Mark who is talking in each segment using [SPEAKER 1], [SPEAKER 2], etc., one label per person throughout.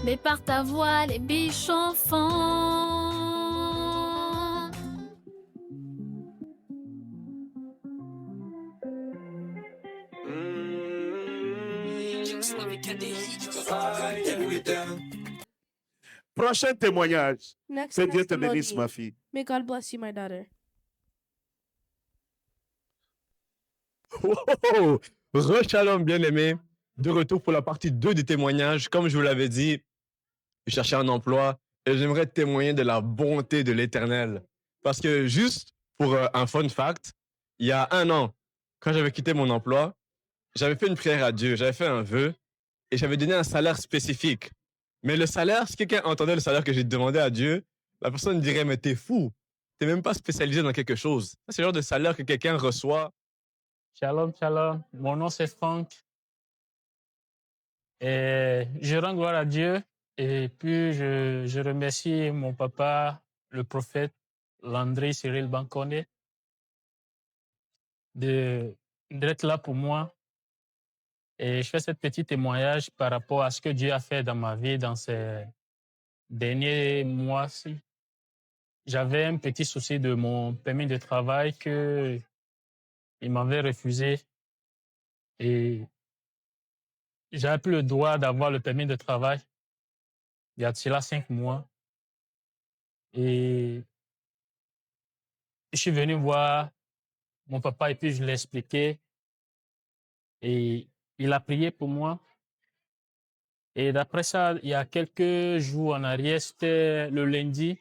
[SPEAKER 1] mais par ta voix, les biches enfants.
[SPEAKER 2] Prochain témoignage.
[SPEAKER 3] Next
[SPEAKER 2] Que Dieu te
[SPEAKER 3] testimony.
[SPEAKER 2] bénisse, ma fille.
[SPEAKER 3] May God bless you, my daughter.
[SPEAKER 4] Oh, Re-shalom, bien-aimé. De retour pour la partie 2 du témoignage. Comme je vous l'avais dit, je cherchais un emploi et j'aimerais témoigner de la bonté de l'Éternel. Parce que juste pour un fun fact, il y a 1 an, quand j'avais quitté mon emploi, j'avais fait une prière à Dieu, j'avais fait un vœu et j'avais donné un salaire spécifique. Mais le salaire, si quelqu'un entendait le salaire que j'ai demandé à Dieu, la personne dirait, mais t'es fou, t'es même pas spécialisé dans quelque chose. Ça, c'est le genre de salaire que quelqu'un reçoit.
[SPEAKER 5] Shalom, shalom. Mon nom c'est Franck. Et je rends gloire à Dieu et puis je remercie mon papa, le prophète Landry Cyril Bankone, d'être là pour moi. Et je fais ce petit témoignage par rapport à ce que Dieu a fait dans ma vie dans ces derniers mois-ci. J'avais un petit souci de mon permis de travail que il m'avait refusé et j'avais plus le droit d'avoir le permis de travail il y a de cela 5 mois. Et je suis venu voir mon papa et puis je l'ai expliqué. Et il a prié pour moi. Et d'après ça, il y a quelques jours en arrière, c'était le lundi.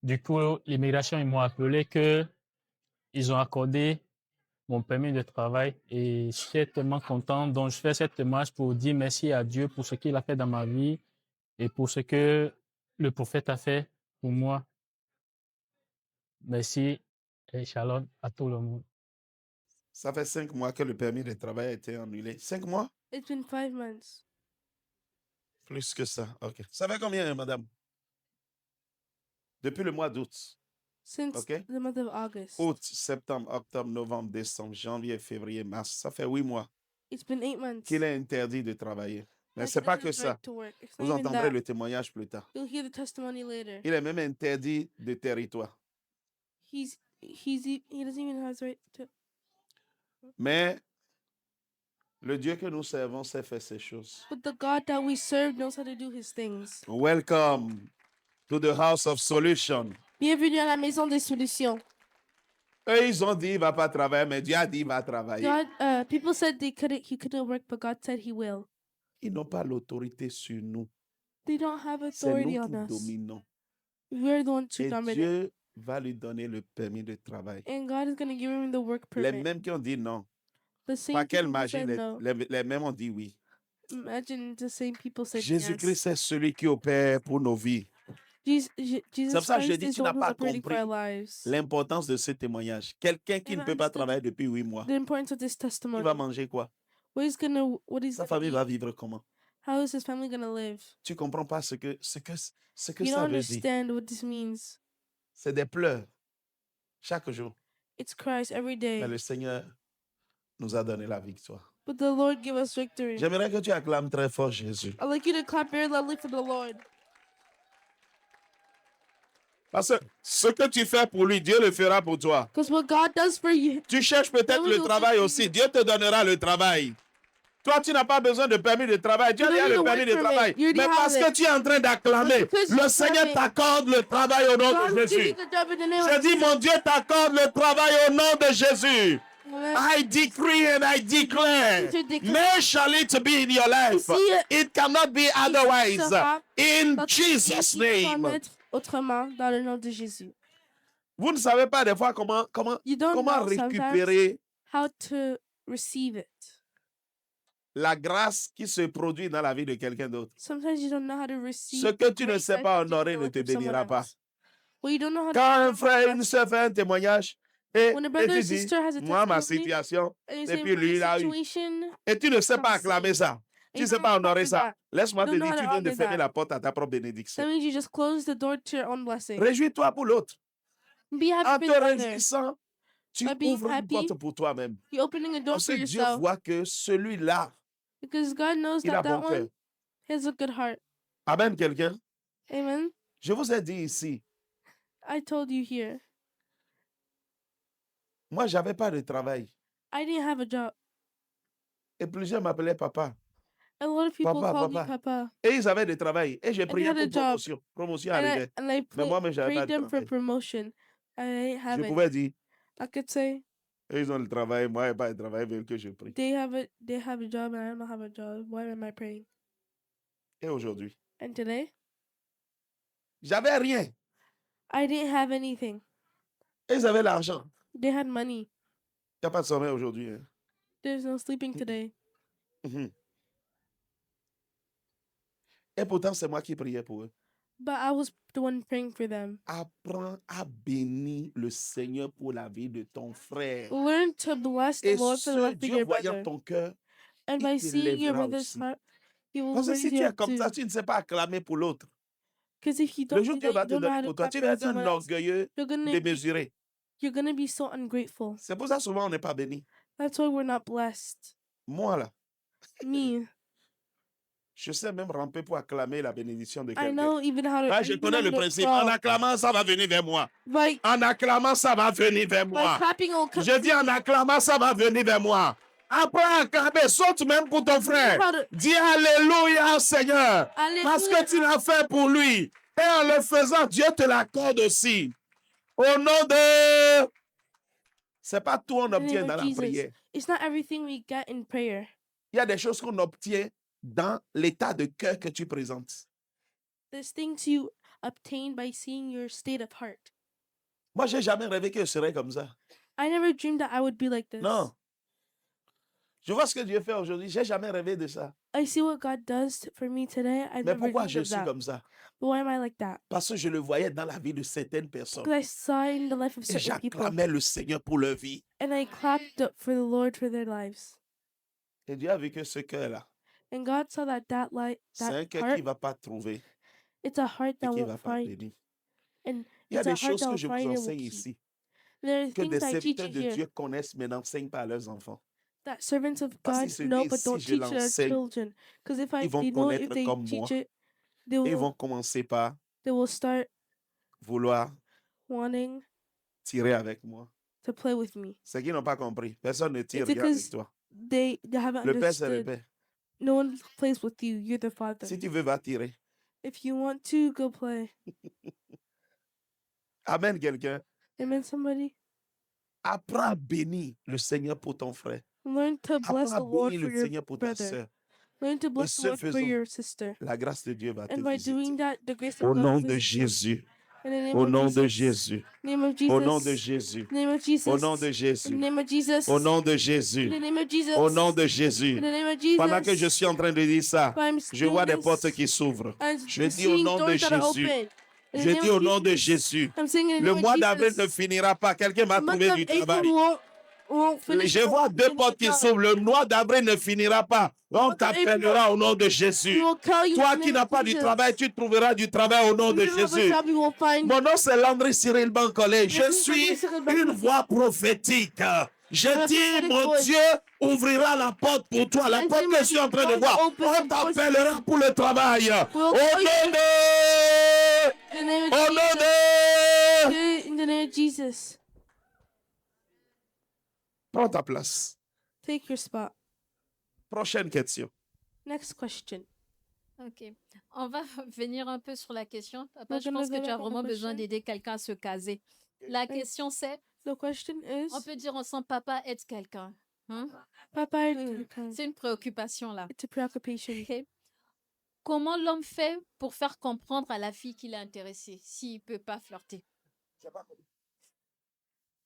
[SPEAKER 5] Du coup, l'immigration, ils m'ont appelé qu'ils ont accordé mon permis de travail et je suis tellement content. Donc, je fais cette démarche pour dire merci à Dieu pour ce qu'il a fait dans ma vie et pour ce que le prophète a fait pour moi. Merci et shalom à tout le monde.
[SPEAKER 2] Ça fait 5 mois que le permis de travail a été annulé. 5 mois?
[SPEAKER 3] It's been 5 months.
[SPEAKER 2] Plus que ça. OK. Ça fait combien, madame? Depuis le mois d'août.
[SPEAKER 3] Since
[SPEAKER 2] OK.
[SPEAKER 3] the month of August.
[SPEAKER 2] Août, septembre, octobre, novembre, décembre, janvier, février, mars. Ça fait 8 mois
[SPEAKER 3] It's been 8 months.
[SPEAKER 2] qu'il est interdit de travailler. Mais
[SPEAKER 3] Like,
[SPEAKER 2] ce n'est
[SPEAKER 3] he
[SPEAKER 2] pas
[SPEAKER 3] doesn't
[SPEAKER 2] que
[SPEAKER 3] have
[SPEAKER 2] ça.
[SPEAKER 3] right to work. It's not
[SPEAKER 2] Vous
[SPEAKER 3] even
[SPEAKER 2] entendrez
[SPEAKER 3] that.
[SPEAKER 2] le témoignage plus tard.
[SPEAKER 3] You'll hear the testimony later.
[SPEAKER 2] Il est même interdit de territoire.
[SPEAKER 3] He doesn't even have the right to.
[SPEAKER 2] Mais le Dieu que nous servons sait faire ces choses.
[SPEAKER 3] But the God that we serve knows how to do his things.
[SPEAKER 2] Welcome to the house of solution.
[SPEAKER 3] Bienvenue à la maison des solutions.
[SPEAKER 2] Eux, ils ont dit il ne va pas travailler, mais Dieu a dit il va travailler.
[SPEAKER 3] God, people said he couldn't work, but God said he will.
[SPEAKER 2] Ils n'ont pas l'autorité sur nous.
[SPEAKER 3] They don't have
[SPEAKER 2] C'est
[SPEAKER 3] authority
[SPEAKER 2] nous
[SPEAKER 3] on
[SPEAKER 2] qui
[SPEAKER 3] us.
[SPEAKER 2] dominons.
[SPEAKER 3] We're the ones who
[SPEAKER 2] Et
[SPEAKER 3] dominate.
[SPEAKER 2] Dieu va lui donner le permis de travail.
[SPEAKER 3] And God is going to give him the work
[SPEAKER 2] Les
[SPEAKER 3] permit.
[SPEAKER 2] mêmes qui ont dit non.
[SPEAKER 3] The same
[SPEAKER 2] Par quelle
[SPEAKER 3] people who
[SPEAKER 2] magie,
[SPEAKER 3] said no.
[SPEAKER 2] les mêmes ont dit oui.
[SPEAKER 3] Imagine the same people said
[SPEAKER 2] Jésus-Christ
[SPEAKER 3] yes.
[SPEAKER 2] est celui qui opère pour nos vies.
[SPEAKER 3] Jesus
[SPEAKER 2] C'est pour ça que je
[SPEAKER 3] Christ
[SPEAKER 2] dis,
[SPEAKER 3] is
[SPEAKER 2] tu
[SPEAKER 3] the
[SPEAKER 2] n'as
[SPEAKER 3] one who's
[SPEAKER 2] pas
[SPEAKER 3] operating for our
[SPEAKER 2] compris
[SPEAKER 3] lives.
[SPEAKER 2] l'importance de ce témoignage. Quelqu'un qui
[SPEAKER 3] And
[SPEAKER 2] ne peut pas
[SPEAKER 3] understood
[SPEAKER 2] travailler depuis 8 mois,
[SPEAKER 3] The importance of this
[SPEAKER 2] il
[SPEAKER 3] testimony.
[SPEAKER 2] va manger quoi?
[SPEAKER 3] What is
[SPEAKER 2] Sa famille va vivre comment?
[SPEAKER 3] how is his family gonna live?
[SPEAKER 2] Tu ne comprends pas ce que
[SPEAKER 3] You
[SPEAKER 2] ça
[SPEAKER 3] don't
[SPEAKER 2] veut dire.
[SPEAKER 3] understand what this means.
[SPEAKER 2] C'est des pleurs chaque jour.
[SPEAKER 3] It's Christ every
[SPEAKER 2] Mais
[SPEAKER 3] day.
[SPEAKER 2] le Seigneur nous a donné la victoire.
[SPEAKER 3] But the Lord give us victory.
[SPEAKER 2] J'aimerais que tu acclames très fort Jésus.
[SPEAKER 3] I'd like you to clap very loudly for the Lord.
[SPEAKER 2] Parce que ce que tu fais pour lui, Dieu le fera pour toi.
[SPEAKER 3] Because what God does for you,
[SPEAKER 2] Tu cherches peut-être
[SPEAKER 3] Oui,
[SPEAKER 2] le
[SPEAKER 3] oui,
[SPEAKER 2] travail
[SPEAKER 3] oui.
[SPEAKER 2] aussi. Dieu te donnera le travail. Toi, tu n'as pas besoin de permis de travail. Dieu
[SPEAKER 3] You
[SPEAKER 2] a
[SPEAKER 3] don't need
[SPEAKER 2] le
[SPEAKER 3] a
[SPEAKER 2] permis
[SPEAKER 3] work
[SPEAKER 2] de
[SPEAKER 3] permit.
[SPEAKER 2] travail.
[SPEAKER 3] You already
[SPEAKER 2] Mais
[SPEAKER 3] have
[SPEAKER 2] parce
[SPEAKER 3] it.
[SPEAKER 2] que tu es en train d'acclamer,
[SPEAKER 3] But because
[SPEAKER 2] le
[SPEAKER 3] you're
[SPEAKER 2] Seigneur
[SPEAKER 3] clapping,
[SPEAKER 2] t'accorde le travail au nom
[SPEAKER 3] God
[SPEAKER 2] de
[SPEAKER 3] will give you
[SPEAKER 2] Jésus.
[SPEAKER 3] the job in the name
[SPEAKER 2] Je
[SPEAKER 3] of
[SPEAKER 2] dis, mon Dieu t'accorde le travail au nom de Jésus.
[SPEAKER 3] Amen.
[SPEAKER 2] I decree and I declare,
[SPEAKER 3] You declare.
[SPEAKER 2] may shall it be in your life.
[SPEAKER 3] Si,
[SPEAKER 2] It cannot be otherwise.
[SPEAKER 3] sera
[SPEAKER 2] In
[SPEAKER 3] Notre
[SPEAKER 2] Jesus'
[SPEAKER 3] vie va
[SPEAKER 2] name.
[SPEAKER 3] naître autrement dans le nom de Jésus.
[SPEAKER 2] Vous ne savez pas des fois comment
[SPEAKER 3] You don't
[SPEAKER 2] comment
[SPEAKER 3] know sometimes
[SPEAKER 2] récupérer
[SPEAKER 3] how to receive it.
[SPEAKER 2] la grâce qui se produit dans la vie de quelqu'un d'autre.
[SPEAKER 3] Sometimes you don't know how to receive
[SPEAKER 2] Ce que
[SPEAKER 3] the
[SPEAKER 2] tu ne
[SPEAKER 3] grace
[SPEAKER 2] sais
[SPEAKER 3] that
[SPEAKER 2] pas
[SPEAKER 3] you
[SPEAKER 2] honorer
[SPEAKER 3] feel
[SPEAKER 2] ne
[SPEAKER 3] like
[SPEAKER 2] te
[SPEAKER 3] from someone
[SPEAKER 2] bénira pas.
[SPEAKER 3] else. Well, you don't know how to
[SPEAKER 2] Quand un
[SPEAKER 3] honor
[SPEAKER 2] frère, une
[SPEAKER 3] God.
[SPEAKER 2] sœur fait un témoignage et,
[SPEAKER 3] When a
[SPEAKER 2] et
[SPEAKER 3] brother
[SPEAKER 2] tu
[SPEAKER 3] or
[SPEAKER 2] dis,
[SPEAKER 3] sister has a
[SPEAKER 2] moi, ma
[SPEAKER 3] testimony,
[SPEAKER 2] situation,
[SPEAKER 3] and you
[SPEAKER 2] et
[SPEAKER 3] say,
[SPEAKER 2] puis lui,
[SPEAKER 3] my
[SPEAKER 2] il a eu.
[SPEAKER 3] situation,
[SPEAKER 2] Et tu ne sais pas
[SPEAKER 3] Come
[SPEAKER 2] acclamer ça.
[SPEAKER 3] and
[SPEAKER 2] Tu
[SPEAKER 3] you
[SPEAKER 2] ne sais
[SPEAKER 3] don't
[SPEAKER 2] pas honorer
[SPEAKER 3] honor
[SPEAKER 2] ça.
[SPEAKER 3] that.
[SPEAKER 2] Laisse-moi
[SPEAKER 3] You
[SPEAKER 2] te
[SPEAKER 3] don't know
[SPEAKER 2] dire,
[SPEAKER 3] how
[SPEAKER 2] tu
[SPEAKER 3] to
[SPEAKER 2] viens de
[SPEAKER 3] honor
[SPEAKER 2] fermer
[SPEAKER 3] that.
[SPEAKER 2] la porte à ta propre bénédiction.
[SPEAKER 3] That means you just close the door to your own blessing.
[SPEAKER 2] Réjouis-toi pour l'autre.
[SPEAKER 3] Be
[SPEAKER 2] En
[SPEAKER 3] happy
[SPEAKER 2] te
[SPEAKER 3] for the other.
[SPEAKER 2] réjouissant, tu
[SPEAKER 3] By being
[SPEAKER 2] ouvres une
[SPEAKER 3] happy,
[SPEAKER 2] porte pour toi-même.
[SPEAKER 3] you're opening a door
[SPEAKER 2] Parce
[SPEAKER 3] for
[SPEAKER 2] que Dieu
[SPEAKER 3] yourself.
[SPEAKER 2] voit que celui-là,
[SPEAKER 3] Because God knows
[SPEAKER 2] il a
[SPEAKER 3] that
[SPEAKER 2] bon cœur.
[SPEAKER 3] one He has a good heart.
[SPEAKER 2] Amen, quelqu'un.
[SPEAKER 3] Amen.
[SPEAKER 2] Je vous ai dit ici,
[SPEAKER 3] I told you here.
[SPEAKER 2] moi, je n'avais pas de travail.
[SPEAKER 3] I didn't have a job.
[SPEAKER 2] Et plusieurs m'appelaient papa.
[SPEAKER 3] A lot of people
[SPEAKER 2] Papa,
[SPEAKER 3] called
[SPEAKER 2] papa.
[SPEAKER 3] me Papa.
[SPEAKER 2] Et ils avaient du travail. Et j'ai prié
[SPEAKER 3] had a
[SPEAKER 2] pour
[SPEAKER 3] job.
[SPEAKER 2] promotion. Promotion
[SPEAKER 3] And
[SPEAKER 2] arrivait.
[SPEAKER 3] I
[SPEAKER 2] Mais moi-même, je n'avais pas
[SPEAKER 3] prayed
[SPEAKER 2] de
[SPEAKER 3] them for
[SPEAKER 2] travail.
[SPEAKER 3] promotion. I didn't have
[SPEAKER 2] Je
[SPEAKER 3] it.
[SPEAKER 2] pouvais dire,
[SPEAKER 3] I could say
[SPEAKER 2] eux, ils ont le travail, moi, je n'ai pas de travail, même que je prie.
[SPEAKER 3] they have a job and I don't have a job. Why am I praying?
[SPEAKER 2] Et aujourd'hui,
[SPEAKER 3] And today,
[SPEAKER 2] j'avais rien.
[SPEAKER 3] I didn't have anything.
[SPEAKER 2] Et ils avaient l'argent.
[SPEAKER 3] They had money.
[SPEAKER 2] Il n'y a pas de sommeil aujourd'hui. Hein.
[SPEAKER 3] There's no sleeping today.
[SPEAKER 2] Mhm. Et pourtant, c'est moi qui priais pour eux.
[SPEAKER 3] But I was the one praying for them.
[SPEAKER 2] Apprends à bénir le Seigneur pour la vie de ton frère.
[SPEAKER 3] Learn to bless the
[SPEAKER 2] Et
[SPEAKER 3] Lord for the
[SPEAKER 2] ce
[SPEAKER 3] life of
[SPEAKER 2] Dieu
[SPEAKER 3] your
[SPEAKER 2] voyant
[SPEAKER 3] brother.
[SPEAKER 2] ton cœur,
[SPEAKER 3] And
[SPEAKER 2] il
[SPEAKER 3] by
[SPEAKER 2] te
[SPEAKER 3] seeing your
[SPEAKER 2] lèvera
[SPEAKER 3] brother's
[SPEAKER 2] aussi.
[SPEAKER 3] heart, he will
[SPEAKER 2] Parce que
[SPEAKER 3] raise
[SPEAKER 2] si tu
[SPEAKER 3] you
[SPEAKER 2] es
[SPEAKER 3] up
[SPEAKER 2] comme ça,
[SPEAKER 3] too.
[SPEAKER 2] tu ne sais pas acclamer pour l'autre.
[SPEAKER 3] Because if you
[SPEAKER 2] Le
[SPEAKER 3] don't
[SPEAKER 2] jour
[SPEAKER 3] do
[SPEAKER 2] où Dieu
[SPEAKER 3] that,
[SPEAKER 2] va
[SPEAKER 3] you
[SPEAKER 2] te
[SPEAKER 3] don't know how
[SPEAKER 2] donner
[SPEAKER 3] to
[SPEAKER 2] pour toi,
[SPEAKER 3] clap
[SPEAKER 2] tu
[SPEAKER 3] for
[SPEAKER 2] vas être
[SPEAKER 3] someone
[SPEAKER 2] un
[SPEAKER 3] else.
[SPEAKER 2] orgueilleux démesuré.
[SPEAKER 3] You're gonna be so ungrateful.
[SPEAKER 2] C'est pour ça souvent on n'est pas béni.
[SPEAKER 3] That's why we're not blessed.
[SPEAKER 2] Moi là,
[SPEAKER 3] Me,
[SPEAKER 2] je sais même ramper pour acclamer la bénédiction de
[SPEAKER 3] I
[SPEAKER 2] quelqu'un.
[SPEAKER 3] know even how to.
[SPEAKER 2] Ah, je
[SPEAKER 3] even
[SPEAKER 2] connais
[SPEAKER 3] how
[SPEAKER 2] le
[SPEAKER 3] to
[SPEAKER 2] principe.
[SPEAKER 3] draw.
[SPEAKER 2] En acclamant, ça va venir vers moi.
[SPEAKER 3] By
[SPEAKER 2] En acclamant, ça va venir vers
[SPEAKER 3] by
[SPEAKER 2] moi.
[SPEAKER 3] clapping, will come.
[SPEAKER 2] Je dis en acclamant, ça va venir vers moi. Apprends à acclamer, saute même pour ton frère.
[SPEAKER 3] How to-
[SPEAKER 2] Dis Alléluia, Seigneur. Parce que tu l'as fait pour lui. Et en le faisant, Dieu te l'accorde aussi. Au nom de... C'est pas tout on
[SPEAKER 3] In the
[SPEAKER 2] obtient
[SPEAKER 3] name
[SPEAKER 2] dans
[SPEAKER 3] of
[SPEAKER 2] la
[SPEAKER 3] Jesus.
[SPEAKER 2] prière.
[SPEAKER 3] It's not everything we get in prayer.
[SPEAKER 2] Il y a des choses qu'on obtient dans l'état de cœur que tu présentes.
[SPEAKER 3] There's things you obtain by seeing your state of heart.
[SPEAKER 2] Moi, j'ai jamais rêvé que je serais comme ça.
[SPEAKER 3] I never dreamed that I would be like this.
[SPEAKER 2] Non. Je vois ce que Dieu fait aujourd'hui. J'ai jamais rêvé de ça.
[SPEAKER 3] I see what God does for me today. I
[SPEAKER 2] Mais
[SPEAKER 3] never
[SPEAKER 2] pourquoi
[SPEAKER 3] dreamed
[SPEAKER 2] je
[SPEAKER 3] of
[SPEAKER 2] suis
[SPEAKER 3] that.
[SPEAKER 2] comme ça?
[SPEAKER 3] But why am I like that?
[SPEAKER 2] Parce que je le voyais dans la vie de certaines personnes.
[SPEAKER 3] Because I saw in the life of
[SPEAKER 2] Et
[SPEAKER 3] certain people,
[SPEAKER 2] j'acclamais le Seigneur pour leur vie.
[SPEAKER 3] and I clapped up for the Lord for their lives.
[SPEAKER 2] Et Dieu a vu que ce cœur-là,
[SPEAKER 3] And God saw that light,
[SPEAKER 2] c'est un
[SPEAKER 3] that
[SPEAKER 2] cœur qui
[SPEAKER 3] heart,
[SPEAKER 2] ne va pas trouver
[SPEAKER 3] it's a heart
[SPEAKER 2] et
[SPEAKER 3] that
[SPEAKER 2] qui ne
[SPEAKER 3] will
[SPEAKER 2] va pas
[SPEAKER 3] find,
[SPEAKER 2] bénir.
[SPEAKER 3] and
[SPEAKER 2] Il y a
[SPEAKER 3] it's a
[SPEAKER 2] des
[SPEAKER 3] heart
[SPEAKER 2] choses
[SPEAKER 3] that
[SPEAKER 2] que
[SPEAKER 3] will
[SPEAKER 2] je vous
[SPEAKER 3] find and will
[SPEAKER 2] enseigne
[SPEAKER 3] keep.
[SPEAKER 2] ici,
[SPEAKER 3] There are
[SPEAKER 2] que des
[SPEAKER 3] things I teach
[SPEAKER 2] serviteurs
[SPEAKER 3] you
[SPEAKER 2] de
[SPEAKER 3] here
[SPEAKER 2] Dieu connaissent mais n'enseignent pas à leurs enfants.
[SPEAKER 3] that servants of
[SPEAKER 2] Parce
[SPEAKER 3] God
[SPEAKER 2] qu'ils se
[SPEAKER 3] know
[SPEAKER 2] disent,
[SPEAKER 3] but
[SPEAKER 2] si
[SPEAKER 3] don't
[SPEAKER 2] je
[SPEAKER 3] teach their
[SPEAKER 2] l'enseigne,
[SPEAKER 3] children. Because if
[SPEAKER 2] ils vont
[SPEAKER 3] they know if
[SPEAKER 2] connaître
[SPEAKER 3] they
[SPEAKER 2] comme
[SPEAKER 3] teach
[SPEAKER 2] moi.
[SPEAKER 3] it, they
[SPEAKER 2] Et ils vont
[SPEAKER 3] will
[SPEAKER 2] commencer par
[SPEAKER 3] start
[SPEAKER 2] vouloir
[SPEAKER 3] wanting
[SPEAKER 2] tirer avec moi.
[SPEAKER 3] to play with me.
[SPEAKER 2] C'est qu'ils n'ont pas compris. Personne ne tire
[SPEAKER 3] It's
[SPEAKER 2] rien avec
[SPEAKER 3] because
[SPEAKER 2] toi.
[SPEAKER 3] they haven't
[SPEAKER 2] Le Père, c'est le
[SPEAKER 3] understood.
[SPEAKER 2] Père.
[SPEAKER 3] No one plays with you. You're the father.
[SPEAKER 2] Si tu veux, va tirer.
[SPEAKER 3] If you want to, go play.
[SPEAKER 2] Amen, quelqu'un.
[SPEAKER 3] Amen, somebody.
[SPEAKER 2] Apprends à bénir le Seigneur pour ton frère.
[SPEAKER 3] Learn to bless
[SPEAKER 2] Apprends à
[SPEAKER 3] the Lord
[SPEAKER 2] bénir
[SPEAKER 3] for
[SPEAKER 2] le
[SPEAKER 3] your
[SPEAKER 2] Seigneur pour ta
[SPEAKER 3] brother.
[SPEAKER 2] sœur.
[SPEAKER 3] Learn to bless
[SPEAKER 2] ce
[SPEAKER 3] the Lord for
[SPEAKER 2] faisant,
[SPEAKER 3] your sister.
[SPEAKER 2] La grâce de Dieu va te
[SPEAKER 3] And by doing
[SPEAKER 2] visiter.
[SPEAKER 3] that, the grace
[SPEAKER 2] Au
[SPEAKER 3] of God
[SPEAKER 2] nom
[SPEAKER 3] will
[SPEAKER 2] de
[SPEAKER 3] visit you.
[SPEAKER 2] Jésus.
[SPEAKER 3] In the name
[SPEAKER 2] Au
[SPEAKER 3] of
[SPEAKER 2] nom de
[SPEAKER 3] Jesus.
[SPEAKER 2] Jésus.
[SPEAKER 3] Name of Jesus.
[SPEAKER 2] Au nom de Jésus.
[SPEAKER 3] In the name of Jesus.
[SPEAKER 2] Au nom de
[SPEAKER 3] In
[SPEAKER 2] Jésus.
[SPEAKER 3] the name of Jesus.
[SPEAKER 2] Au nom de
[SPEAKER 3] In
[SPEAKER 2] Jésus.
[SPEAKER 3] the name of Jesus.
[SPEAKER 2] Au nom de
[SPEAKER 3] In
[SPEAKER 2] Jésus.
[SPEAKER 3] the name of Jesus.
[SPEAKER 2] Pendant que je suis en train de dire ça,
[SPEAKER 3] I'm
[SPEAKER 2] je vois des
[SPEAKER 3] doing
[SPEAKER 2] portes
[SPEAKER 3] this,
[SPEAKER 2] qui s'ouvrent.
[SPEAKER 3] I'm
[SPEAKER 2] Je dis au
[SPEAKER 3] seeing
[SPEAKER 2] nom de
[SPEAKER 3] doors that are
[SPEAKER 2] Jésus.
[SPEAKER 3] open. In the
[SPEAKER 2] Je
[SPEAKER 3] name
[SPEAKER 2] dis
[SPEAKER 3] of
[SPEAKER 2] au nom de
[SPEAKER 3] Jesus.
[SPEAKER 2] Jésus.
[SPEAKER 3] I'm saying in the
[SPEAKER 2] Le
[SPEAKER 3] name of
[SPEAKER 2] mois d'avril
[SPEAKER 3] Jesus.
[SPEAKER 2] ne finira pas. Quelqu'un va
[SPEAKER 3] The month
[SPEAKER 2] trouver
[SPEAKER 3] of
[SPEAKER 2] du
[SPEAKER 3] April
[SPEAKER 2] travail.
[SPEAKER 3] won't finish.
[SPEAKER 2] Je vois deux portes qui s'ouvrent. Le mois d'avril ne finira pas. On t'appellera au nom de Jésus.
[SPEAKER 3] We will call you
[SPEAKER 2] Toi
[SPEAKER 3] in the
[SPEAKER 2] qui
[SPEAKER 3] name
[SPEAKER 2] n'as
[SPEAKER 3] of
[SPEAKER 2] pas du
[SPEAKER 3] Jesus.
[SPEAKER 2] travail, tu trouveras du travail au nom de
[SPEAKER 3] If you don't have a
[SPEAKER 2] Jésus.
[SPEAKER 3] job, you will find.
[SPEAKER 2] Mon nom c'est Landry Cyril Bancolé. Je
[SPEAKER 3] Yes,
[SPEAKER 2] suis
[SPEAKER 3] Landry Cyril Bancolé.
[SPEAKER 2] une voix prophétique. Je
[SPEAKER 3] A
[SPEAKER 2] dis,
[SPEAKER 3] prophetic
[SPEAKER 2] mon
[SPEAKER 3] voice.
[SPEAKER 2] Dieu ouvrira la porte pour toi. La
[SPEAKER 3] I
[SPEAKER 2] porte
[SPEAKER 3] say,
[SPEAKER 2] que je suis en train de
[SPEAKER 3] God
[SPEAKER 2] voir.
[SPEAKER 3] open
[SPEAKER 2] On
[SPEAKER 3] the doors.
[SPEAKER 2] t'appellera pour le travail.
[SPEAKER 3] We'll
[SPEAKER 2] Au
[SPEAKER 3] call you
[SPEAKER 2] nom de...
[SPEAKER 3] In the name
[SPEAKER 2] Au
[SPEAKER 3] of
[SPEAKER 2] nom
[SPEAKER 3] Jesus.
[SPEAKER 2] de...
[SPEAKER 3] In the name of Jesus.
[SPEAKER 2] Prends ta place.
[SPEAKER 3] Take your spot.
[SPEAKER 2] Prochaine question.
[SPEAKER 3] Next question.
[SPEAKER 1] Ok. On va venir un peu sur la question. Papa,
[SPEAKER 3] We're
[SPEAKER 1] je
[SPEAKER 3] gonna
[SPEAKER 1] pense que
[SPEAKER 3] go
[SPEAKER 1] tu as
[SPEAKER 3] back on the
[SPEAKER 1] vraiment besoin
[SPEAKER 3] question.
[SPEAKER 1] d'aider quelqu'un à se caser. La question c'est,
[SPEAKER 3] The question is,
[SPEAKER 1] on peut dire ensemble, papa aide quelqu'un. Hein?
[SPEAKER 3] Papa,
[SPEAKER 1] C'est une préoccupation là.
[SPEAKER 3] it's a preoccupation.
[SPEAKER 1] Ok. Comment l'homme fait pour faire comprendre à la fille qu'il est intéressé s'il ne peut pas flirter?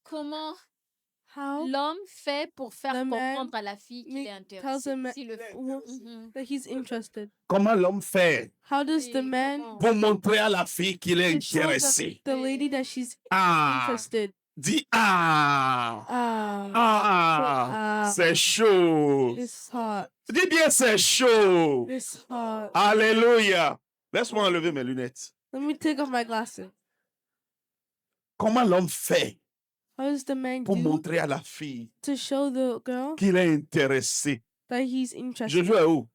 [SPEAKER 1] Comment
[SPEAKER 3] How
[SPEAKER 1] l'homme fait pour faire
[SPEAKER 3] The man
[SPEAKER 1] comprendre à la fille qu'il est
[SPEAKER 3] tells
[SPEAKER 1] intéressé?
[SPEAKER 3] the man
[SPEAKER 1] S'il le fait. Mhm.
[SPEAKER 3] that he's interested?
[SPEAKER 2] Comment l'homme fait
[SPEAKER 3] How does
[SPEAKER 1] Et
[SPEAKER 3] the man
[SPEAKER 1] comment-
[SPEAKER 2] pour montrer à la fille qu'il est
[SPEAKER 3] to show
[SPEAKER 2] intéressé?
[SPEAKER 3] the lady that she's
[SPEAKER 2] Ah,
[SPEAKER 3] interested?
[SPEAKER 2] dis ah.
[SPEAKER 3] Ah,
[SPEAKER 2] Ah, c'est chaud.
[SPEAKER 3] it's hot.
[SPEAKER 2] Dis bien c'est chaud.
[SPEAKER 3] It's hot.
[SPEAKER 2] Alléluia. Laisse-moi enlever mes lunettes.
[SPEAKER 3] Let me take off my glasses.
[SPEAKER 2] Comment l'homme fait
[SPEAKER 3] How does the man
[SPEAKER 2] pour
[SPEAKER 3] do
[SPEAKER 2] montrer à la fille
[SPEAKER 3] to show the girl
[SPEAKER 2] qu'il est intéressé?
[SPEAKER 3] that he's
[SPEAKER 2] Je
[SPEAKER 3] interested?
[SPEAKER 2] joue à où?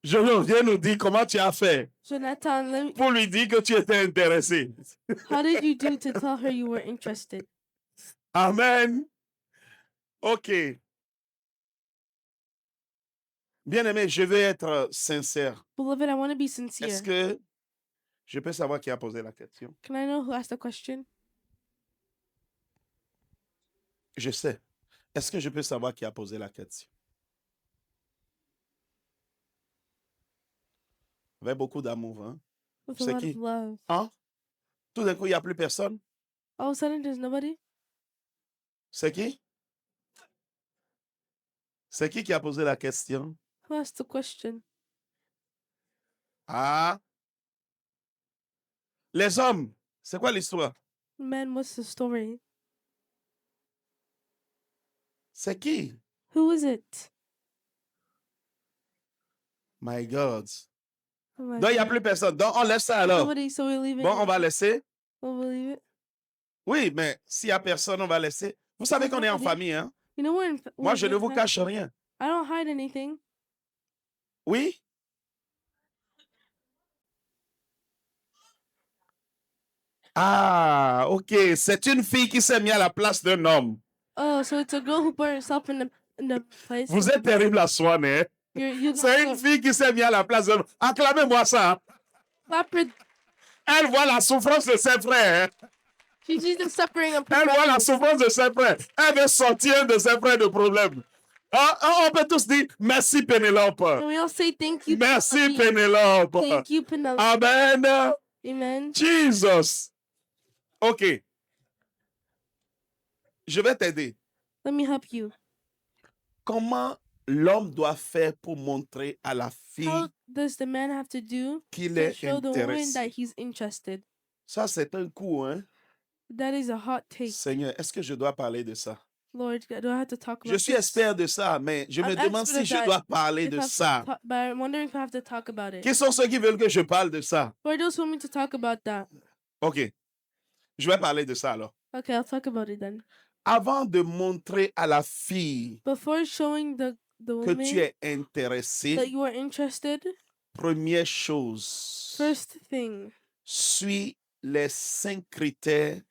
[SPEAKER 2] Viens nous dire comment tu as fait
[SPEAKER 3] Jonathan,
[SPEAKER 2] pour lui dire que tu étais intéressé.
[SPEAKER 3] how did you do to tell her you were interested?
[SPEAKER 2] Amen. OK. Bien-aimé, je veux être sincère.
[SPEAKER 3] Beloved, I want to be sincere.
[SPEAKER 2] Est-ce que je peux savoir qui a posé la question?
[SPEAKER 3] Can I know who asked the question?
[SPEAKER 2] Je sais. Est-ce que je peux savoir qui a posé la question? Avec beaucoup d'amour, hein?
[SPEAKER 3] With a
[SPEAKER 2] C'est
[SPEAKER 3] lot
[SPEAKER 2] qui?
[SPEAKER 3] of love.
[SPEAKER 2] Hein? Tout d'un coup, il n'y a plus personne?
[SPEAKER 3] All of a sudden, there's nobody?
[SPEAKER 2] C'est qui? C'est qui a posé la question?
[SPEAKER 3] Who asked the question?
[SPEAKER 2] Ah! Les hommes, c'est quoi l'histoire?
[SPEAKER 3] Man, what's the story?
[SPEAKER 2] C'est qui?
[SPEAKER 3] Who is it?
[SPEAKER 2] My God.
[SPEAKER 3] Oh my
[SPEAKER 2] Donc, il n'y a
[SPEAKER 3] God.
[SPEAKER 2] plus personne. Donc, on laisse ça alors.
[SPEAKER 3] Nobody, so we leave it.
[SPEAKER 2] Bon, on va laisser.
[SPEAKER 3] We'll leave it.
[SPEAKER 2] Oui, mais s'il n'y a personne, on va laisser. Vous savez qu'on est en famille, hein?
[SPEAKER 3] You know,
[SPEAKER 2] Moi, je ne
[SPEAKER 3] we're
[SPEAKER 2] vous
[SPEAKER 3] fam-
[SPEAKER 2] cache rien.
[SPEAKER 3] I don't hide anything.
[SPEAKER 2] Oui? Ah, OK. C'est une fille qui s'est mise à la place d'un homme.
[SPEAKER 3] Oh, so it's a girl who put herself in the place.
[SPEAKER 2] Vous êtes terrible à soi, hein?
[SPEAKER 3] You
[SPEAKER 2] C'est une fille qui s'est mise à la place d'un homme. Acclamez-moi ça. Hein?
[SPEAKER 3] clap her.
[SPEAKER 2] Elle voit la souffrance de ses frères. Hein?
[SPEAKER 3] She sees the suffering of her
[SPEAKER 2] Elle voit la
[SPEAKER 3] brothers.
[SPEAKER 2] souffrance de ses frères. Elle veut sortir de ses frères de problème. On peut tous dire merci Pénélope.
[SPEAKER 3] And we all say thank you.
[SPEAKER 2] Merci
[SPEAKER 3] Penelope.
[SPEAKER 2] Pénélope.
[SPEAKER 3] Thank you, Penelope.
[SPEAKER 2] Amen.
[SPEAKER 3] Amen.
[SPEAKER 2] Jesus. OK. Je vais t'aider.
[SPEAKER 3] Let me help you.
[SPEAKER 2] Comment l'homme doit faire pour montrer à la
[SPEAKER 3] How
[SPEAKER 2] fille
[SPEAKER 3] does the man have to do
[SPEAKER 2] qu'il
[SPEAKER 3] to
[SPEAKER 2] est
[SPEAKER 3] show the woman
[SPEAKER 2] intéressé?
[SPEAKER 3] that he's interested?
[SPEAKER 2] Ça, c'est un coup, hein?
[SPEAKER 3] That is a hot take.
[SPEAKER 2] Seigneur, est-ce que je dois parler de ça?
[SPEAKER 3] Lord, do I have to talk
[SPEAKER 2] Je
[SPEAKER 3] about
[SPEAKER 2] suis
[SPEAKER 3] this?
[SPEAKER 2] expert de ça, mais je me
[SPEAKER 3] I'm
[SPEAKER 2] demande
[SPEAKER 3] expert
[SPEAKER 2] si
[SPEAKER 3] at
[SPEAKER 2] je
[SPEAKER 3] that.
[SPEAKER 2] dois parler
[SPEAKER 3] If
[SPEAKER 2] de
[SPEAKER 3] I have to
[SPEAKER 2] ça.
[SPEAKER 3] but I'm wondering if I have to talk about it.
[SPEAKER 2] Qui sont ceux qui veulent que je parle de ça?
[SPEAKER 3] Who are those who want me to talk about that?
[SPEAKER 2] OK. Je vais parler de ça alors.
[SPEAKER 3] Okay, I'll talk about it then.
[SPEAKER 2] Avant de montrer à la fille
[SPEAKER 3] Before showing the
[SPEAKER 2] que
[SPEAKER 3] woman
[SPEAKER 2] tu es
[SPEAKER 3] that
[SPEAKER 2] intéressé,
[SPEAKER 3] you are interested,
[SPEAKER 2] première chose,
[SPEAKER 3] first thing,
[SPEAKER 2] suis les 5 critères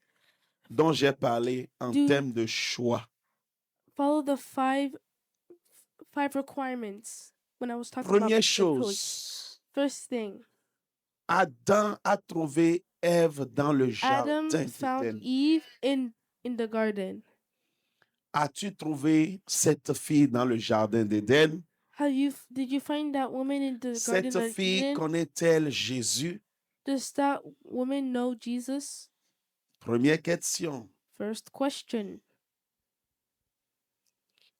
[SPEAKER 2] dont j'ai parlé en
[SPEAKER 3] Do-
[SPEAKER 2] termes de choix.
[SPEAKER 3] follow the five requirements when I was talking
[SPEAKER 2] Première
[SPEAKER 3] about the coach.
[SPEAKER 2] chose,
[SPEAKER 3] First thing,
[SPEAKER 2] Adam a trouvé Ève dans le
[SPEAKER 3] Adam
[SPEAKER 2] jardin
[SPEAKER 3] found
[SPEAKER 2] d'Éden.
[SPEAKER 3] Eve in the garden.
[SPEAKER 2] As-tu trouvé cette fille dans le jardin d'Éden?
[SPEAKER 3] Did you find that woman in the garden
[SPEAKER 2] Cette
[SPEAKER 3] of
[SPEAKER 2] fille
[SPEAKER 3] Eden?
[SPEAKER 2] connaît-elle Jésus?
[SPEAKER 3] Does that woman know Jesus?
[SPEAKER 2] Première question.
[SPEAKER 3] First question.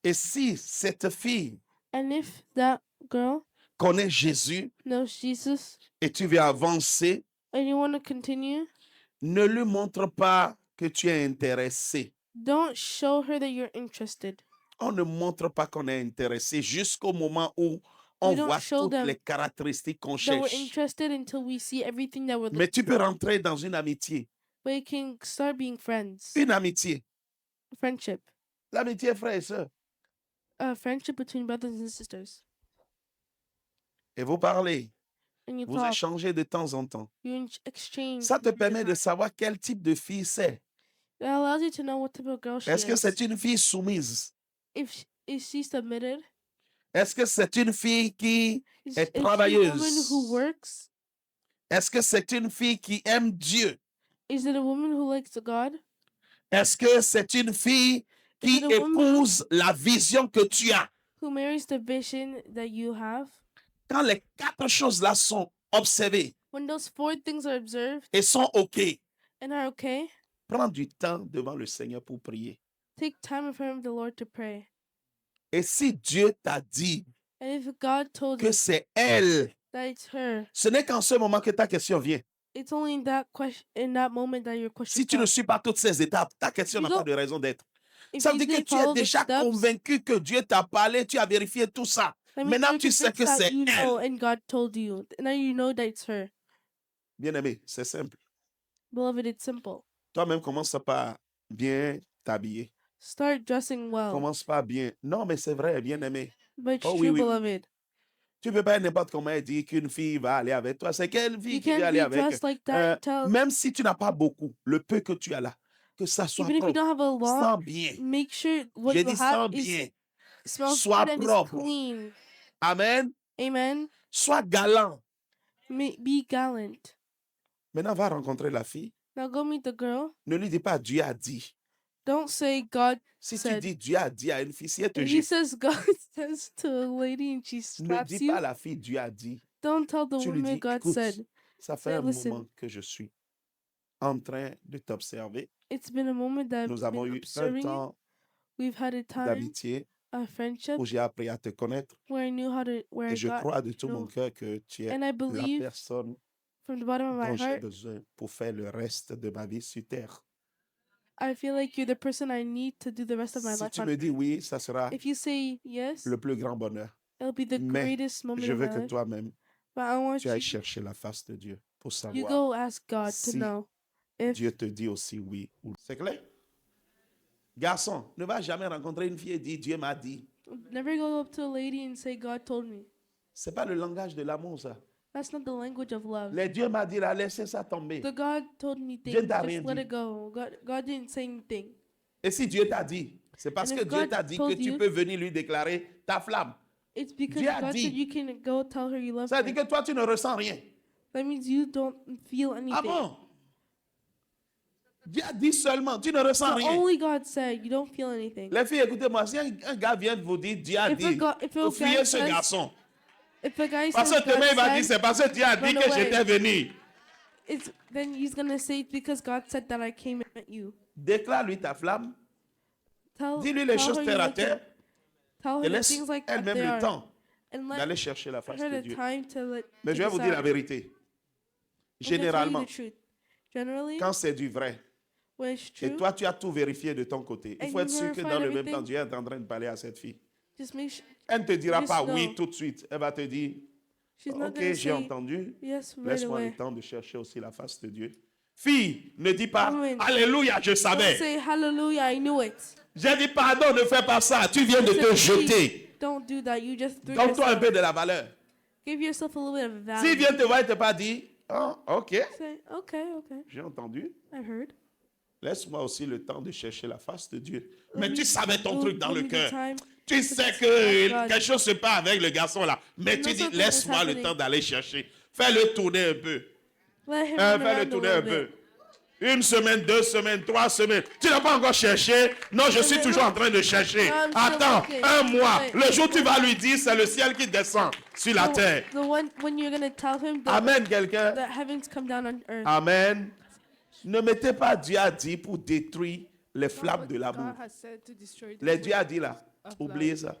[SPEAKER 2] Et si cette fille
[SPEAKER 3] And if that girl
[SPEAKER 2] connaît Jésus
[SPEAKER 3] knows Jesus
[SPEAKER 2] et tu veux avancer,
[SPEAKER 3] and you want to continue,
[SPEAKER 2] ne lui montre pas que tu es intéressé.
[SPEAKER 3] don't show her that you're interested.
[SPEAKER 2] On ne montre pas qu'on est intéressé jusqu'au moment où on
[SPEAKER 3] We don't
[SPEAKER 2] voit
[SPEAKER 3] show
[SPEAKER 2] toutes
[SPEAKER 3] them
[SPEAKER 2] les caractéristiques qu'on
[SPEAKER 3] That we're
[SPEAKER 2] cherche.
[SPEAKER 3] interested until we see everything that we're
[SPEAKER 2] Mais
[SPEAKER 3] looking
[SPEAKER 2] tu peux
[SPEAKER 3] for.
[SPEAKER 2] rentrer dans une amitié.
[SPEAKER 3] But you can start being friends.
[SPEAKER 2] Une amitié.
[SPEAKER 3] Friendship.
[SPEAKER 2] L'amitié, frère et sœur.
[SPEAKER 3] Friendship between brothers and sisters.
[SPEAKER 2] Et vous parlez,
[SPEAKER 3] And you
[SPEAKER 2] vous
[SPEAKER 3] talk.
[SPEAKER 2] échangez de temps en temps.
[SPEAKER 3] You exchange.
[SPEAKER 2] Ça te
[SPEAKER 3] from time to
[SPEAKER 2] permet de
[SPEAKER 3] time.
[SPEAKER 2] savoir quel type de fille c'est.
[SPEAKER 3] It allows you to know what type of girl she
[SPEAKER 2] Est-ce que
[SPEAKER 3] is.
[SPEAKER 2] c'est une fille soumise?
[SPEAKER 3] Is she submitted?
[SPEAKER 2] Est-ce que c'est une fille qui
[SPEAKER 3] Is
[SPEAKER 2] est
[SPEAKER 3] she a woman
[SPEAKER 2] travailleuse?
[SPEAKER 3] who works?
[SPEAKER 2] Est-ce que c'est une fille qui aime Dieu?
[SPEAKER 3] Is it a woman who likes the God?
[SPEAKER 2] Est-ce que c'est une fille qui
[SPEAKER 3] Is it a woman
[SPEAKER 2] épouse la vision que tu as?
[SPEAKER 3] who marries the vision that you have?
[SPEAKER 2] Quand les 4 choses-là sont observées
[SPEAKER 3] When those 4 things are observed
[SPEAKER 2] et sont OK,
[SPEAKER 3] and are okay,
[SPEAKER 2] prends du temps devant le Seigneur pour prier.
[SPEAKER 3] take time in front of the Lord to pray.
[SPEAKER 2] Et si Dieu t'a dit
[SPEAKER 3] And if God told
[SPEAKER 2] que
[SPEAKER 3] you
[SPEAKER 2] c'est elle,
[SPEAKER 3] that it's her,
[SPEAKER 2] ce n'est qu'en ce moment que ta question vient.
[SPEAKER 3] it's only in that moment that your question
[SPEAKER 2] Si tu ne
[SPEAKER 3] comes.
[SPEAKER 2] suis pas toutes ces étapes, ta question
[SPEAKER 3] You
[SPEAKER 2] n'a pas
[SPEAKER 3] don't-
[SPEAKER 2] de raison d'être.
[SPEAKER 3] If
[SPEAKER 2] Ça
[SPEAKER 3] you
[SPEAKER 2] veut dire que
[SPEAKER 3] didn't
[SPEAKER 2] tu es
[SPEAKER 3] follow the
[SPEAKER 2] déjà
[SPEAKER 3] steps,
[SPEAKER 2] convaincu que Dieu t'a parlé, tu as vérifié tout ça.
[SPEAKER 3] that means
[SPEAKER 2] Maintenant,
[SPEAKER 3] you're
[SPEAKER 2] tu sais que
[SPEAKER 3] convinced that
[SPEAKER 2] c'est
[SPEAKER 3] you know
[SPEAKER 2] elle.
[SPEAKER 3] and God told you. Now you know that it's her.
[SPEAKER 2] Bien-aimé, c'est simple.
[SPEAKER 3] Beloved, it's simple.
[SPEAKER 2] Toi-même, commence par bien t'habiller.
[SPEAKER 3] Start dressing well.
[SPEAKER 2] Commence pas bien. Non, mais c'est vrai, bien-aimé.
[SPEAKER 3] But it's
[SPEAKER 2] Oh, oui,
[SPEAKER 3] true,
[SPEAKER 2] oui.
[SPEAKER 3] beloved.
[SPEAKER 2] Tu ne peux pas n'importe comment dire qu'une fille va aller avec toi. C'est quelle fille
[SPEAKER 3] You
[SPEAKER 2] qui va
[SPEAKER 3] can't
[SPEAKER 2] aller
[SPEAKER 3] be
[SPEAKER 2] avec?
[SPEAKER 3] dressed like that. Tell,
[SPEAKER 2] Même si tu n'as pas beaucoup, le peu que tu as là, que ça soit
[SPEAKER 3] even if you
[SPEAKER 2] propre,
[SPEAKER 3] don't have a lot,
[SPEAKER 2] sens bien.
[SPEAKER 3] make sure what
[SPEAKER 2] J'ai
[SPEAKER 3] you
[SPEAKER 2] dit sens
[SPEAKER 3] have
[SPEAKER 2] bien.
[SPEAKER 3] smells
[SPEAKER 2] Sois
[SPEAKER 3] good and is
[SPEAKER 2] propre.
[SPEAKER 3] clean.
[SPEAKER 2] Amen.
[SPEAKER 3] Amen.
[SPEAKER 2] Sois galant.
[SPEAKER 3] Be gallant.
[SPEAKER 2] Maintenant, va rencontrer la fille.
[SPEAKER 3] Now go meet the girl.
[SPEAKER 2] Ne lui dis pas Dieu a dit.
[SPEAKER 3] Don't say God
[SPEAKER 2] Si tu
[SPEAKER 3] said.
[SPEAKER 2] dis Dieu a dit à une fille, si elle te
[SPEAKER 3] If he
[SPEAKER 2] gifle,
[SPEAKER 3] says God says to a lady and she
[SPEAKER 2] ne
[SPEAKER 3] slaps
[SPEAKER 2] dis
[SPEAKER 3] you,
[SPEAKER 2] pas à la fille Dieu a dit.
[SPEAKER 3] don't tell the
[SPEAKER 2] Tu lui
[SPEAKER 3] woman
[SPEAKER 2] dis,
[SPEAKER 3] God
[SPEAKER 2] écoute,
[SPEAKER 3] said.
[SPEAKER 2] ça fait
[SPEAKER 3] Say,
[SPEAKER 2] un
[SPEAKER 3] listen.
[SPEAKER 2] moment que je suis en train de t'observer.
[SPEAKER 3] It's been a moment that
[SPEAKER 2] Nous
[SPEAKER 3] I've
[SPEAKER 2] avons
[SPEAKER 3] been
[SPEAKER 2] eu un
[SPEAKER 3] observing you.
[SPEAKER 2] temps
[SPEAKER 3] We've had a time,
[SPEAKER 2] d'amitié
[SPEAKER 3] a friendship,
[SPEAKER 2] où j'ai appris à te connaître.
[SPEAKER 3] where I knew how to, where
[SPEAKER 2] Et
[SPEAKER 3] I
[SPEAKER 2] je
[SPEAKER 3] got
[SPEAKER 2] crois de tout mon
[SPEAKER 3] know.
[SPEAKER 2] cœur que tu es
[SPEAKER 3] And I
[SPEAKER 2] la
[SPEAKER 3] believe
[SPEAKER 2] personne
[SPEAKER 3] from the bottom of my
[SPEAKER 2] dont j'ai
[SPEAKER 3] heart,
[SPEAKER 2] besoin pour faire le reste de ma vie sur terre.
[SPEAKER 3] I feel like you're the person I need to do the rest of my
[SPEAKER 2] Si
[SPEAKER 3] life
[SPEAKER 2] tu
[SPEAKER 3] on.
[SPEAKER 2] me dis oui, ça sera
[SPEAKER 3] If you say yes,
[SPEAKER 2] le plus grand bonheur.
[SPEAKER 3] it'll be the
[SPEAKER 2] Mais
[SPEAKER 3] greatest moment
[SPEAKER 2] Je
[SPEAKER 3] of
[SPEAKER 2] veux
[SPEAKER 3] my
[SPEAKER 2] que
[SPEAKER 3] life.
[SPEAKER 2] toi-même,
[SPEAKER 3] But I want
[SPEAKER 2] tu ailles
[SPEAKER 3] you,
[SPEAKER 2] chercher la face de Dieu pour
[SPEAKER 3] you
[SPEAKER 2] savoir
[SPEAKER 3] go ask God
[SPEAKER 2] si
[SPEAKER 3] to know if
[SPEAKER 2] Dieu te dit aussi oui ou non. C'est clair? Garçon, ne va jamais rencontrer une fille et dire Dieu m'a dit.
[SPEAKER 3] never go up to a lady and say God told me.
[SPEAKER 2] C'est pas le langage de l'amour, ça.
[SPEAKER 3] That's not the language of love.
[SPEAKER 2] Les Dieu m'a dit là, laissez ça tomber.
[SPEAKER 3] The God told me
[SPEAKER 2] Dieu
[SPEAKER 3] things.
[SPEAKER 2] t'a
[SPEAKER 3] Just
[SPEAKER 2] rien
[SPEAKER 3] let
[SPEAKER 2] dit.
[SPEAKER 3] it go. God didn't say anything.
[SPEAKER 2] Et si Dieu t'a dit, c'est parce
[SPEAKER 3] And
[SPEAKER 2] que
[SPEAKER 3] if
[SPEAKER 2] Dieu
[SPEAKER 3] God
[SPEAKER 2] t'a dit que
[SPEAKER 3] told
[SPEAKER 2] tu
[SPEAKER 3] you-
[SPEAKER 2] peux venir lui déclarer ta flamme.
[SPEAKER 3] It's because
[SPEAKER 2] Dieu a
[SPEAKER 3] God
[SPEAKER 2] dit.
[SPEAKER 3] said you can go tell her you love
[SPEAKER 2] Ça
[SPEAKER 3] her.
[SPEAKER 2] veut dire que toi, tu ne ressens rien.
[SPEAKER 3] That means you don't feel anything.
[SPEAKER 2] Ah bon? Dieu a dit seulement, tu ne ressens
[SPEAKER 3] So
[SPEAKER 2] rien.
[SPEAKER 3] only God said you don't feel anything.
[SPEAKER 2] Les filles, écoutez-moi, si un gars vient de vous dire, Dieu a
[SPEAKER 3] If a
[SPEAKER 2] dit,
[SPEAKER 3] if a
[SPEAKER 2] vous
[SPEAKER 3] guy
[SPEAKER 2] fuyez ce
[SPEAKER 3] says-
[SPEAKER 2] garçon.
[SPEAKER 3] If a guy
[SPEAKER 2] Parce
[SPEAKER 3] says
[SPEAKER 2] que demain, il va
[SPEAKER 3] God
[SPEAKER 2] dire,
[SPEAKER 3] said,
[SPEAKER 2] c'est parce que Dieu a dit
[SPEAKER 3] run
[SPEAKER 2] que
[SPEAKER 3] away.
[SPEAKER 2] j'étais venu.
[SPEAKER 3] then he's gonna say it's because God said that I came and met you.
[SPEAKER 2] Déclare-lui ta flamme. Dis-lui les
[SPEAKER 3] tell
[SPEAKER 2] choses
[SPEAKER 3] her you
[SPEAKER 2] terre à
[SPEAKER 3] like it.
[SPEAKER 2] terre.
[SPEAKER 3] Tell
[SPEAKER 2] Et
[SPEAKER 3] her the
[SPEAKER 2] laisse
[SPEAKER 3] things like that
[SPEAKER 2] elle-même
[SPEAKER 3] they
[SPEAKER 2] le
[SPEAKER 3] are.
[SPEAKER 2] temps
[SPEAKER 3] And let
[SPEAKER 2] d'aller chercher la face
[SPEAKER 3] her
[SPEAKER 2] de
[SPEAKER 3] the
[SPEAKER 2] Dieu.
[SPEAKER 3] time to let.
[SPEAKER 2] Mais
[SPEAKER 3] to
[SPEAKER 2] je vais vous dire la
[SPEAKER 3] decide.
[SPEAKER 2] vérité.
[SPEAKER 3] I'm gonna tell you
[SPEAKER 2] Généralement,
[SPEAKER 3] the truth. Generally,
[SPEAKER 2] quand c'est du vrai,
[SPEAKER 3] when it's
[SPEAKER 2] et
[SPEAKER 3] true,
[SPEAKER 2] toi tu as tout vérifié de ton côté, il
[SPEAKER 3] And
[SPEAKER 2] faut être
[SPEAKER 3] you
[SPEAKER 2] sûr que
[SPEAKER 3] verified
[SPEAKER 2] dans le même
[SPEAKER 3] everything.
[SPEAKER 2] temps, Dieu est en train de parler à cette fille.
[SPEAKER 3] just make sure
[SPEAKER 2] Elle ne te dira
[SPEAKER 3] Just
[SPEAKER 2] pas
[SPEAKER 3] know.
[SPEAKER 2] oui tout de suite. Elle va te dire,
[SPEAKER 3] she's not
[SPEAKER 2] ok,
[SPEAKER 3] gonna
[SPEAKER 2] j'ai
[SPEAKER 3] say
[SPEAKER 2] entendu.
[SPEAKER 3] yes right
[SPEAKER 2] Laisse-moi le
[SPEAKER 3] away.
[SPEAKER 2] temps de chercher aussi la face de Dieu. Fille, ne dis pas,
[SPEAKER 3] Woman,
[SPEAKER 2] Alléluia, je
[SPEAKER 3] Don't
[SPEAKER 2] savais.
[SPEAKER 3] say hallelujah, I knew it.
[SPEAKER 2] J'ai dit, pardon, ne fais pas ça. Tu viens de
[SPEAKER 3] Say,
[SPEAKER 2] te
[SPEAKER 3] "Please,
[SPEAKER 2] jeter.
[SPEAKER 3] Don't do that. You just threw
[SPEAKER 2] Donne-toi un
[SPEAKER 3] yourself.
[SPEAKER 2] peu de la valeur.
[SPEAKER 3] Give yourself a little bit of
[SPEAKER 2] S'il
[SPEAKER 3] value.
[SPEAKER 2] vient te voir et te pas dit, oh, ok,
[SPEAKER 3] Say, okay,
[SPEAKER 2] j'ai entendu.
[SPEAKER 3] I heard.
[SPEAKER 2] Laisse-moi aussi le temps de chercher la face de Dieu. Mais
[SPEAKER 3] me-
[SPEAKER 2] tu savais ton
[SPEAKER 3] Give-
[SPEAKER 2] truc dans
[SPEAKER 3] give
[SPEAKER 2] le
[SPEAKER 3] me the
[SPEAKER 2] cœur.
[SPEAKER 3] time.
[SPEAKER 2] Tu sais
[SPEAKER 3] ask
[SPEAKER 2] que
[SPEAKER 3] God.
[SPEAKER 2] quelque chose se passe avec le garçon là. Mais
[SPEAKER 3] You
[SPEAKER 2] tu
[SPEAKER 3] know
[SPEAKER 2] dis,
[SPEAKER 3] something is
[SPEAKER 2] laisse-moi le
[SPEAKER 3] happening.
[SPEAKER 2] temps d'aller chercher. Fais-le tourner un peu.
[SPEAKER 3] Let him run
[SPEAKER 2] Fais-le
[SPEAKER 3] around a
[SPEAKER 2] tourner un
[SPEAKER 3] little
[SPEAKER 2] peu.
[SPEAKER 3] bit.
[SPEAKER 2] Une semaine, 2 semaines, 3 semaines. Tu n'as pas encore cherché. Non, je suis toujours en train de chercher.
[SPEAKER 3] I'm still
[SPEAKER 2] Attends,
[SPEAKER 3] looking.
[SPEAKER 2] 1 mois.
[SPEAKER 3] Wait.
[SPEAKER 2] Le jour où tu vas lui dire, c'est le ciel qui descend sur la terre.
[SPEAKER 3] The one when you're gonna tell him that
[SPEAKER 2] Amen, quelqu'un.
[SPEAKER 3] the heavens come down on earth.
[SPEAKER 2] Amen. Ne mettez pas Dieu a dit pour détruire les flammes de l'amour.
[SPEAKER 1] God has said to destroy the
[SPEAKER 2] Les
[SPEAKER 1] flame
[SPEAKER 2] Dieu a dit là,
[SPEAKER 1] of
[SPEAKER 2] oubliez
[SPEAKER 1] love.
[SPEAKER 2] ça.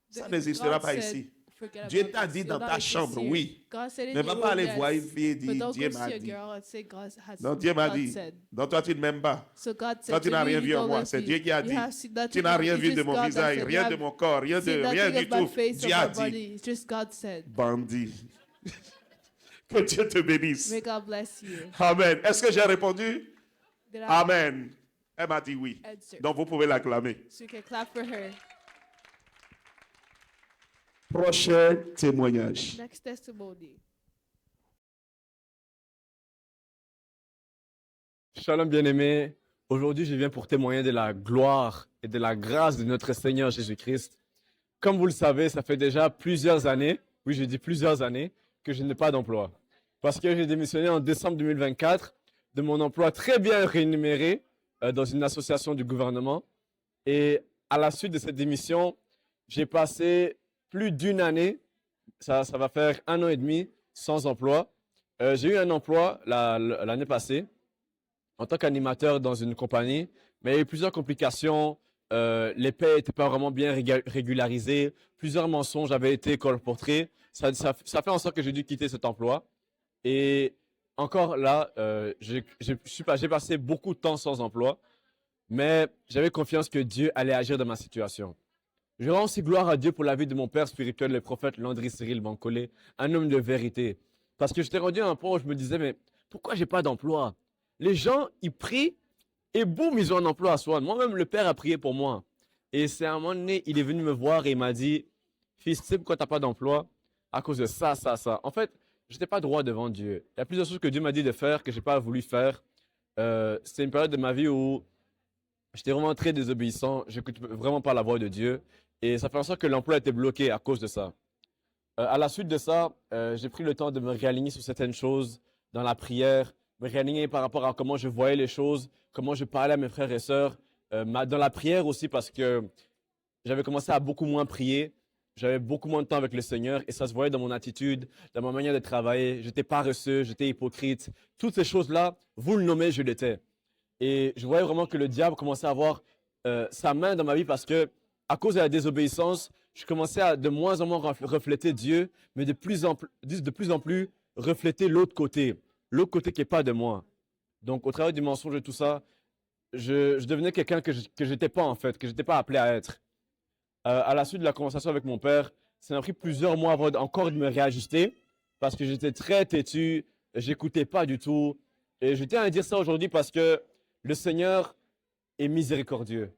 [SPEAKER 2] Ça
[SPEAKER 1] The-
[SPEAKER 2] n'existera
[SPEAKER 1] God
[SPEAKER 2] pas
[SPEAKER 1] said,
[SPEAKER 2] ici.
[SPEAKER 1] forget
[SPEAKER 2] Dieu
[SPEAKER 1] about
[SPEAKER 2] t'a
[SPEAKER 1] this.
[SPEAKER 2] dit
[SPEAKER 1] It'll
[SPEAKER 2] dans
[SPEAKER 1] not
[SPEAKER 2] ta
[SPEAKER 1] exist
[SPEAKER 2] chambre,
[SPEAKER 1] here.
[SPEAKER 2] oui.
[SPEAKER 1] God said in
[SPEAKER 2] Ne va
[SPEAKER 1] your
[SPEAKER 2] pas aller
[SPEAKER 1] room,
[SPEAKER 2] voir
[SPEAKER 1] yes.
[SPEAKER 2] une fille et
[SPEAKER 1] But
[SPEAKER 2] dire
[SPEAKER 1] don't
[SPEAKER 2] Dieu
[SPEAKER 1] go
[SPEAKER 2] m'a
[SPEAKER 1] see a
[SPEAKER 2] dit.
[SPEAKER 1] girl and say God has
[SPEAKER 2] Non, Dieu m'a
[SPEAKER 1] God
[SPEAKER 2] dit.
[SPEAKER 1] said.
[SPEAKER 2] Donc toi, tu ne m'aimes pas.
[SPEAKER 1] So God said
[SPEAKER 2] Toi, tu
[SPEAKER 1] to
[SPEAKER 2] n'as
[SPEAKER 1] me,
[SPEAKER 2] rien
[SPEAKER 1] you
[SPEAKER 2] vu en
[SPEAKER 1] don't
[SPEAKER 2] moi.
[SPEAKER 1] love
[SPEAKER 2] C'est
[SPEAKER 1] me.
[SPEAKER 2] Dieu qui a
[SPEAKER 1] You
[SPEAKER 2] dit.
[SPEAKER 1] have seen nothing
[SPEAKER 2] Tu n'as
[SPEAKER 1] of me.
[SPEAKER 2] rien
[SPEAKER 1] It's
[SPEAKER 2] vu de
[SPEAKER 1] just
[SPEAKER 2] mon
[SPEAKER 1] God that
[SPEAKER 2] visage,
[SPEAKER 1] said.
[SPEAKER 2] rien
[SPEAKER 1] You
[SPEAKER 2] de
[SPEAKER 1] have
[SPEAKER 2] mon corps, rien
[SPEAKER 1] seen
[SPEAKER 2] rien
[SPEAKER 1] nothing
[SPEAKER 2] du
[SPEAKER 1] of my
[SPEAKER 2] tout.
[SPEAKER 1] face
[SPEAKER 2] Dieu
[SPEAKER 1] or
[SPEAKER 2] a
[SPEAKER 1] my
[SPEAKER 2] dit.
[SPEAKER 1] body. It's just God said.
[SPEAKER 2] Bandit. Que Dieu te bénisse.
[SPEAKER 1] May God bless you.
[SPEAKER 2] Amen. Est-ce que j'ai répondu?
[SPEAKER 1] Did I
[SPEAKER 2] Amen. Elle m'a dit oui.
[SPEAKER 1] answer?
[SPEAKER 2] Donc vous pouvez l'acclamer.
[SPEAKER 1] So you can clap for her.
[SPEAKER 2] Prochain témoignage.
[SPEAKER 1] Next testimony.
[SPEAKER 4] Shalom bien-aimé, aujourd'hui je viens pour témoigner de la gloire et de la grâce de notre Seigneur Jésus-Christ. Comme vous le savez, ça fait déjà plusieurs années, oui je dis plusieurs années, que je n'ai pas d'emploi. Parce que j'ai démissionné en décembre 2024 de mon emploi très bien rémunéré dans une association du gouvernement. Et à la suite de cette démission, j'ai passé plus d'une année, ça va faire 1 an et demi sans emploi. J'ai eu un emploi l'année passée en tant qu'animateur dans une compagnie, mais il y a eu plusieurs complications. Les paies n'étaient pas vraiment bien régularisées. Plusieurs mensonges avaient été colportés. Ça fait en sorte que j'ai dû quitter cet emploi. Et encore là, j'ai passé beaucoup de temps sans emploi, mais j'avais confiance que Dieu allait agir dans ma situation. Je rends aussi gloire à Dieu pour la vie de mon père spirituel, le prophète Landry Cyril Bancolé, un homme de vérité. Parce que j'étais rendu à un point où je me disais, mais pourquoi j'ai pas d'emploi? Les gens, ils prient et boum, ils ont un emploi à soi. Moi-même, le Père a prié pour moi. Et c'est à un moment donné, il est venu me voir et il m'a dit, fils, tu sais pourquoi tu n'as pas d'emploi? à cause de ça, ça, ça. En fait, je n'étais pas droit devant Dieu. Il y a plusieurs choses que Dieu m'a dit de faire que je n'ai pas voulu faire. C'était une période de ma vie où j'étais vraiment très désobéissant. Je n'écoutais vraiment pas la voix de Dieu. Et ça fait en sorte que l'emploi était bloqué à cause de ça. À la suite de ça, j'ai pris le temps de me réaligner sur certaines choses dans la prière, me réaligner par rapport à comment je voyais les choses, comment je parlais à mes frères et sœurs, dans la prière aussi parce que j'avais commencé à beaucoup moins prier, j'avais beaucoup moins de temps avec le Seigneur et ça se voyait dans mon attitude, dans ma manière de travailler. J'étais paresseux, j'étais hypocrite. Toutes ces choses-là, vous le nommez, je l'étais. Et je voyais vraiment que le diable commençait à avoir sa main dans ma vie parce que, à cause de la désobéissance, je commençais à de moins en moins refléter Dieu, mais de plus en plus refléter l'autre côté qui n'est pas de moi. Donc, au travers du mensonge et tout ça, je devenais quelqu'un que je n'étais pas en fait, que je n'étais pas appelé à être. À la suite de la conversation avec mon père, ça m'a pris plusieurs mois avant encore de me réajuster parce que j'étais très têtu, j'écoutais pas du tout. Et je tiens à dire ça aujourd'hui parce que le Seigneur est miséricordieux.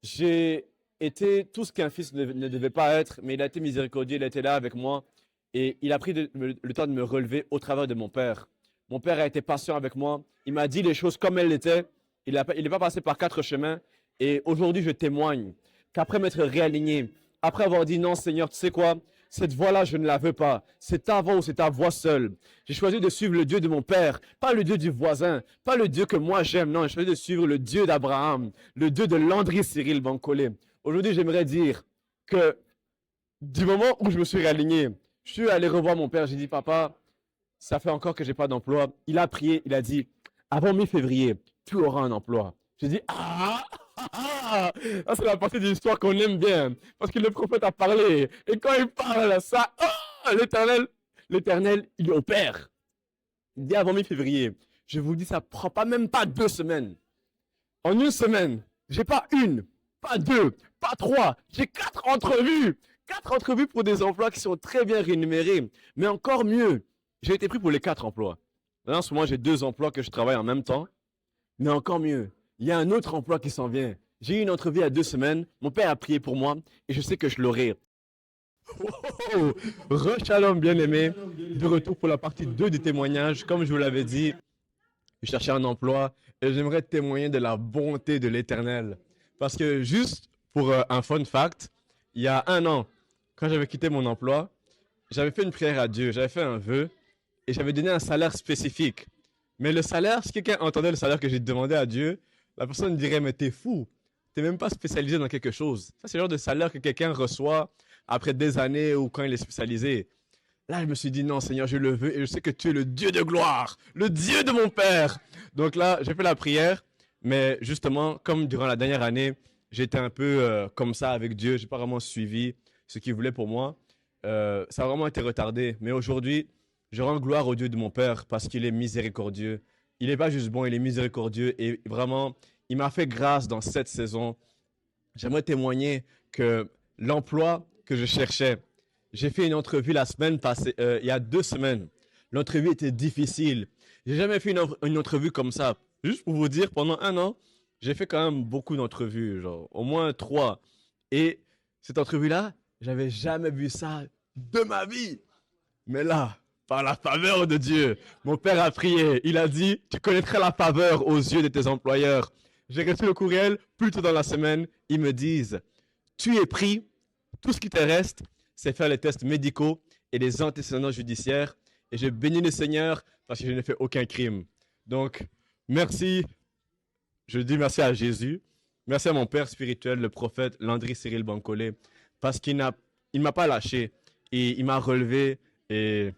[SPEAKER 4] J'ai été tout ce qu'un fils ne devait pas être, mais il a été miséricordieux, il a été là avec moi et il a pris le temps de me relever au travers de mon père. Mon père a été patient avec moi, il m'a dit les choses comme elles étaient, il n'est pas passé par 4 chemins et aujourd'hui je témoigne qu'après m'être réaligné, après avoir dit non Seigneur, tu sais quoi, cette voie-là, je ne la veux pas. C'est ta voie ou c'est ta voie seule. J'ai choisi de suivre le Dieu de mon père, pas le Dieu du voisin, pas le Dieu que moi j'aime. Non, j'ai choisi de suivre le Dieu d'Abraham, le Dieu de Landry Cyril Bancolé. Aujourd'hui, j'aimerais dire que du moment où je me suis réaligné, je suis allé revoir mon père. J'ai dit, papa, ça fait encore que je n'ai pas d'emploi. Il a prié, il a dit, avant mi-février, tu auras un emploi. J'ai dit, ça, c'est la partie de l'histoire qu'on aime bien. Parce que le prophète a parlé. Et quand il parle, ça, l'Éternel, il opère. Il dit avant mi-février. Je vous dis, ça ne prend pas même pas 2 semaines. En une semaine, j'ai pas une, pas 2, pas 3, j'ai 4 entrevues. 4 entrevues pour des emplois qui sont très bien rémunérés. Mais encore mieux, j'ai été pris pour les 4 emplois. Maintenant, en ce moment, j'ai 2 emplois que je travaille en même temps. Mais encore mieux, il y a un autre emploi qui s'en vient. J'ai eu une entrevue il y a 2 semaines. Mon père a prié pour moi et je sais que je l'aurai. Shalom bien-aimé. De retour pour la partie 2 du témoignage. Comme je vous l'avais dit, je cherchais un emploi et j'aimerais témoigner de la bonté de l'Éternel. Parce que juste pour un fun fact, il y a 1 an, quand j'avais quitté mon emploi, j'avais fait une prière à Dieu, j'avais fait un vœu et j'avais donné un salaire spécifique. Mais le salaire, si quelqu'un entendait le salaire que j'ai demandé à Dieu, la personne dirait, mais t'es fou, t'es même pas spécialisé dans quelque chose. Ça, c'est le genre de salaire que quelqu'un reçoit après des années ou quand il est spécialisé. Là, je me suis dit, non, Seigneur, je le veux et je sais que tu es le Dieu de gloire, le Dieu de mon Père. Donc là, j'ai fait la prière, mais justement, comme durant la dernière année, j'étais un peu comme ça avec Dieu, j'ai pas vraiment suivi ce qu'il voulait pour moi. Ça a vraiment été retardé. Mais aujourd'hui, je rends gloire au Dieu de mon Père parce qu'il est miséricordieux. Il n'est pas juste bon, il est miséricordieux et vraiment, il m'a fait grâce dans cette saison. J'aimerais témoigner que l'emploi que je cherchais, j'ai fait une entrevue la semaine passée, il y a 2 semaines. L'entrevue était difficile. J'ai jamais fait une entrevue comme ça. Juste pour vous dire, pendant 1 an, j'ai fait quand même beaucoup d'entrevues, genre au moins 3. Et cette entrevue-là, j'avais jamais vu ça de ma vie. Mais là, par la faveur de Dieu, mon père a prié. Il a dit, tu connaîtras la faveur aux yeux de tes employeurs. J'ai reçu le courriel plus tôt dans la semaine. Ils me disent, tu es pris. Tout ce qui te reste, c'est faire les tests médicaux et les antécédents judiciaires. Et je bénis le Seigneur parce que je n'ai fait aucun crime. Donc, merci. Je dis merci à Jésus. Merci à mon père spirituel, le prophète Landry Cyril Bancolé, parce qu'il ne m'a pas lâché et il m'a relevé et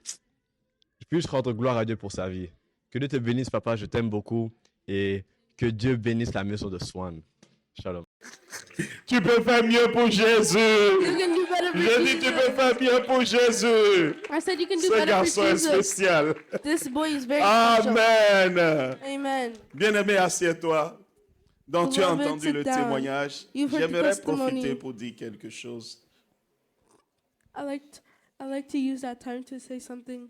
[SPEAKER 4] je puis juste rendre gloire à Dieu pour sa vie. Que Dieu te bénisse, papa, je t'aime beaucoup et que Dieu bénisse la maison de Swan. Shalom.
[SPEAKER 2] Tu peux faire mieux pour Jésus.
[SPEAKER 3] You can do better for
[SPEAKER 2] Je dis, tu peux faire mieux pour Jésus.
[SPEAKER 3] I said you can do
[SPEAKER 2] Ce
[SPEAKER 3] better
[SPEAKER 2] garçon
[SPEAKER 3] for
[SPEAKER 2] est
[SPEAKER 3] Jesus.
[SPEAKER 2] spécial.
[SPEAKER 3] This boy is very special.
[SPEAKER 2] Amen.
[SPEAKER 3] Amen.
[SPEAKER 2] Bien-aimé, assieds-toi. Donc, tu as
[SPEAKER 3] Beloved,
[SPEAKER 2] entendu
[SPEAKER 3] sit
[SPEAKER 2] le
[SPEAKER 3] down.
[SPEAKER 2] témoignage.
[SPEAKER 3] You've heard the
[SPEAKER 2] J'aimerais
[SPEAKER 3] testimony.
[SPEAKER 2] profiter pour dire quelque chose.
[SPEAKER 3] I like to use that time to say something.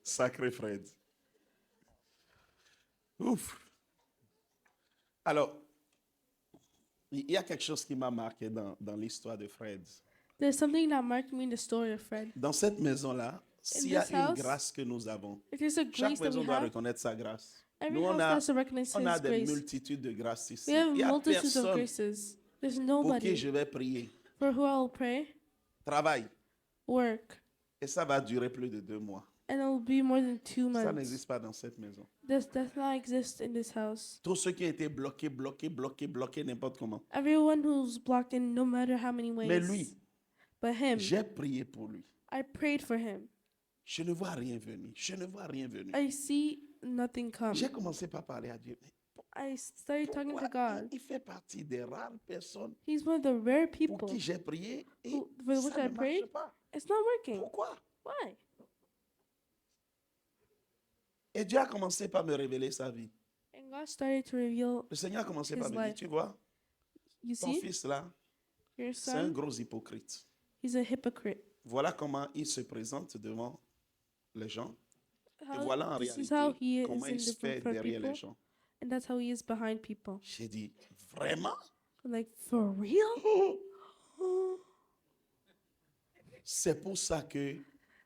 [SPEAKER 2] Sacré Fred. Ouf. Alors, il y a quelque chose qui m'a marqué dans l'histoire de Fred.
[SPEAKER 3] There's something that marked me in the story of Fred.
[SPEAKER 2] Dans cette maison-là, s'il y a
[SPEAKER 3] this
[SPEAKER 2] une
[SPEAKER 3] house,
[SPEAKER 2] grâce que nous avons,
[SPEAKER 3] If there's a
[SPEAKER 2] chaque
[SPEAKER 3] grace that
[SPEAKER 2] maison
[SPEAKER 3] we
[SPEAKER 2] doit
[SPEAKER 3] have,
[SPEAKER 2] reconnaître sa grâce.
[SPEAKER 3] every
[SPEAKER 2] Nous,
[SPEAKER 3] house has to recognize
[SPEAKER 2] on a
[SPEAKER 3] His
[SPEAKER 2] des
[SPEAKER 3] grace.
[SPEAKER 2] multitudes de grâces ici.
[SPEAKER 3] We have
[SPEAKER 2] Il n'y a
[SPEAKER 3] multitudes of
[SPEAKER 2] personne
[SPEAKER 3] graces. There's
[SPEAKER 2] pour qui
[SPEAKER 3] nobody
[SPEAKER 2] je vais prier.
[SPEAKER 3] for who I'll pray,
[SPEAKER 2] Travaille.
[SPEAKER 3] work,
[SPEAKER 2] Et ça va durer plus de 2 mois.
[SPEAKER 3] and it'll be more than 2
[SPEAKER 2] Ça
[SPEAKER 3] months.
[SPEAKER 2] n'existe pas dans cette maison.
[SPEAKER 3] This does not exist in this house.
[SPEAKER 2] Tous ceux qui ont été bloqués, n'importe comment.
[SPEAKER 3] Everyone who's blocked in no matter how many
[SPEAKER 2] Mais
[SPEAKER 3] ways.
[SPEAKER 2] lui,
[SPEAKER 3] But him,
[SPEAKER 2] j'ai prié pour lui.
[SPEAKER 3] I prayed for him.
[SPEAKER 2] Je ne vois rien venir. Je ne vois rien venir.
[SPEAKER 3] I see nothing come.
[SPEAKER 2] J'ai commencé par parler à Dieu.
[SPEAKER 3] I started talking to
[SPEAKER 2] Pourquoi
[SPEAKER 3] God.
[SPEAKER 2] il fait partie des rares personnes
[SPEAKER 3] He's one of the rare
[SPEAKER 2] pour
[SPEAKER 3] people.
[SPEAKER 2] qui j'ai prié et
[SPEAKER 3] For which
[SPEAKER 2] ça
[SPEAKER 3] I
[SPEAKER 2] ne marche
[SPEAKER 3] prayed,
[SPEAKER 2] pas.
[SPEAKER 3] it's not working.
[SPEAKER 2] Pourquoi?
[SPEAKER 3] Why?
[SPEAKER 2] Et Dieu a commencé par me révéler sa vie.
[SPEAKER 3] And God started to reveal,
[SPEAKER 2] Le Seigneur a commencé
[SPEAKER 3] His
[SPEAKER 2] par me dire,
[SPEAKER 3] life.
[SPEAKER 2] tu vois,
[SPEAKER 3] you
[SPEAKER 2] ton
[SPEAKER 3] see,
[SPEAKER 2] fils là,
[SPEAKER 3] your
[SPEAKER 2] c'est un
[SPEAKER 3] son,
[SPEAKER 2] gros hypocrite.
[SPEAKER 3] he's a hypocrite.
[SPEAKER 2] Voilà comment il se présente devant les gens. Et
[SPEAKER 3] How-
[SPEAKER 2] voilà en
[SPEAKER 3] this is how
[SPEAKER 2] réalité
[SPEAKER 3] he is
[SPEAKER 2] comment
[SPEAKER 3] in
[SPEAKER 2] il se fait
[SPEAKER 3] front of
[SPEAKER 2] derrière les
[SPEAKER 3] people,
[SPEAKER 2] gens.
[SPEAKER 3] and that's how he is behind people.
[SPEAKER 2] J'ai dit, vraiment?
[SPEAKER 3] I'm like, for real?
[SPEAKER 2] C'est pour ça que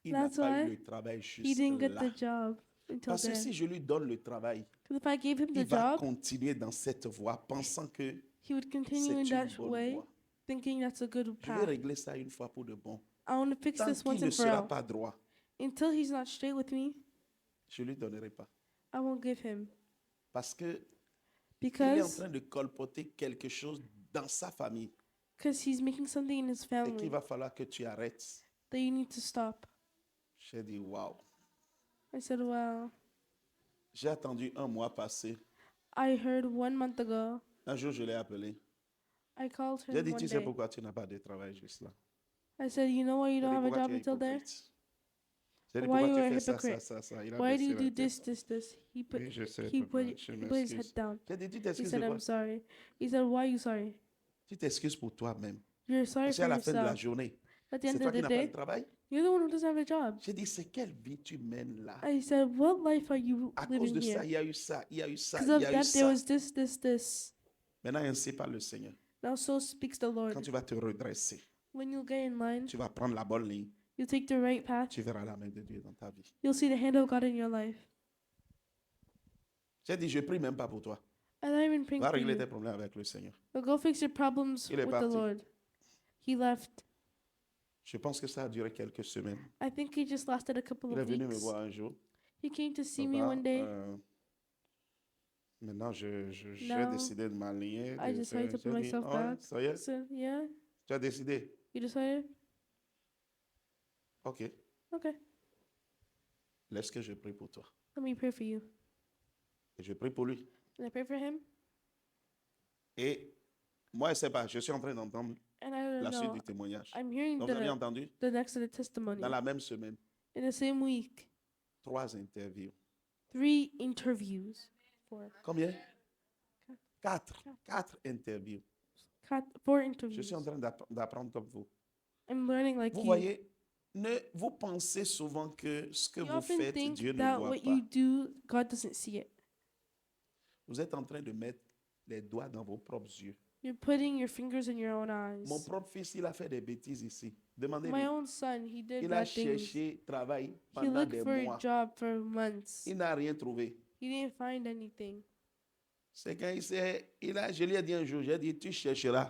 [SPEAKER 2] il n'a
[SPEAKER 3] That's
[SPEAKER 2] pas eu
[SPEAKER 3] why
[SPEAKER 2] le travail
[SPEAKER 3] He
[SPEAKER 2] juste
[SPEAKER 3] didn't get
[SPEAKER 2] là.
[SPEAKER 3] the job until
[SPEAKER 2] Parce que
[SPEAKER 3] then.
[SPEAKER 2] si je lui donne le travail,
[SPEAKER 3] Because if I gave him
[SPEAKER 2] il
[SPEAKER 3] the
[SPEAKER 2] va
[SPEAKER 3] job,
[SPEAKER 2] continuer dans cette voie, pensant que
[SPEAKER 3] he would
[SPEAKER 2] c'est
[SPEAKER 3] continue in
[SPEAKER 2] une
[SPEAKER 3] that
[SPEAKER 2] bonne
[SPEAKER 3] way,
[SPEAKER 2] voie.
[SPEAKER 3] thinking that's a good
[SPEAKER 2] Je vais
[SPEAKER 3] path.
[SPEAKER 2] régler ça une fois pour de bon.
[SPEAKER 3] I want to fix
[SPEAKER 2] Tant
[SPEAKER 3] this
[SPEAKER 2] qu'il
[SPEAKER 3] once
[SPEAKER 2] ne
[SPEAKER 3] and for
[SPEAKER 2] sera
[SPEAKER 3] all.
[SPEAKER 2] pas droit,
[SPEAKER 3] Until he's not straight with me,
[SPEAKER 2] je ne lui donnerai pas.
[SPEAKER 3] I won't give him.
[SPEAKER 2] Parce que il est en
[SPEAKER 3] Because
[SPEAKER 2] train de colporter quelque chose dans sa famille
[SPEAKER 3] he's making something in his
[SPEAKER 2] et qu'il
[SPEAKER 3] family
[SPEAKER 2] va falloir que tu arrêtes.
[SPEAKER 3] that you need to stop.
[SPEAKER 2] J'ai dit, waouh.
[SPEAKER 3] I said, wow.
[SPEAKER 2] J'ai attendu un mois passer.
[SPEAKER 3] I heard 1 month ago.
[SPEAKER 2] Un jour, je l'ai appelé.
[SPEAKER 3] I called
[SPEAKER 2] J'ai
[SPEAKER 3] him
[SPEAKER 2] dit,
[SPEAKER 3] one
[SPEAKER 2] tu sais
[SPEAKER 3] day.
[SPEAKER 2] pourquoi tu n'as pas de travail juste là?
[SPEAKER 3] I said, you know why you
[SPEAKER 2] J'ai dit,
[SPEAKER 3] don't have a
[SPEAKER 2] pourquoi
[SPEAKER 3] job
[SPEAKER 2] tu es
[SPEAKER 3] until there?
[SPEAKER 2] hypocrite? J'ai dit,
[SPEAKER 3] Why
[SPEAKER 2] pourquoi
[SPEAKER 3] you
[SPEAKER 2] tu
[SPEAKER 3] are a
[SPEAKER 2] fais ça,
[SPEAKER 3] hypocrite?
[SPEAKER 2] ça? Il a
[SPEAKER 3] Why do
[SPEAKER 2] baissé
[SPEAKER 3] you
[SPEAKER 2] la
[SPEAKER 3] do
[SPEAKER 2] tête.
[SPEAKER 3] this? He put
[SPEAKER 2] Oui, je sais,
[SPEAKER 3] he
[SPEAKER 2] papa,
[SPEAKER 3] put
[SPEAKER 2] je
[SPEAKER 3] he put his head
[SPEAKER 2] m'excuse.
[SPEAKER 3] down.
[SPEAKER 2] J'ai dit, tu
[SPEAKER 3] He
[SPEAKER 2] t'excuses
[SPEAKER 3] said,
[SPEAKER 2] de quoi?
[SPEAKER 3] I'm sorry. He said, why are you sorry?
[SPEAKER 2] Tu t'excuses pour toi-même.
[SPEAKER 3] You're sorry
[SPEAKER 2] Parce
[SPEAKER 3] for
[SPEAKER 2] qu'à la fin de la
[SPEAKER 3] yourself.
[SPEAKER 2] journée,
[SPEAKER 3] At the
[SPEAKER 2] c'est
[SPEAKER 3] end
[SPEAKER 2] toi
[SPEAKER 3] of
[SPEAKER 2] qui
[SPEAKER 3] the
[SPEAKER 2] n'as pas de
[SPEAKER 3] day,
[SPEAKER 2] travail.
[SPEAKER 3] you're the one who doesn't have a job.
[SPEAKER 2] J'ai dit, c'est quelle vie tu mènes là?
[SPEAKER 3] I said, what life are you
[SPEAKER 2] À cause
[SPEAKER 3] living
[SPEAKER 2] de ça,
[SPEAKER 3] here?
[SPEAKER 2] il y a eu ça, il y a eu ça,
[SPEAKER 3] Because
[SPEAKER 2] il
[SPEAKER 3] of
[SPEAKER 2] y a eu
[SPEAKER 3] that, there
[SPEAKER 2] ça.
[SPEAKER 3] was this.
[SPEAKER 2] Maintenant, ainsi parle le Seigneur.
[SPEAKER 3] Now so speaks the Lord.
[SPEAKER 2] Quand tu vas te redresser,
[SPEAKER 3] When you get in line,
[SPEAKER 2] tu vas prendre la bonne ligne,
[SPEAKER 3] you take the right path,
[SPEAKER 2] tu verras la main de Dieu dans ta vie.
[SPEAKER 3] you'll see the hand of God in your life.
[SPEAKER 2] J'ai dit, je prie même pas pour toi.
[SPEAKER 3] I'm not even praying
[SPEAKER 2] Va
[SPEAKER 3] for
[SPEAKER 2] régler tes
[SPEAKER 3] you.
[SPEAKER 2] problèmes avec le Seigneur.
[SPEAKER 3] But go fix your problems
[SPEAKER 2] Il est
[SPEAKER 3] with the
[SPEAKER 2] parti.
[SPEAKER 3] Lord. He left.
[SPEAKER 2] Je pense que ça a duré quelques semaines.
[SPEAKER 3] I think he just lasted a couple
[SPEAKER 2] Il est
[SPEAKER 3] of
[SPEAKER 2] venu me
[SPEAKER 3] weeks.
[SPEAKER 2] voir un jour.
[SPEAKER 3] He came to see me
[SPEAKER 2] Papa,
[SPEAKER 3] one day.
[SPEAKER 2] Maintenant, j'ai
[SPEAKER 3] Now,
[SPEAKER 2] décidé de m'aligner.
[SPEAKER 3] I decided to put
[SPEAKER 2] J'ai dit,
[SPEAKER 3] myself
[SPEAKER 2] oh,
[SPEAKER 3] back.
[SPEAKER 2] ça y est,
[SPEAKER 3] I said, yeah,
[SPEAKER 2] tu as décidé.
[SPEAKER 3] you decided?
[SPEAKER 2] Ok,
[SPEAKER 3] Okay,
[SPEAKER 2] laisse que je prie pour toi.
[SPEAKER 3] let me pray for you.
[SPEAKER 2] Et je prie pour lui.
[SPEAKER 3] And I pray for him.
[SPEAKER 2] Et moi, je ne sais pas, je suis en train d'entendre
[SPEAKER 3] And I don't
[SPEAKER 2] la suite
[SPEAKER 3] know.
[SPEAKER 2] du témoignage.
[SPEAKER 3] I'm hearing
[SPEAKER 2] Donc, vous avez entendu,
[SPEAKER 3] the next of the testimony.
[SPEAKER 2] dans la même semaine,
[SPEAKER 3] In the same week,
[SPEAKER 2] 3 interviews.
[SPEAKER 3] 3 interviews. 4.
[SPEAKER 2] Combien? 4. 4 interviews.
[SPEAKER 3] 4
[SPEAKER 2] Je
[SPEAKER 3] interviews.
[SPEAKER 2] suis en train d'apprendre comme vous.
[SPEAKER 3] I'm learning like
[SPEAKER 2] Vous
[SPEAKER 3] you.
[SPEAKER 2] voyez, vous pensez souvent que ce que
[SPEAKER 3] You
[SPEAKER 2] vous
[SPEAKER 3] often
[SPEAKER 2] faites,
[SPEAKER 3] think
[SPEAKER 2] Dieu ne
[SPEAKER 3] that
[SPEAKER 2] voit
[SPEAKER 3] what
[SPEAKER 2] pas.
[SPEAKER 3] you do, God doesn't see it.
[SPEAKER 2] Vous êtes en train de mettre les doigts dans vos propres yeux.
[SPEAKER 3] You're putting your fingers in your own eyes.
[SPEAKER 2] Mon propre fils, il a fait des bêtises ici. Demandez-lui.
[SPEAKER 3] My own son, he did
[SPEAKER 2] Il a
[SPEAKER 3] bad things.
[SPEAKER 2] cherché travail
[SPEAKER 3] He
[SPEAKER 2] pendant
[SPEAKER 3] looked
[SPEAKER 2] des
[SPEAKER 3] for a
[SPEAKER 2] mois.
[SPEAKER 3] job for months.
[SPEAKER 2] Il n'a rien trouvé.
[SPEAKER 3] He didn't find anything.
[SPEAKER 2] C'est quand je lui ai dit un jour, j'ai dit, tu chercheras.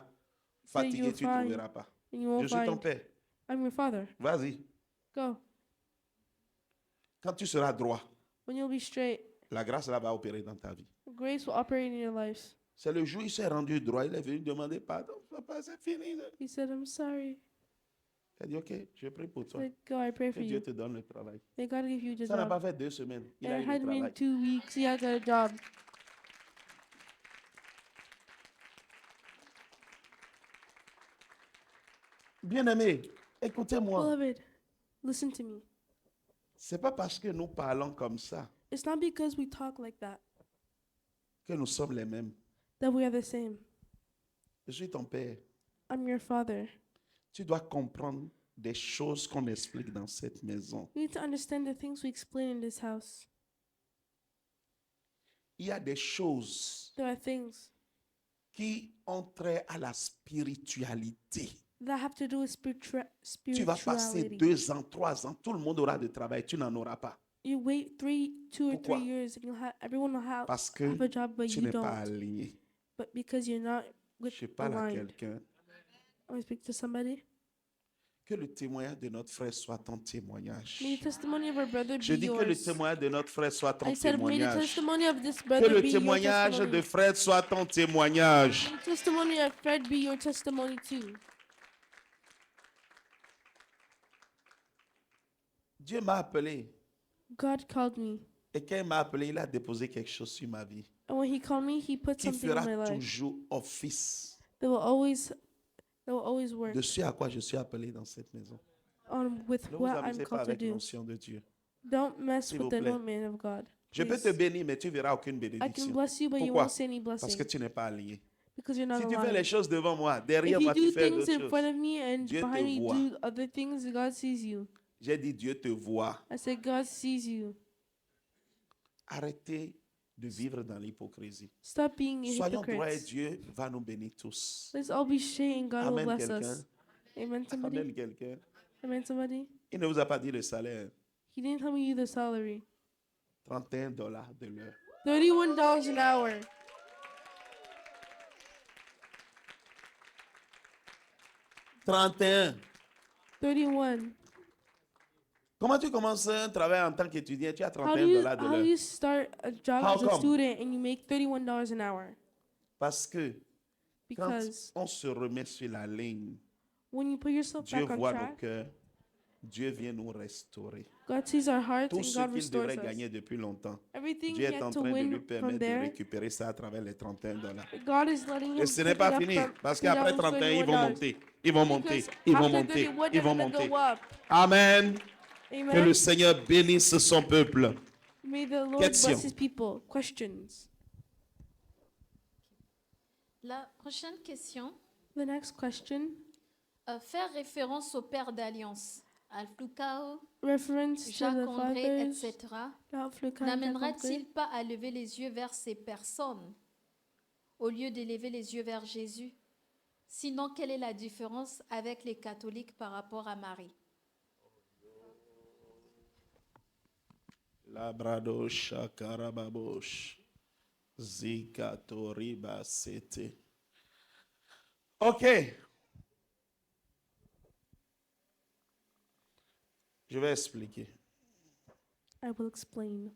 [SPEAKER 3] Say
[SPEAKER 2] Fatigué,
[SPEAKER 3] you'll
[SPEAKER 2] tu ne
[SPEAKER 3] find,
[SPEAKER 2] trouveras pas.
[SPEAKER 3] and you won't
[SPEAKER 2] Je suis ton
[SPEAKER 3] find.
[SPEAKER 2] père.
[SPEAKER 3] I'm your father.
[SPEAKER 2] Vas-y.
[SPEAKER 3] Go.
[SPEAKER 2] Quand tu seras droit,
[SPEAKER 3] When you'll be straight,
[SPEAKER 2] la grâce là va opérer dans ta vie.
[SPEAKER 3] grace will operate in your life.
[SPEAKER 2] C'est le jour où il s'est rendu droit, il est venu demander pardon. Papa, c'est fini.
[SPEAKER 3] He said, I'm sorry.
[SPEAKER 2] Il a dit, ok, je prie pour
[SPEAKER 3] I
[SPEAKER 2] toi.
[SPEAKER 3] said, go, I pray
[SPEAKER 2] Que
[SPEAKER 3] for
[SPEAKER 2] Dieu
[SPEAKER 3] you.
[SPEAKER 2] te donne le travail.
[SPEAKER 3] May God give you the
[SPEAKER 2] Ça n'a pas
[SPEAKER 3] job.
[SPEAKER 2] fait 2 semaines. Il
[SPEAKER 3] And
[SPEAKER 2] a
[SPEAKER 3] it
[SPEAKER 2] eu le
[SPEAKER 3] had been
[SPEAKER 2] travail.
[SPEAKER 3] 2 weeks. He had got a job.
[SPEAKER 2] Bien-aimé, écoutez-moi.
[SPEAKER 3] Beloved, listen to me.
[SPEAKER 2] C'est pas parce que nous parlons comme ça
[SPEAKER 3] It's not because we talk like that
[SPEAKER 2] que nous sommes les mêmes.
[SPEAKER 3] that we are the same.
[SPEAKER 2] Je suis ton père.
[SPEAKER 3] I'm your father.
[SPEAKER 2] Tu dois comprendre des choses qu'on explique dans cette maison.
[SPEAKER 3] You need to understand the things we explain in this house.
[SPEAKER 2] Il y a des choses
[SPEAKER 3] There are things
[SPEAKER 2] qui ont trait à la spiritualité.
[SPEAKER 3] that have to do with
[SPEAKER 2] Tu vas passer
[SPEAKER 3] spirituality.
[SPEAKER 2] 2 ans, 3 ans, tout le monde aura de travail, tu n'en auras pas.
[SPEAKER 3] You wait 2 or
[SPEAKER 2] Pourquoi?
[SPEAKER 3] 3 years, and everyone will have
[SPEAKER 2] Parce que
[SPEAKER 3] a job, but
[SPEAKER 2] tu
[SPEAKER 3] you
[SPEAKER 2] n'es pas
[SPEAKER 3] don't.
[SPEAKER 2] aligné.
[SPEAKER 3] But because you're not
[SPEAKER 2] Je parle à
[SPEAKER 3] aligned.
[SPEAKER 2] quelqu'un.
[SPEAKER 3] I want to speak to somebody.
[SPEAKER 2] Que le témoignage de notre frère soit ton témoignage.
[SPEAKER 3] May the testimony of our brother be
[SPEAKER 2] Je dis que le
[SPEAKER 3] yours.
[SPEAKER 2] témoignage de notre frère soit ton
[SPEAKER 3] I said, may the
[SPEAKER 2] témoignage.
[SPEAKER 3] testimony of this
[SPEAKER 2] Que
[SPEAKER 3] brother
[SPEAKER 2] le
[SPEAKER 3] be your
[SPEAKER 2] témoignage de
[SPEAKER 3] testimony.
[SPEAKER 2] Fred soit ton témoignage.
[SPEAKER 3] May the testimony of Fred be your testimony too.
[SPEAKER 2] Dieu m'a appelé.
[SPEAKER 3] God called me.
[SPEAKER 2] Et quand il m'a appelé, il a déposé quelque chose sur ma vie
[SPEAKER 3] And when he called me, he put
[SPEAKER 2] qui
[SPEAKER 3] something in my
[SPEAKER 2] fera
[SPEAKER 3] life
[SPEAKER 2] toujours office
[SPEAKER 3] that will always work
[SPEAKER 2] de ce à quoi je suis appelé dans cette maison.
[SPEAKER 3] with
[SPEAKER 2] Ne vous
[SPEAKER 3] what I'm
[SPEAKER 2] amusez pas
[SPEAKER 3] called to
[SPEAKER 2] avec
[SPEAKER 3] do.
[SPEAKER 2] l'onction de Dieu.
[SPEAKER 3] Don't mess
[SPEAKER 2] S'il
[SPEAKER 3] with
[SPEAKER 2] vous
[SPEAKER 3] the
[SPEAKER 2] plaît.
[SPEAKER 3] anointment of God.
[SPEAKER 2] Je peux
[SPEAKER 3] Please.
[SPEAKER 2] te bénir, mais tu ne verras aucune
[SPEAKER 3] I can
[SPEAKER 2] bénédiction.
[SPEAKER 3] bless you, but you
[SPEAKER 2] Pourquoi?
[SPEAKER 3] won't see any
[SPEAKER 2] Parce que
[SPEAKER 3] blessing
[SPEAKER 2] tu n'es pas aligné.
[SPEAKER 3] because you're not
[SPEAKER 2] Si tu fais
[SPEAKER 3] aligned.
[SPEAKER 2] les choses devant moi,
[SPEAKER 3] If
[SPEAKER 2] derrière
[SPEAKER 3] you
[SPEAKER 2] moi, tu
[SPEAKER 3] do
[SPEAKER 2] fais
[SPEAKER 3] things
[SPEAKER 2] d'autres
[SPEAKER 3] in front
[SPEAKER 2] choses.
[SPEAKER 3] of me and
[SPEAKER 2] Dieu te
[SPEAKER 3] behind me
[SPEAKER 2] voit.
[SPEAKER 3] do other things, God sees you.
[SPEAKER 2] J'ai dit, Dieu te voit.
[SPEAKER 3] I said, God sees you.
[SPEAKER 2] Arrêtez de vivre dans l'hypocrisie.
[SPEAKER 3] Stop being a
[SPEAKER 2] Soyons droits et
[SPEAKER 3] hypocrite.
[SPEAKER 2] Dieu va nous bénir tous.
[SPEAKER 3] Let's all be straight and God will
[SPEAKER 2] Amen,
[SPEAKER 3] bless
[SPEAKER 2] quelqu'un.
[SPEAKER 3] us. Amen, somebody.
[SPEAKER 2] Amen, quelqu'un.
[SPEAKER 3] Amen, somebody.
[SPEAKER 2] Il ne vous a pas dit le salaire.
[SPEAKER 3] He didn't tell me the salary.
[SPEAKER 2] $31 de l'heure.
[SPEAKER 3] $31 an hour.
[SPEAKER 2] $31.
[SPEAKER 3] 31.
[SPEAKER 2] Comment tu commences un travail en tant qu'étudiant? Tu as
[SPEAKER 3] How do
[SPEAKER 2] $31
[SPEAKER 3] you
[SPEAKER 2] de
[SPEAKER 3] how do
[SPEAKER 2] l'heure.
[SPEAKER 3] you start a job
[SPEAKER 2] How
[SPEAKER 3] as a
[SPEAKER 2] come?
[SPEAKER 3] student and you make $31 an hour?
[SPEAKER 2] Parce que quand
[SPEAKER 3] Because
[SPEAKER 2] on se remet sur la ligne,
[SPEAKER 3] when you put yourself
[SPEAKER 2] Dieu
[SPEAKER 3] back on
[SPEAKER 2] voit nos
[SPEAKER 3] track,
[SPEAKER 2] cœurs. Dieu vient nous restaurer.
[SPEAKER 3] God sees our hearts
[SPEAKER 2] Tout
[SPEAKER 3] and
[SPEAKER 2] ce
[SPEAKER 3] God
[SPEAKER 2] qu'il
[SPEAKER 3] restores
[SPEAKER 2] devrait
[SPEAKER 3] us.
[SPEAKER 2] gagner depuis longtemps,
[SPEAKER 3] Everything
[SPEAKER 2] Dieu
[SPEAKER 3] he
[SPEAKER 2] est en
[SPEAKER 3] had to
[SPEAKER 2] train de lui
[SPEAKER 3] win from
[SPEAKER 2] permettre de
[SPEAKER 3] there,
[SPEAKER 2] récupérer ça à travers les $31.
[SPEAKER 3] God is letting him
[SPEAKER 2] Et ce n'est
[SPEAKER 3] pick it
[SPEAKER 2] pas
[SPEAKER 3] up
[SPEAKER 2] fini,
[SPEAKER 3] from
[SPEAKER 2] parce
[SPEAKER 3] the
[SPEAKER 2] qu'après
[SPEAKER 3] down
[SPEAKER 2] 31, ils vont
[SPEAKER 3] $31.
[SPEAKER 2] monter. Ils vont monter.
[SPEAKER 3] Because
[SPEAKER 2] Ils vont
[SPEAKER 3] after
[SPEAKER 2] monter.
[SPEAKER 3] 31,
[SPEAKER 2] Ils
[SPEAKER 3] they're
[SPEAKER 2] vont
[SPEAKER 3] gonna
[SPEAKER 2] monter.
[SPEAKER 3] go up.
[SPEAKER 2] Amen. Que le
[SPEAKER 3] Amen.
[SPEAKER 2] Seigneur bénisse son peuple.
[SPEAKER 3] May the Lord
[SPEAKER 2] Question.
[SPEAKER 3] bless his people. Questions.
[SPEAKER 1] La prochaine question,
[SPEAKER 3] The next question.
[SPEAKER 1] faire référence au Père d'Alliance, Alflukao,
[SPEAKER 3] Reference to
[SPEAKER 1] Jacques
[SPEAKER 3] the
[SPEAKER 1] André,
[SPEAKER 3] fathers.
[SPEAKER 1] etc.,
[SPEAKER 3] L'Africain
[SPEAKER 1] n'amènera-t-il pas à lever les yeux vers ces personnes au lieu de lever les yeux vers Jésus? Sinon, quelle est la différence avec les catholiques par rapport à Marie?
[SPEAKER 2] Labradosh, Karababosh, Zikatoriba, c'était. OK. Je vais expliquer.
[SPEAKER 3] I will explain.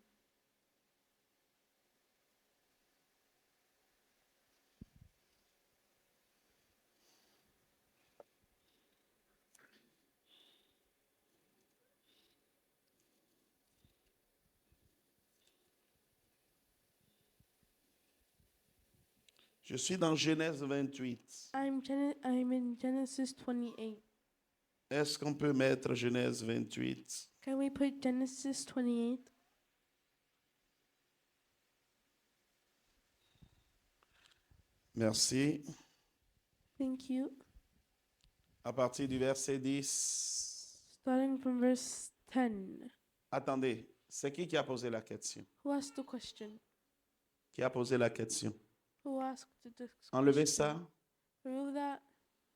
[SPEAKER 2] Je suis dans Genèse 28.
[SPEAKER 3] I'm in Genesis 28.
[SPEAKER 2] Est-ce qu'on peut mettre Genèse 28?
[SPEAKER 3] Can we put Genesis 28?
[SPEAKER 2] Merci.
[SPEAKER 3] Thank you.
[SPEAKER 2] À partir du verset 10.
[SPEAKER 3] Starting from verse 10.
[SPEAKER 2] Attendez, c'est qui a posé la question?
[SPEAKER 3] Who asked the question?
[SPEAKER 2] Qui a posé la question?
[SPEAKER 3] Who asked the
[SPEAKER 2] Enlevez
[SPEAKER 3] question?
[SPEAKER 2] ça.
[SPEAKER 3] Remove that.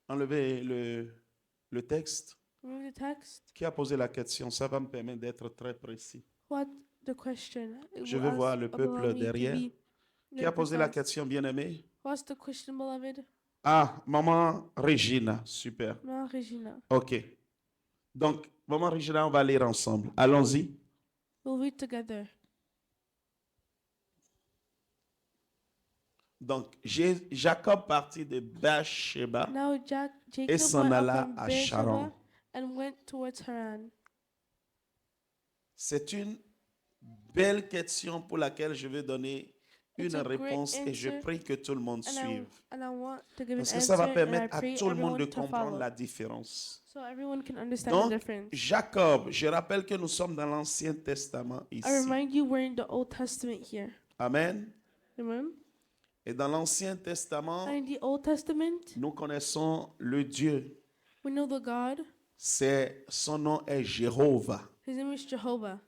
[SPEAKER 2] Enlevez le texte.
[SPEAKER 3] Remove the text.
[SPEAKER 2] Qui a posé la question? Ça va me permettre d'être très précis.
[SPEAKER 3] What the question? It
[SPEAKER 2] Je
[SPEAKER 3] will
[SPEAKER 2] veux voir
[SPEAKER 3] ask-
[SPEAKER 2] le
[SPEAKER 3] allow
[SPEAKER 2] peuple
[SPEAKER 3] me to
[SPEAKER 2] derrière.
[SPEAKER 3] be
[SPEAKER 2] Qui a posé la
[SPEAKER 3] precise.
[SPEAKER 2] question, bien-aimé?
[SPEAKER 3] Who asked the question, beloved?
[SPEAKER 2] Ah, maman Regina. Super.
[SPEAKER 3] No, Regina.
[SPEAKER 2] OK. Donc, maman Regina, on va lire ensemble. Allons-y.
[SPEAKER 3] We'll read together.
[SPEAKER 2] Donc, Jacob partit de Bathsheba
[SPEAKER 3] Now Jacob
[SPEAKER 2] et s'en
[SPEAKER 3] went up
[SPEAKER 2] alla
[SPEAKER 3] from
[SPEAKER 2] à
[SPEAKER 3] Beersheba
[SPEAKER 2] Charan.
[SPEAKER 3] and went towards Haran.
[SPEAKER 2] C'est une belle question pour laquelle je vais donner
[SPEAKER 3] It's
[SPEAKER 2] une
[SPEAKER 3] a great
[SPEAKER 2] réponse et je
[SPEAKER 3] answer,
[SPEAKER 2] prie que tout le monde suive.
[SPEAKER 3] And I want to give
[SPEAKER 2] Parce
[SPEAKER 3] an
[SPEAKER 2] que ça va
[SPEAKER 3] answer, and I
[SPEAKER 2] permettre à
[SPEAKER 3] pray
[SPEAKER 2] tout le monde de
[SPEAKER 3] everyone to
[SPEAKER 2] comprendre
[SPEAKER 3] follow,
[SPEAKER 2] la différence.
[SPEAKER 3] so everyone can understand
[SPEAKER 2] Donc,
[SPEAKER 3] the difference.
[SPEAKER 2] Jacob, je rappelle que nous sommes dans l'Ancien Testament
[SPEAKER 3] I
[SPEAKER 2] ici.
[SPEAKER 3] remind you we're in the Old Testament here.
[SPEAKER 2] Amen.
[SPEAKER 3] Amen.
[SPEAKER 2] Et dans l'Ancien Testament,
[SPEAKER 3] And in the Old Testament,
[SPEAKER 2] nous connaissons le Dieu.
[SPEAKER 3] we know the God.
[SPEAKER 2] Son nom est Jéhovah.
[SPEAKER 3] His name is Jehovah.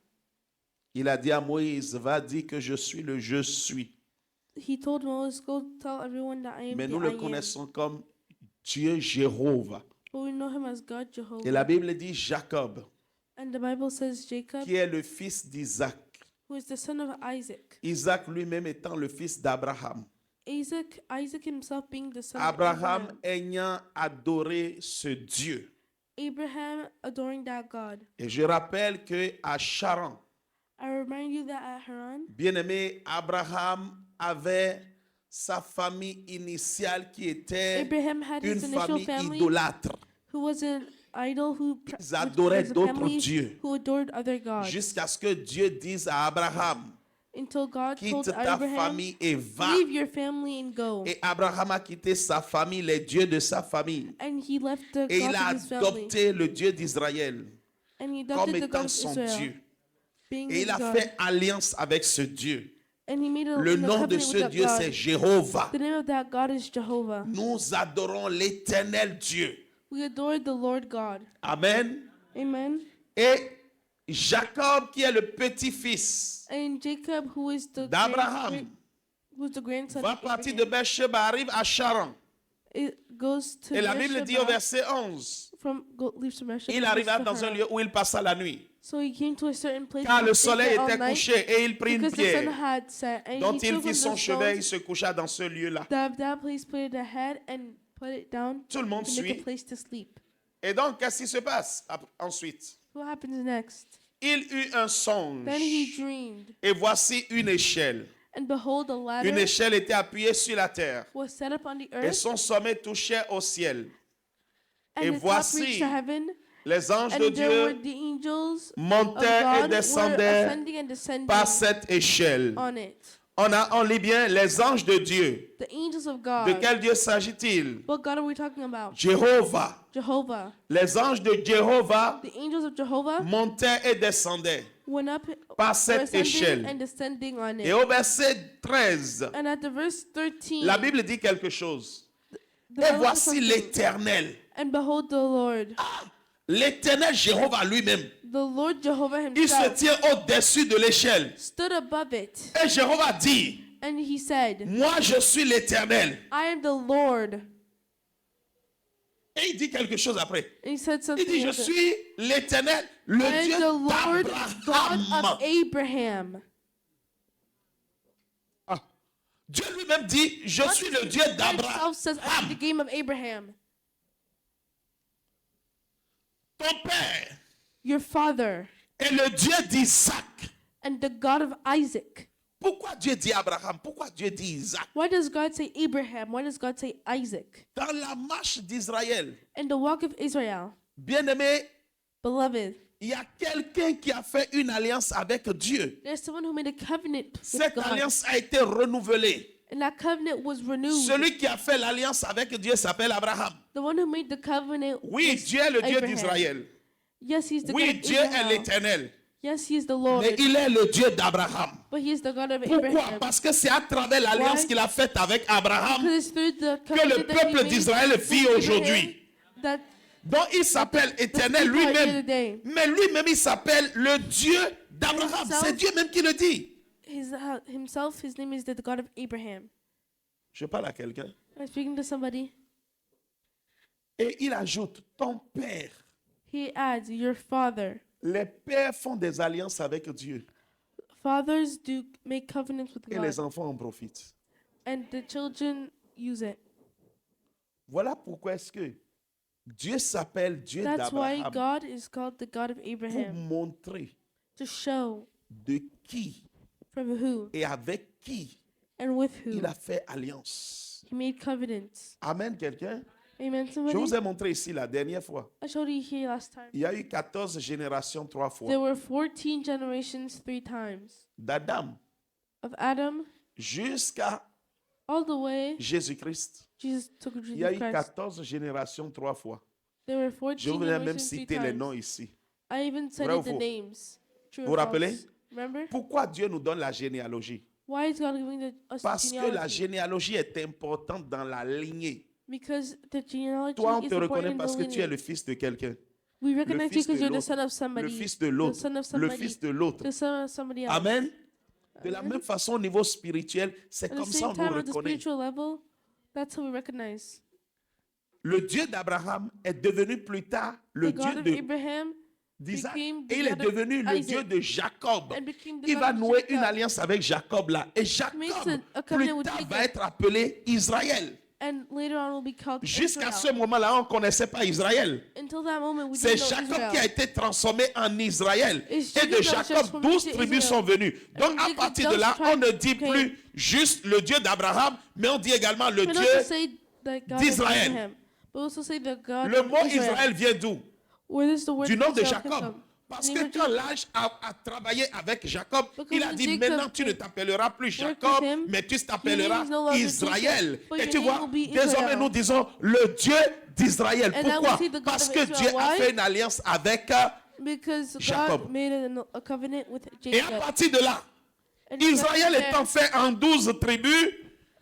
[SPEAKER 2] Il a dit à Moïse, va dire que je suis le je suis.
[SPEAKER 3] He told Moses, go tell everyone that I am
[SPEAKER 2] Mais
[SPEAKER 3] the
[SPEAKER 2] nous
[SPEAKER 3] I
[SPEAKER 2] le
[SPEAKER 3] am.
[SPEAKER 2] connaissons comme Dieu Jéhovah.
[SPEAKER 3] But we know him as God Jehovah.
[SPEAKER 2] Et la Bible dit Jacob,
[SPEAKER 3] And the Bible says Jacob,
[SPEAKER 2] qui est le fils d'Isaac.
[SPEAKER 3] who is the son of Isaac.
[SPEAKER 2] Isaac lui-même étant le fils d'Abraham.
[SPEAKER 3] Isaac himself being the son
[SPEAKER 2] Abraham
[SPEAKER 3] of Abraham.
[SPEAKER 2] ayant adoré ce Dieu.
[SPEAKER 3] Abraham adoring that God.
[SPEAKER 2] Et je rappelle que à Charan,
[SPEAKER 3] I remind you that at Haran,
[SPEAKER 2] bien-aimé, Abraham avait sa famille initiale qui était
[SPEAKER 3] Abraham had
[SPEAKER 2] une
[SPEAKER 3] his initial
[SPEAKER 2] famille
[SPEAKER 3] family
[SPEAKER 2] idolâtre.
[SPEAKER 3] who was an idol
[SPEAKER 2] Ils adoraient
[SPEAKER 3] was a
[SPEAKER 2] d'autres
[SPEAKER 3] family
[SPEAKER 2] dieux.
[SPEAKER 3] who adored other gods.
[SPEAKER 2] Jusqu'à ce que Dieu dise à Abraham,
[SPEAKER 3] Until God told
[SPEAKER 2] quitte ta
[SPEAKER 3] Abraham,
[SPEAKER 2] famille et va.
[SPEAKER 3] leave your family and go.
[SPEAKER 2] Et Abraham a quitté sa famille, les dieux de sa famille.
[SPEAKER 3] And he left the
[SPEAKER 2] Et il
[SPEAKER 3] God
[SPEAKER 2] a
[SPEAKER 3] of his family.
[SPEAKER 2] adopté le Dieu d'Israël
[SPEAKER 3] And he
[SPEAKER 2] comme
[SPEAKER 3] adopted the
[SPEAKER 2] étant
[SPEAKER 3] God of
[SPEAKER 2] son
[SPEAKER 3] Israel,
[SPEAKER 2] Dieu.
[SPEAKER 3] being
[SPEAKER 2] Et
[SPEAKER 3] his
[SPEAKER 2] il a
[SPEAKER 3] God.
[SPEAKER 2] fait alliance avec ce Dieu.
[SPEAKER 3] And he made a
[SPEAKER 2] Le nom de
[SPEAKER 3] covenant
[SPEAKER 2] ce
[SPEAKER 3] with that
[SPEAKER 2] Dieu,
[SPEAKER 3] God.
[SPEAKER 2] c'est Jéhovah.
[SPEAKER 3] The name of that God is Jehovah.
[SPEAKER 2] Nous adorons l'éternel Dieu.
[SPEAKER 3] We adore the Lord God.
[SPEAKER 2] Amen.
[SPEAKER 3] Amen.
[SPEAKER 2] Et Jacob, qui est le petit-fils
[SPEAKER 3] And Jacob, who is the
[SPEAKER 2] d'Abraham,
[SPEAKER 3] who's the grandson
[SPEAKER 2] va
[SPEAKER 3] of
[SPEAKER 2] partir de
[SPEAKER 3] Abraham,
[SPEAKER 2] Beersheba, arrive à Charan.
[SPEAKER 3] it goes to
[SPEAKER 2] Et la Bible dit au
[SPEAKER 3] Beersheba
[SPEAKER 2] verset 11,
[SPEAKER 3] leaves from Beersheba,
[SPEAKER 2] il
[SPEAKER 3] goes
[SPEAKER 2] arriva
[SPEAKER 3] to
[SPEAKER 2] dans un
[SPEAKER 3] Haran.
[SPEAKER 2] lieu où il passa la nuit.
[SPEAKER 3] So he came to a certain place
[SPEAKER 2] Car
[SPEAKER 3] where
[SPEAKER 2] le
[SPEAKER 3] he stayed
[SPEAKER 2] soleil
[SPEAKER 3] there all
[SPEAKER 2] était
[SPEAKER 3] night
[SPEAKER 2] couché et il prit une
[SPEAKER 3] because the sun
[SPEAKER 2] pierre
[SPEAKER 3] had set, and
[SPEAKER 2] dont
[SPEAKER 3] he
[SPEAKER 2] il
[SPEAKER 3] took
[SPEAKER 2] fit
[SPEAKER 3] from
[SPEAKER 2] son
[SPEAKER 3] the
[SPEAKER 2] chevet, il
[SPEAKER 3] stones
[SPEAKER 2] se coucha dans ce lieu-là.
[SPEAKER 3] that place, put it ahead, and put it down
[SPEAKER 2] Tout le monde
[SPEAKER 3] to make a
[SPEAKER 2] suit.
[SPEAKER 3] place to sleep.
[SPEAKER 2] Et donc, qu'est-ce qui se passe ensuite?
[SPEAKER 3] What happens next?
[SPEAKER 2] Il eut un songe.
[SPEAKER 3] Then he dreamed,
[SPEAKER 2] Et voici une échelle.
[SPEAKER 3] and behold, a
[SPEAKER 2] Une
[SPEAKER 3] ladder
[SPEAKER 2] échelle était appuyée sur la terre.
[SPEAKER 3] was set up on the
[SPEAKER 2] Et
[SPEAKER 3] earth,
[SPEAKER 2] son sommet touchait au ciel. et
[SPEAKER 3] and the top
[SPEAKER 2] voici,
[SPEAKER 3] reached to heaven,
[SPEAKER 2] Les anges de
[SPEAKER 3] and there were
[SPEAKER 2] Dieu
[SPEAKER 3] the angels of
[SPEAKER 2] montaient et
[SPEAKER 3] God were
[SPEAKER 2] descendaient
[SPEAKER 3] ascending and descending
[SPEAKER 2] par cette échelle.
[SPEAKER 3] on it.
[SPEAKER 2] On lit bien les anges de Dieu.
[SPEAKER 3] The angels of
[SPEAKER 2] De
[SPEAKER 3] God.
[SPEAKER 2] quel Dieu s'agit-il?
[SPEAKER 3] What God are we talking about?
[SPEAKER 2] Jéhovah.
[SPEAKER 3] Jehovah.
[SPEAKER 2] Les anges de Jéhovah
[SPEAKER 3] The angels of Jehovah
[SPEAKER 2] montaient et descendaient
[SPEAKER 3] went up,
[SPEAKER 2] par
[SPEAKER 3] were
[SPEAKER 2] cette
[SPEAKER 3] ascending
[SPEAKER 2] échelle.
[SPEAKER 3] and descending on
[SPEAKER 2] Et
[SPEAKER 3] it.
[SPEAKER 2] au verset 13,
[SPEAKER 3] And at the verse 13,
[SPEAKER 2] la Bible dit quelque chose.
[SPEAKER 3] the
[SPEAKER 2] Et
[SPEAKER 3] Bible says
[SPEAKER 2] voici
[SPEAKER 3] something.
[SPEAKER 2] l'Éternel.
[SPEAKER 3] And behold the Lord.
[SPEAKER 2] L'Éternel Jéhovah lui-même.
[SPEAKER 3] The Lord Jehovah
[SPEAKER 2] Il se
[SPEAKER 3] himself
[SPEAKER 2] tient au-dessus de l'échelle.
[SPEAKER 3] stood above it.
[SPEAKER 2] Et Jéhovah dit,
[SPEAKER 3] And he said,
[SPEAKER 2] moi je suis l'Éternel.
[SPEAKER 3] I am the Lord.
[SPEAKER 2] Et il dit quelque chose après.
[SPEAKER 3] And he said
[SPEAKER 2] Il
[SPEAKER 3] something
[SPEAKER 2] dit, je
[SPEAKER 3] else.
[SPEAKER 2] suis l'Éternel, le
[SPEAKER 3] I
[SPEAKER 2] Dieu
[SPEAKER 3] am the Lord God
[SPEAKER 2] d'Abraham.
[SPEAKER 3] of Abraham.
[SPEAKER 2] Ah. Dieu lui-même dit, je suis le Dieu
[SPEAKER 3] God
[SPEAKER 2] d'Abraham.
[SPEAKER 3] himself says, I am the game of Abraham.
[SPEAKER 2] Ton père
[SPEAKER 3] Your father
[SPEAKER 2] est le Dieu d'Isaac.
[SPEAKER 3] and the God of Isaac.
[SPEAKER 2] Pourquoi Dieu dit Abraham? Pourquoi Dieu dit Isaac?
[SPEAKER 3] Why does God say Abraham? Why does God say Isaac?
[SPEAKER 2] Dans la marche d'Israël,
[SPEAKER 3] In the walk of Israel,
[SPEAKER 2] bien-aimé,
[SPEAKER 3] beloved,
[SPEAKER 2] il y a quelqu'un qui a fait une alliance avec Dieu.
[SPEAKER 3] there's someone who made a covenant with
[SPEAKER 2] Cette
[SPEAKER 3] God.
[SPEAKER 2] alliance a été renouvelée.
[SPEAKER 3] And that covenant was renewed.
[SPEAKER 2] Celui qui a fait l'alliance avec Dieu s'appelle Abraham.
[SPEAKER 3] The one who made the covenant
[SPEAKER 2] Oui,
[SPEAKER 3] was
[SPEAKER 2] Dieu est le Dieu
[SPEAKER 3] Abraham.
[SPEAKER 2] d'Israël.
[SPEAKER 3] Yes, he's the
[SPEAKER 2] Oui,
[SPEAKER 3] God of
[SPEAKER 2] Dieu est
[SPEAKER 3] Israel.
[SPEAKER 2] l'Éternel.
[SPEAKER 3] Yes, he is the Lord.
[SPEAKER 2] Mais il est le Dieu d'Abraham.
[SPEAKER 3] But he is the God of
[SPEAKER 2] Pourquoi?
[SPEAKER 3] Abraham.
[SPEAKER 2] Parce que c'est à travers l'alliance
[SPEAKER 3] Why?
[SPEAKER 2] qu'il a faite avec Abraham
[SPEAKER 3] Because it's through the
[SPEAKER 2] que le
[SPEAKER 3] covenant that he
[SPEAKER 2] peuple
[SPEAKER 3] made
[SPEAKER 2] d'Israël
[SPEAKER 3] with
[SPEAKER 2] vit
[SPEAKER 3] Abraham
[SPEAKER 2] aujourd'hui.
[SPEAKER 3] that
[SPEAKER 2] Donc il s'appelle Éternel
[SPEAKER 3] people are here
[SPEAKER 2] lui-même.
[SPEAKER 3] today.
[SPEAKER 2] Mais lui-même il s'appelle le Dieu d'Abraham.
[SPEAKER 3] Himself.
[SPEAKER 2] C'est Dieu même qui le dit.
[SPEAKER 3] himself, his name is the God of Abraham.
[SPEAKER 2] Je parle à quelqu'un.
[SPEAKER 3] I'm speaking to somebody.
[SPEAKER 2] Et il ajoute, ton père.
[SPEAKER 3] He adds, your father.
[SPEAKER 2] Les pères font des alliances avec Dieu.
[SPEAKER 3] Fathers do make covenants with
[SPEAKER 2] Et
[SPEAKER 3] God.
[SPEAKER 2] les enfants en profitent.
[SPEAKER 3] And the children use it.
[SPEAKER 2] Voilà pourquoi est-ce que Dieu s'appelle Dieu
[SPEAKER 3] That's why
[SPEAKER 2] d'Abraham.
[SPEAKER 3] God is called the God of
[SPEAKER 2] Pour
[SPEAKER 3] Abraham.
[SPEAKER 2] montrer
[SPEAKER 3] To show
[SPEAKER 2] de qui
[SPEAKER 3] from who
[SPEAKER 2] et avec qui
[SPEAKER 3] and with who
[SPEAKER 2] il a fait alliance.
[SPEAKER 3] he made covenants.
[SPEAKER 2] Amen, quelqu'un?
[SPEAKER 3] Amen,
[SPEAKER 2] Je
[SPEAKER 3] somebody?
[SPEAKER 2] vous ai montré ici la dernière fois.
[SPEAKER 3] I showed you here last time.
[SPEAKER 2] Il y a eu 14 générations 3 fois.
[SPEAKER 3] There were 14 generations 3 times.
[SPEAKER 2] D'Adam
[SPEAKER 3] Of Adam
[SPEAKER 2] jusqu'à
[SPEAKER 3] all the way
[SPEAKER 2] Jésus-Christ.
[SPEAKER 3] Jesus took
[SPEAKER 2] Il y a
[SPEAKER 3] Jesus
[SPEAKER 2] eu
[SPEAKER 3] Christ.
[SPEAKER 2] 14 générations 3 fois.
[SPEAKER 3] There were 14
[SPEAKER 2] Je vous ai même
[SPEAKER 3] generations 3
[SPEAKER 2] cité les
[SPEAKER 3] times.
[SPEAKER 2] noms ici.
[SPEAKER 3] I even said
[SPEAKER 2] Vrai ou
[SPEAKER 3] it the
[SPEAKER 2] faux?
[SPEAKER 3] names. True
[SPEAKER 2] Vous
[SPEAKER 3] or
[SPEAKER 2] rappelez?
[SPEAKER 3] false? Remember?
[SPEAKER 2] Pourquoi Dieu nous donne la généalogie?
[SPEAKER 3] Why is God giving us
[SPEAKER 2] Parce que la
[SPEAKER 3] genealogy?
[SPEAKER 2] généalogie est importante dans la lignée.
[SPEAKER 3] Because the genealogy
[SPEAKER 2] Toi, on
[SPEAKER 3] is
[SPEAKER 2] te
[SPEAKER 3] important
[SPEAKER 2] reconnaît
[SPEAKER 3] in
[SPEAKER 2] parce
[SPEAKER 3] the
[SPEAKER 2] que tu es le
[SPEAKER 3] lineage.
[SPEAKER 2] fils de quelqu'un,
[SPEAKER 3] We recognize you
[SPEAKER 2] fils de
[SPEAKER 3] because you're the
[SPEAKER 2] l'autre,
[SPEAKER 3] son of
[SPEAKER 2] le
[SPEAKER 3] somebody.
[SPEAKER 2] fils de
[SPEAKER 3] The
[SPEAKER 2] l'autre,
[SPEAKER 3] son of
[SPEAKER 2] le
[SPEAKER 3] somebody.
[SPEAKER 2] fils de l'autre.
[SPEAKER 3] The son of somebody else.
[SPEAKER 2] Amen. De la même façon, au niveau spirituel, c'est
[SPEAKER 3] At
[SPEAKER 2] comme
[SPEAKER 3] the
[SPEAKER 2] ça
[SPEAKER 3] same
[SPEAKER 2] on
[SPEAKER 3] time,
[SPEAKER 2] nous
[SPEAKER 3] at the
[SPEAKER 2] reconnaît.
[SPEAKER 3] spiritual level, that's how we recognize.
[SPEAKER 2] le Dieu d'Abraham est devenu plus tard le
[SPEAKER 3] The God
[SPEAKER 2] Dieu
[SPEAKER 3] of Abraham
[SPEAKER 2] d'Isaac.
[SPEAKER 3] became the
[SPEAKER 2] Et il est
[SPEAKER 3] God of
[SPEAKER 2] devenu le
[SPEAKER 3] Isaac
[SPEAKER 2] Dieu de Jacob.
[SPEAKER 3] and became the
[SPEAKER 2] Il
[SPEAKER 3] God
[SPEAKER 2] va
[SPEAKER 3] of
[SPEAKER 2] nouer
[SPEAKER 3] Jacob.
[SPEAKER 2] une alliance avec Jacob là. Et
[SPEAKER 3] makes
[SPEAKER 2] Jacob,
[SPEAKER 3] a
[SPEAKER 2] plus
[SPEAKER 3] covenant with
[SPEAKER 2] tard,
[SPEAKER 3] Jacob.
[SPEAKER 2] va être appelé Israël.
[SPEAKER 3] And later on will be called
[SPEAKER 2] Jusqu'à ce
[SPEAKER 3] Israel.
[SPEAKER 2] moment-là, on ne connaissait pas Israël.
[SPEAKER 3] Until that moment, we
[SPEAKER 2] C'est
[SPEAKER 3] didn't know
[SPEAKER 2] Jacob
[SPEAKER 3] Israel.
[SPEAKER 2] qui a été transformé en Israël.
[SPEAKER 3] It's
[SPEAKER 2] Et de
[SPEAKER 3] Jacob that was
[SPEAKER 2] Jacob,
[SPEAKER 3] transformed
[SPEAKER 2] 12
[SPEAKER 3] into
[SPEAKER 2] tribus
[SPEAKER 3] Israel.
[SPEAKER 2] sont venues. Donc
[SPEAKER 3] from
[SPEAKER 2] à
[SPEAKER 3] Jacob,
[SPEAKER 2] partir de
[SPEAKER 3] 12
[SPEAKER 2] là, on ne
[SPEAKER 3] tribes
[SPEAKER 2] dit
[SPEAKER 3] came.
[SPEAKER 2] plus juste le Dieu d'Abraham, mais on dit également le
[SPEAKER 3] We
[SPEAKER 2] Dieu.
[SPEAKER 3] don't just say the God of
[SPEAKER 2] d'Israël.
[SPEAKER 3] Abraham, but also say the God
[SPEAKER 2] Le
[SPEAKER 3] of
[SPEAKER 2] mot Israël vient d'où?
[SPEAKER 3] Where does the word
[SPEAKER 2] Du nom de
[SPEAKER 3] Israel come
[SPEAKER 2] Jacob.
[SPEAKER 3] from?
[SPEAKER 2] Parce
[SPEAKER 3] The
[SPEAKER 2] que
[SPEAKER 3] name of
[SPEAKER 2] quand
[SPEAKER 3] Jacob.
[SPEAKER 2] l'âge a travaillé avec Jacob,
[SPEAKER 3] Because
[SPEAKER 2] il a
[SPEAKER 3] when
[SPEAKER 2] dit
[SPEAKER 3] Jacob
[SPEAKER 2] maintenant tu ne t'appelleras plus
[SPEAKER 3] worked
[SPEAKER 2] Jacob,
[SPEAKER 3] with him,
[SPEAKER 2] mais tu
[SPEAKER 3] your
[SPEAKER 2] t'appelleras
[SPEAKER 3] name is no longer
[SPEAKER 2] Israël.
[SPEAKER 3] Jacob, but
[SPEAKER 2] Et
[SPEAKER 3] your
[SPEAKER 2] tu
[SPEAKER 3] name
[SPEAKER 2] vois,
[SPEAKER 3] will be
[SPEAKER 2] désormais
[SPEAKER 3] Israel.
[SPEAKER 2] nous disons le Dieu d'Israël.
[SPEAKER 3] And now we
[SPEAKER 2] Pourquoi?
[SPEAKER 3] see the God
[SPEAKER 2] Parce
[SPEAKER 3] of
[SPEAKER 2] que
[SPEAKER 3] Israel.
[SPEAKER 2] Dieu a
[SPEAKER 3] Why?
[SPEAKER 2] fait une alliance avec
[SPEAKER 3] Because
[SPEAKER 2] Jacob.
[SPEAKER 3] God made a covenant with
[SPEAKER 2] et à
[SPEAKER 3] Jacob.
[SPEAKER 2] partir de là,
[SPEAKER 3] And
[SPEAKER 2] Israël
[SPEAKER 3] from
[SPEAKER 2] étant fait en 12 tribus,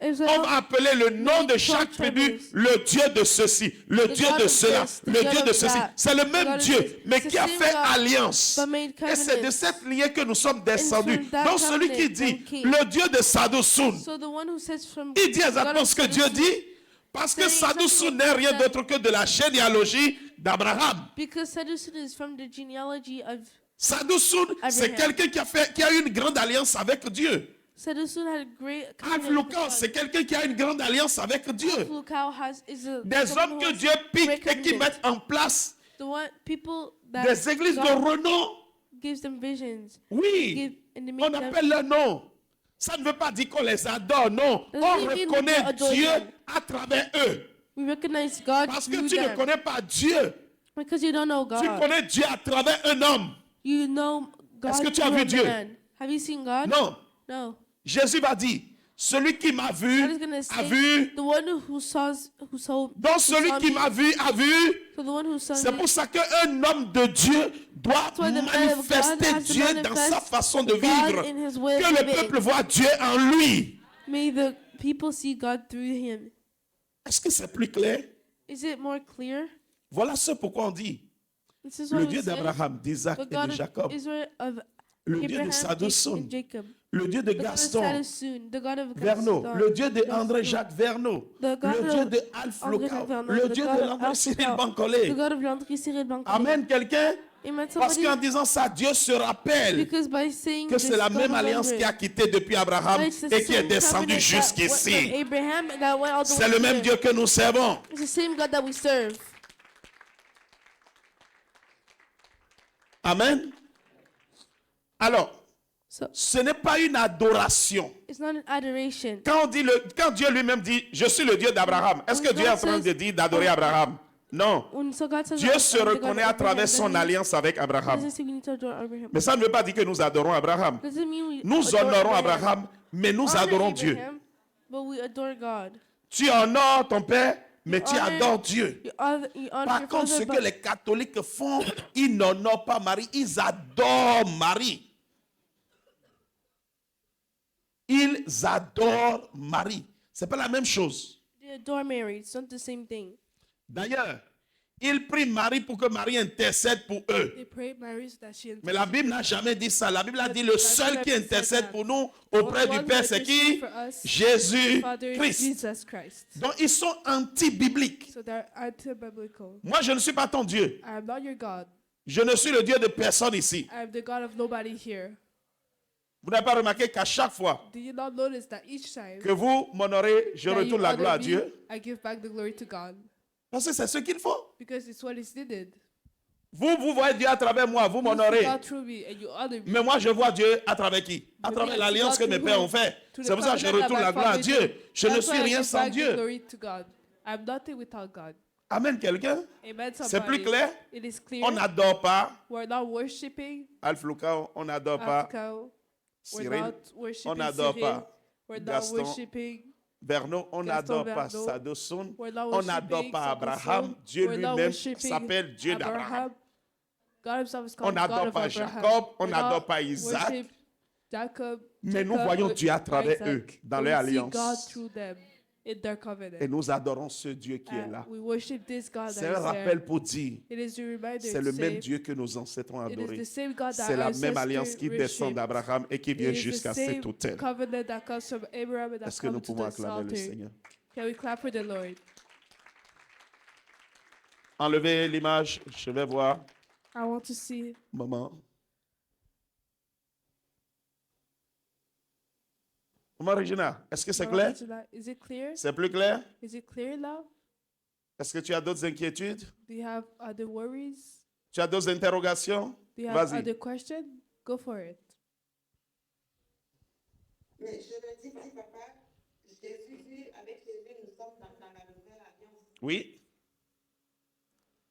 [SPEAKER 3] Israel,
[SPEAKER 2] on va appeler le nom de chaque tribu le Dieu de ceci, le
[SPEAKER 3] The
[SPEAKER 2] Dieu
[SPEAKER 3] God
[SPEAKER 2] de
[SPEAKER 3] of
[SPEAKER 2] cela,
[SPEAKER 3] this, the
[SPEAKER 2] le
[SPEAKER 3] God
[SPEAKER 2] Dieu de
[SPEAKER 3] of
[SPEAKER 2] ceci.
[SPEAKER 3] that,
[SPEAKER 2] C'est le
[SPEAKER 3] the
[SPEAKER 2] même
[SPEAKER 3] God of
[SPEAKER 2] Dieu,
[SPEAKER 3] this.
[SPEAKER 2] mais
[SPEAKER 3] It's the
[SPEAKER 2] qui a
[SPEAKER 3] same
[SPEAKER 2] fait
[SPEAKER 3] God,
[SPEAKER 2] alliance.
[SPEAKER 3] but made
[SPEAKER 2] Et c'est de
[SPEAKER 3] covenants.
[SPEAKER 2] cette lignée que nous sommes descendus.
[SPEAKER 3] from that
[SPEAKER 2] Donc celui qui
[SPEAKER 3] covenant
[SPEAKER 2] dit
[SPEAKER 3] from King.
[SPEAKER 2] le Dieu de Sadoun,
[SPEAKER 3] So the one who says from
[SPEAKER 2] il dit exactement
[SPEAKER 3] God of
[SPEAKER 2] ce que Dieu
[SPEAKER 3] Sadoun,
[SPEAKER 2] dit, parce que
[SPEAKER 3] saying exactly
[SPEAKER 2] Sadoun
[SPEAKER 3] what
[SPEAKER 2] n'est
[SPEAKER 3] God
[SPEAKER 2] rien
[SPEAKER 3] said.
[SPEAKER 2] d'autre que de la généalogie d'Abraham.
[SPEAKER 3] because Sadoun is from the genealogy of
[SPEAKER 2] Sadoun, c'est
[SPEAKER 3] Abraham.
[SPEAKER 2] quelqu'un qui a eu une grande alliance avec Dieu.
[SPEAKER 3] Sadoun had a great covenant with
[SPEAKER 2] Afloukan,
[SPEAKER 3] God.
[SPEAKER 2] c'est quelqu'un qui a une grande alliance avec Dieu.
[SPEAKER 3] Aflukau is a
[SPEAKER 2] Des
[SPEAKER 3] someone
[SPEAKER 2] hommes
[SPEAKER 3] who
[SPEAKER 2] que
[SPEAKER 3] has
[SPEAKER 2] Dieu pique
[SPEAKER 3] great
[SPEAKER 2] et qui
[SPEAKER 3] covenant.
[SPEAKER 2] mettent en place
[SPEAKER 3] The one people that
[SPEAKER 2] des églises de
[SPEAKER 3] God
[SPEAKER 2] renom.
[SPEAKER 3] gives them visions.
[SPEAKER 2] Oui,
[SPEAKER 3] Give, and they
[SPEAKER 2] on
[SPEAKER 3] make them,
[SPEAKER 2] appelle leur nom. Ça ne veut pas dire qu'on les adore, non.
[SPEAKER 3] Doesn't
[SPEAKER 2] On
[SPEAKER 3] mean we
[SPEAKER 2] reconnaît
[SPEAKER 3] adore
[SPEAKER 2] Dieu
[SPEAKER 3] them.
[SPEAKER 2] à travers eux.
[SPEAKER 3] we recognize God
[SPEAKER 2] Parce que
[SPEAKER 3] through
[SPEAKER 2] tu ne
[SPEAKER 3] them.
[SPEAKER 2] connais pas Dieu.
[SPEAKER 3] Because you don't know God.
[SPEAKER 2] Tu connais Dieu à travers un homme.
[SPEAKER 3] You know God
[SPEAKER 2] Est-ce que tu as
[SPEAKER 3] through
[SPEAKER 2] vu
[SPEAKER 3] a
[SPEAKER 2] Dieu?
[SPEAKER 3] man. Have you seen God?
[SPEAKER 2] Non.
[SPEAKER 3] No.
[SPEAKER 2] Jésus va dire, celui qui m'a
[SPEAKER 3] God
[SPEAKER 2] vu,
[SPEAKER 3] is gonna
[SPEAKER 2] a
[SPEAKER 3] say,
[SPEAKER 2] vu.
[SPEAKER 3] the one who saw
[SPEAKER 2] Donc celui qui m'a vu, a vu.
[SPEAKER 3] So the one who saw
[SPEAKER 2] C'est
[SPEAKER 3] me.
[SPEAKER 2] pour ça qu'un homme de Dieu doit
[SPEAKER 3] why the man of
[SPEAKER 2] manifester
[SPEAKER 3] God has to
[SPEAKER 2] Dieu dans
[SPEAKER 3] manifest
[SPEAKER 2] sa façon de
[SPEAKER 3] God
[SPEAKER 2] vivre.
[SPEAKER 3] in his way of
[SPEAKER 2] Que le
[SPEAKER 3] living.
[SPEAKER 2] peuple voit Dieu en lui.
[SPEAKER 3] May the people see God through him.
[SPEAKER 2] Est-ce que c'est plus clair?
[SPEAKER 3] Is it more clear?
[SPEAKER 2] Voilà ce pourquoi on dit
[SPEAKER 3] This is
[SPEAKER 2] le
[SPEAKER 3] what
[SPEAKER 2] Dieu
[SPEAKER 3] we say.
[SPEAKER 2] d'Abraham, d'Isaac
[SPEAKER 3] The
[SPEAKER 2] et
[SPEAKER 3] God
[SPEAKER 2] de
[SPEAKER 3] of
[SPEAKER 2] Jacob,
[SPEAKER 3] Israel, of
[SPEAKER 2] le Dieu de
[SPEAKER 3] Abraham,
[SPEAKER 2] Sadoun,
[SPEAKER 3] and Jacob.
[SPEAKER 2] le Dieu de
[SPEAKER 3] The God of
[SPEAKER 2] Gaston
[SPEAKER 3] Sadoun, the God of
[SPEAKER 2] Verneau,
[SPEAKER 3] Gaston,
[SPEAKER 2] le Dieu de
[SPEAKER 3] Gaston,
[SPEAKER 2] André-Jacques Verneau,
[SPEAKER 3] The God
[SPEAKER 2] le Dieu
[SPEAKER 3] of
[SPEAKER 2] de Alf
[SPEAKER 3] André
[SPEAKER 2] Locao,
[SPEAKER 3] Verneau,
[SPEAKER 2] le
[SPEAKER 3] the
[SPEAKER 2] Dieu
[SPEAKER 3] God
[SPEAKER 2] de
[SPEAKER 3] of
[SPEAKER 2] l'André
[SPEAKER 3] Alf
[SPEAKER 2] Cyril
[SPEAKER 3] Locao,
[SPEAKER 2] Bancolé.
[SPEAKER 3] The God of Landry Cyril Bancolé.
[SPEAKER 2] Amen, quelqu'un?
[SPEAKER 3] Amen,
[SPEAKER 2] Parce
[SPEAKER 3] somebody.
[SPEAKER 2] qu'en disant ça, Dieu se rappelle
[SPEAKER 3] Because by saying
[SPEAKER 2] que
[SPEAKER 3] this,
[SPEAKER 2] c'est la
[SPEAKER 3] God
[SPEAKER 2] même
[SPEAKER 3] of
[SPEAKER 2] alliance
[SPEAKER 3] André,
[SPEAKER 2] qui a quitté depuis Abraham
[SPEAKER 3] it's the
[SPEAKER 2] et qui est
[SPEAKER 3] same
[SPEAKER 2] descendue
[SPEAKER 3] covenant that went
[SPEAKER 2] jusqu'ici.
[SPEAKER 3] from Abraham that went all the
[SPEAKER 2] C'est
[SPEAKER 3] way
[SPEAKER 2] le même
[SPEAKER 3] here.
[SPEAKER 2] Dieu que nous servons.
[SPEAKER 3] It's the same God that we serve.
[SPEAKER 2] Amen. Alors,
[SPEAKER 3] So
[SPEAKER 2] ce n'est pas une adoration.
[SPEAKER 3] it's not an adoration.
[SPEAKER 2] Quand Dieu lui-même dit, je suis le Dieu d'Abraham, est-ce que
[SPEAKER 3] When
[SPEAKER 2] Dieu est en
[SPEAKER 3] God
[SPEAKER 2] train de
[SPEAKER 3] says-
[SPEAKER 2] dire d'adorer Abraham? Non.
[SPEAKER 3] So God says
[SPEAKER 2] Dieu
[SPEAKER 3] that
[SPEAKER 2] se
[SPEAKER 3] I'm the God
[SPEAKER 2] reconnaît
[SPEAKER 3] of
[SPEAKER 2] à
[SPEAKER 3] Abraham,
[SPEAKER 2] travers son
[SPEAKER 3] then he
[SPEAKER 2] alliance avec Abraham.
[SPEAKER 3] doesn't say we need to adore Abraham.
[SPEAKER 2] Mais ça ne veut pas dire que nous adorons Abraham.
[SPEAKER 3] Doesn't mean we
[SPEAKER 2] Nous
[SPEAKER 3] adore
[SPEAKER 2] honorons
[SPEAKER 3] Abraham.
[SPEAKER 2] Abraham, mais nous
[SPEAKER 3] Honor
[SPEAKER 2] adorons Dieu.
[SPEAKER 3] Abraham, but we adore God.
[SPEAKER 2] Tu honores ton père, mais tu
[SPEAKER 3] honor-
[SPEAKER 2] adores Dieu.
[SPEAKER 3] You honor
[SPEAKER 2] Par
[SPEAKER 3] your
[SPEAKER 2] contre, ce
[SPEAKER 3] father,
[SPEAKER 2] que
[SPEAKER 3] but
[SPEAKER 2] les catholiques font, ils n'honorent pas Marie, ils adorent Marie. Ils adorent Marie. C'est pas la même chose.
[SPEAKER 3] they adore Mary. It's not the same thing.
[SPEAKER 2] D'ailleurs, ils prient Marie pour que Marie intercède pour eux.
[SPEAKER 6] They pray Mary so that she
[SPEAKER 2] Mais la Bible n'a jamais dit ça. La Bible a dit le seul qui intercède pour nous auprès du Père, c'est qui?
[SPEAKER 6] Father is
[SPEAKER 2] Jésus-Christ.
[SPEAKER 6] Jesus Christ.
[SPEAKER 2] Donc ils sont anti-bibliques.
[SPEAKER 6] So they're anti-biblical.
[SPEAKER 2] Moi, je ne suis pas ton Dieu.
[SPEAKER 6] I am not your God.
[SPEAKER 2] Je ne suis le Dieu de personne ici.
[SPEAKER 6] I am the God of nobody here.
[SPEAKER 2] Vous n'avez pas remarqué qu'à chaque fois
[SPEAKER 6] Do you not notice that each time
[SPEAKER 2] que vous m'honorez, je
[SPEAKER 6] that you
[SPEAKER 2] retourne la
[SPEAKER 6] honor
[SPEAKER 2] gloire à
[SPEAKER 6] me,
[SPEAKER 2] Dieu?
[SPEAKER 6] I give back the glory to God?
[SPEAKER 2] Parce que c'est ce qu'il faut.
[SPEAKER 6] Because it's what is needed.
[SPEAKER 2] Vous voyez Dieu à travers moi, vous
[SPEAKER 6] You see
[SPEAKER 2] m'honorez.
[SPEAKER 6] God through me and you honor me.
[SPEAKER 2] Mais moi, je vois Dieu à travers qui? À
[SPEAKER 6] Mais
[SPEAKER 2] travers
[SPEAKER 6] oui,
[SPEAKER 2] l'alliance que
[SPEAKER 6] God
[SPEAKER 2] mes
[SPEAKER 6] to
[SPEAKER 2] pères
[SPEAKER 6] who?
[SPEAKER 2] ont fait.
[SPEAKER 6] To the
[SPEAKER 2] C'est pour ça que je
[SPEAKER 6] covenant that
[SPEAKER 2] retourne
[SPEAKER 6] my
[SPEAKER 2] la gloire à
[SPEAKER 6] father
[SPEAKER 2] Dieu.
[SPEAKER 6] did.
[SPEAKER 2] Je ne
[SPEAKER 6] That's
[SPEAKER 2] suis
[SPEAKER 6] why I
[SPEAKER 2] rien
[SPEAKER 6] give
[SPEAKER 2] sans
[SPEAKER 6] back the
[SPEAKER 2] Dieu.
[SPEAKER 6] glory to God. I'm nothing without God.
[SPEAKER 2] Amen, quelqu'un?
[SPEAKER 6] Amen.
[SPEAKER 2] C'est plus
[SPEAKER 6] Somebody.
[SPEAKER 2] clair?
[SPEAKER 6] It is clear.
[SPEAKER 2] On n'adore pas
[SPEAKER 6] We're not worshiping
[SPEAKER 2] Alf Locao, on n'adore pas
[SPEAKER 6] Africa. We're
[SPEAKER 2] Cyril,
[SPEAKER 6] not worshiping
[SPEAKER 2] on n'adore
[SPEAKER 6] Cyril.
[SPEAKER 2] pas
[SPEAKER 6] We're not
[SPEAKER 2] Gaston,
[SPEAKER 6] worshiping.
[SPEAKER 2] Verneau, on
[SPEAKER 6] Gaston
[SPEAKER 2] n'adore pas
[SPEAKER 6] Verneau.
[SPEAKER 2] Sadoun,
[SPEAKER 6] We're not
[SPEAKER 2] on n'adore
[SPEAKER 6] worshiping
[SPEAKER 2] pas
[SPEAKER 6] Sadoun.
[SPEAKER 2] Abraham. Dieu
[SPEAKER 6] We're not
[SPEAKER 2] lui-même
[SPEAKER 6] worshiping
[SPEAKER 2] s'appelle Dieu d'Abraham.
[SPEAKER 6] Abraham. God himself is
[SPEAKER 2] On
[SPEAKER 6] called God
[SPEAKER 2] n'adore
[SPEAKER 6] of
[SPEAKER 2] pas
[SPEAKER 6] Abraham.
[SPEAKER 2] Jacob, on
[SPEAKER 6] We're
[SPEAKER 2] n'adore
[SPEAKER 6] not
[SPEAKER 2] pas Isaac.
[SPEAKER 6] worship Jacob,
[SPEAKER 2] Mais nous
[SPEAKER 6] Jacob
[SPEAKER 2] voyons
[SPEAKER 6] or
[SPEAKER 2] Dieu à travers
[SPEAKER 6] Isaac,
[SPEAKER 2] eux, dans
[SPEAKER 6] but
[SPEAKER 2] leur
[SPEAKER 6] we see God
[SPEAKER 2] alliance.
[SPEAKER 6] through them in their covenant.
[SPEAKER 2] Et nous adorons ce Dieu qui est
[SPEAKER 6] And
[SPEAKER 2] là.
[SPEAKER 6] we worship this God
[SPEAKER 2] C'est
[SPEAKER 6] that
[SPEAKER 2] un
[SPEAKER 6] is there.
[SPEAKER 2] rappel pour dire,
[SPEAKER 6] It is a reminder
[SPEAKER 2] c'est
[SPEAKER 6] to
[SPEAKER 2] le même
[SPEAKER 6] say,
[SPEAKER 2] Dieu que nos ancêtres ont
[SPEAKER 6] it is
[SPEAKER 2] adoré.
[SPEAKER 6] the same God that
[SPEAKER 2] C'est la
[SPEAKER 6] our
[SPEAKER 2] même alliance qui
[SPEAKER 6] ancestors
[SPEAKER 2] descend
[SPEAKER 6] worship.
[SPEAKER 2] d'Abraham et qui vient
[SPEAKER 6] It is the
[SPEAKER 2] jusqu'à
[SPEAKER 6] same
[SPEAKER 2] cet autel.
[SPEAKER 6] covenant that comes from Abraham and that
[SPEAKER 2] Est-ce que nous
[SPEAKER 6] comes to
[SPEAKER 2] pouvons
[SPEAKER 6] this
[SPEAKER 2] acclamer le
[SPEAKER 6] altar.
[SPEAKER 2] Seigneur?
[SPEAKER 6] Can we clap for the Lord?
[SPEAKER 2] Enlevez l'image, je vais voir.
[SPEAKER 6] I want to see.
[SPEAKER 2] Maman. Maman Regina, est-ce que c'est
[SPEAKER 6] Mama
[SPEAKER 2] clair?
[SPEAKER 6] Regina, is it clear?
[SPEAKER 2] C'est plus clair?
[SPEAKER 6] Is it clear now?
[SPEAKER 2] Est-ce que tu as d'autres inquiétudes?
[SPEAKER 6] Do you have other worries?
[SPEAKER 2] Tu as d'autres interrogations?
[SPEAKER 6] Do you have
[SPEAKER 2] Vas-y.
[SPEAKER 6] other questions? Go for it.
[SPEAKER 7] Mais je me dis, petit papa, avec Jésus, nous sommes dans la nouvelle alliance.
[SPEAKER 2] Oui.